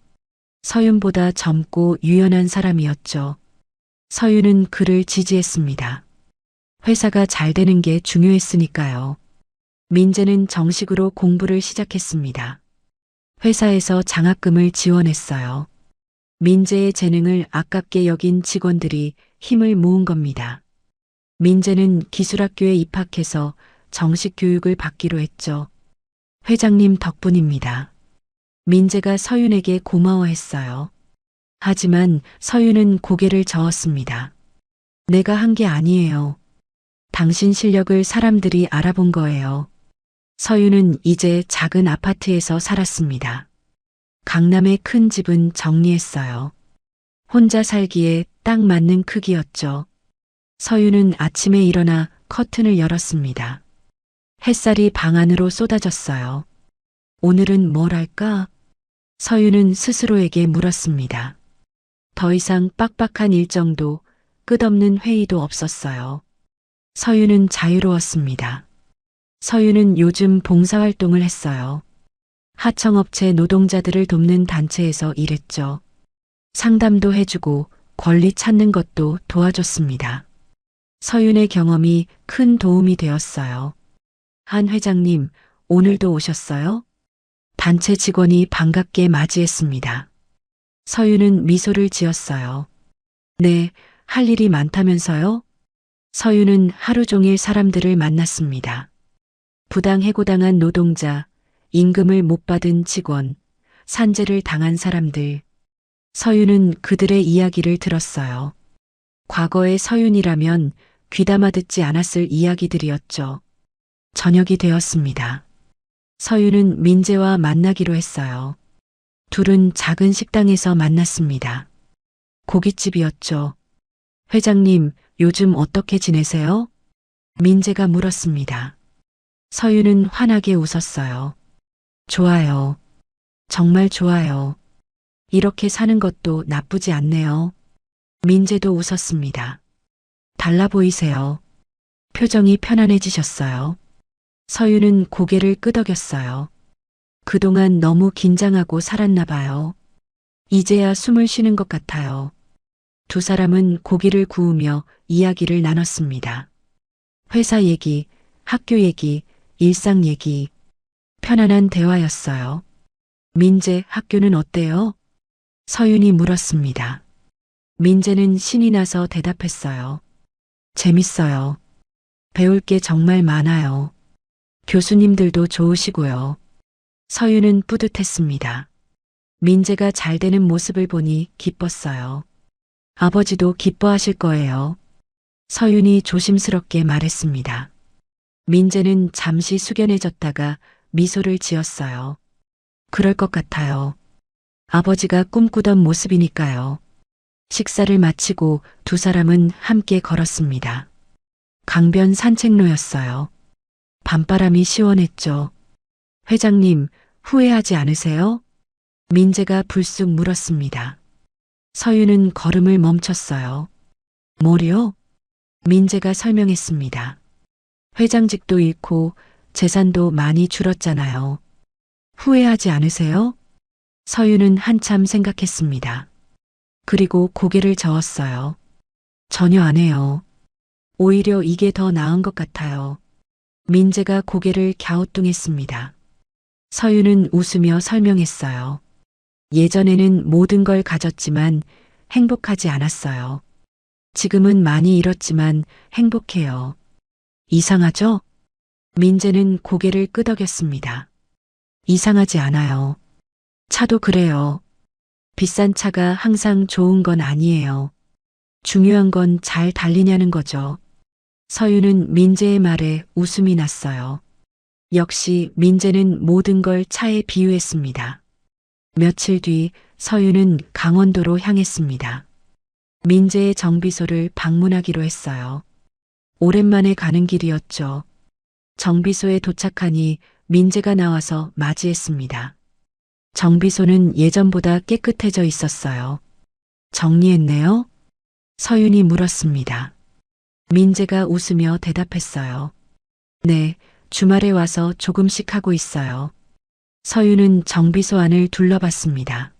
서윤보다 젊고 유연한 사람이었죠. 서윤은 그를 지지했습니다. 회사가 잘 되는 게 중요했으니까요. 민재는 정식으로 공부를 시작했습니다. 회사에서 장학금을 지원했어요. 민재의 재능을 아깝게 여긴 직원들이 힘을 모은 겁니다. 민재는 기술학교에 입학해서 정식 교육을 받기로 했죠. 회장님 덕분입니다. 민재가 서윤에게 고마워했어요. 하지만 서윤은 고개를 저었습니다. 내가 한 게 아니에요. 당신 실력을 사람들이 알아본 거예요. 서윤은 이제 작은 아파트에서 살았습니다. 강남의 큰 집은 정리했어요. 혼자 살기에 딱 맞는 크기였죠. 서윤은 아침에 일어나 커튼을 열었습니다. 햇살이 방 안으로 쏟아졌어요. 오늘은 뭘 할까? 서윤은 스스로에게 물었습니다. 더 이상 빡빡한 일정도 끝없는 회의도 없었어요. 서윤은 자유로웠습니다. 서윤은 요즘 봉사활동을 했어요. 하청업체 노동자들을 돕는 단체에서 일했죠. 상담도 해주고 권리 찾는 것도 도와줬습니다. 서윤의 경험이 큰 도움이 되었어요. 한 회장님, 오늘도 오셨어요? 단체 직원이 반갑게 맞이했습니다. 서윤은 미소를 지었어요. 네, 할 일이 많다면서요? 서윤은 하루 종일 사람들을 만났습니다. 부당해고당한 노동자, 임금을 못 받은 직원, 산재를 당한 사람들. 서윤은 그들의 이야기를 들었어요. 과거의 서윤이라면 귀담아 듣지 않았을 이야기들이었죠. 저녁이 되었습니다. 서윤은 민재와 만나기로 했어요. 둘은 작은 식당에서 만났습니다. 고깃집이었죠. 회장님, 요즘 어떻게 지내세요? 민재가 물었습니다. 서윤은 환하게 웃었어요. 좋아요. 정말 좋아요. 이렇게 사는 것도 나쁘지 않네요. 민재도 웃었습니다. 달라 보이세요. 표정이 편안해지셨어요. 서윤은 고개를 끄덕였어요. 그동안 너무 긴장하고 살았나 봐요. 이제야 숨을 쉬는 것 같아요. 두 사람은 고기를 구우며 이야기를 나눴습니다. 회사 얘기, 학교 얘기, 일상 얘기. 편안한 대화였어요. 민재, 학교는 어때요? 서윤이 물었습니다. 민재는 신이 나서 대답했어요. 재밌어요. 배울 게 정말 많아요. 교수님들도 좋으시고요. 서윤은 뿌듯했습니다. 민재가 잘 되는 모습을 보니 기뻤어요. 아버지도 기뻐하실 거예요. 서윤이 조심스럽게 말했습니다. 민재는 잠시 숙연해졌다가 미소를 지었어요. 그럴 것 같아요. 아버지가 꿈꾸던 모습이니까요. 식사를 마치고 두 사람은 함께 걸었습니다. 강변 산책로였어요. 밤바람이 시원했죠. 회장님, 후회하지 않으세요? 민재가 불쑥 물었습니다. 서윤은 걸음을 멈췄어요. 뭐요? 민재가 설명했습니다. 회장직도 잃고 재산도 많이 줄었잖아요. 후회하지 않으세요? 서윤은 한참 생각했습니다. 그리고 고개를 저었어요. 전혀 안 해요. 오히려 이게 더 나은 것 같아요. 민재가 고개를 갸우뚱했습니다. 서윤은 웃으며 설명했어요. 예전에는 모든 걸 가졌지만 행복하지 않았어요. 지금은 많이 잃었지만 행복해요. 이상하죠? 민재는 고개를 끄덕였습니다. 이상하지 않아요. 차도 그래요. 비싼 차가 항상 좋은 건 아니에요. 중요한 건 잘 달리냐는 거죠. 서윤은 민재의 말에 웃음이 났어요. 역시 민재는 모든 걸 차에 비유했습니다. 며칠 뒤 서윤은 강원도로 향했습니다. 민재의 정비소를 방문하기로 했어요. 오랜만에 가는 길이었죠. 정비소에 도착하니 민재가 나와서 맞이했습니다. 정비소는 예전보다 깨끗해져 있었어요. 정리했네요? 서윤이 물었습니다. 민재가 웃으며 대답했어요. 네, 주말에 와서 조금씩 하고 있어요. 서윤은 정비소 안을 둘러봤습니다.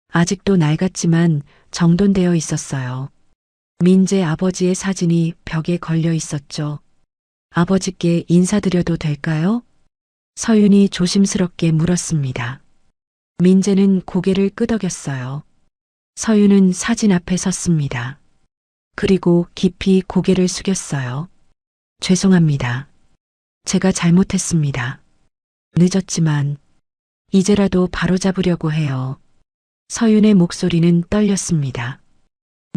아직도 낡았지만 정돈되어 있었어요. 민재 아버지의 사진이 벽에 걸려 있었죠. 아버지께 인사드려도 될까요? 서윤이 조심스럽게 물었습니다. 민재는 고개를 끄덕였어요. 서윤은 사진 앞에 섰습니다. 그리고 깊이 고개를 숙였어요. 죄송합니다. 제가 잘못했습니다. 늦었지만 이제라도 바로잡으려고 해요. 서윤의 목소리는 떨렸습니다.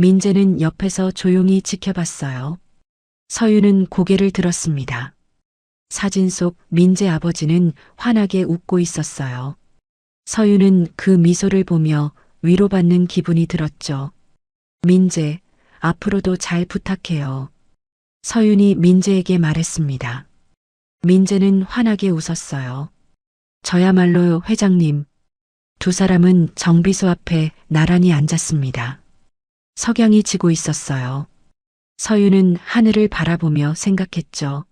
민재는 옆에서 조용히 지켜봤어요. 서윤은 고개를 들었습니다. 사진 속 민재 아버지는 환하게 웃고 있었어요. 서윤은 그 미소를 보며 위로받는 기분이 들었죠. 민재, 앞으로도 잘 부탁해요. 서윤이 민재에게 말했습니다. 민재는 환하게 웃었어요. 저야말로 회장님. 두 사람은 정비소 앞에 나란히 앉았습니다. 석양이 지고 있었어요. 서윤은 하늘을 바라보며 생각했죠.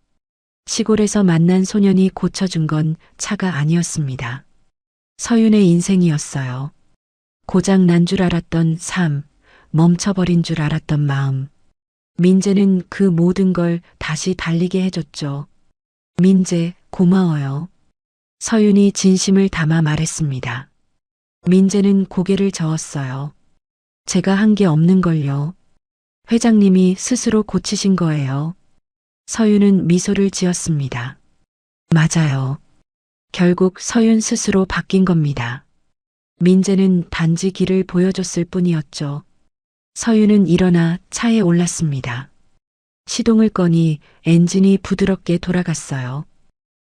시골에서 만난 소년이 고쳐준 건 차가 아니었습니다. 서윤의 인생이었어요. 고장 난 줄 알았던 삶, 멈춰버린 줄 알았던 마음. 민재는 그 모든 걸 다시 달리게 해줬죠. 민재, 고마워요. 서윤이 진심을 담아 말했습니다. 민재는 고개를 저었어요. 제가 한 게 없는 걸요. 회장님이 스스로 고치신 거예요. 서윤은 미소를 지었습니다. 맞아요. 결국 서윤 스스로 바뀐 겁니다. 민재는 단지 길을 보여줬을 뿐이었죠. 서윤은 일어나 차에 올랐습니다. 시동을 꺼니 엔진이 부드럽게 돌아갔어요.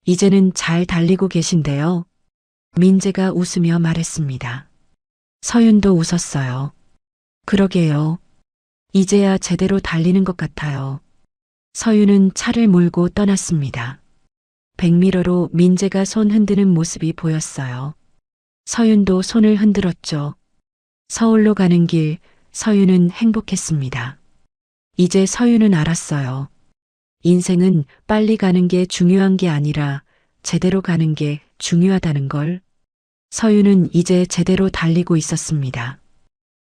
이제는 잘 달리고 계신데요. 민재가 웃으며 말했습니다. 서윤도 웃었어요. 그러게요. 이제야 제대로 달리는 것 같아요. 서윤은 차를 몰고 떠났습니다. 백미러로 민재가 손 흔드는 모습이 보였어요. 서윤도 손을 흔들었죠. 서울로 가는 길, 서윤은 행복했습니다. 이제 서윤은 알았어요. 인생은 빨리 가는 게 중요한 게 아니라 제대로 가는 게 중요하다는 걸. 서윤은 이제 제대로 달리고 있었습니다.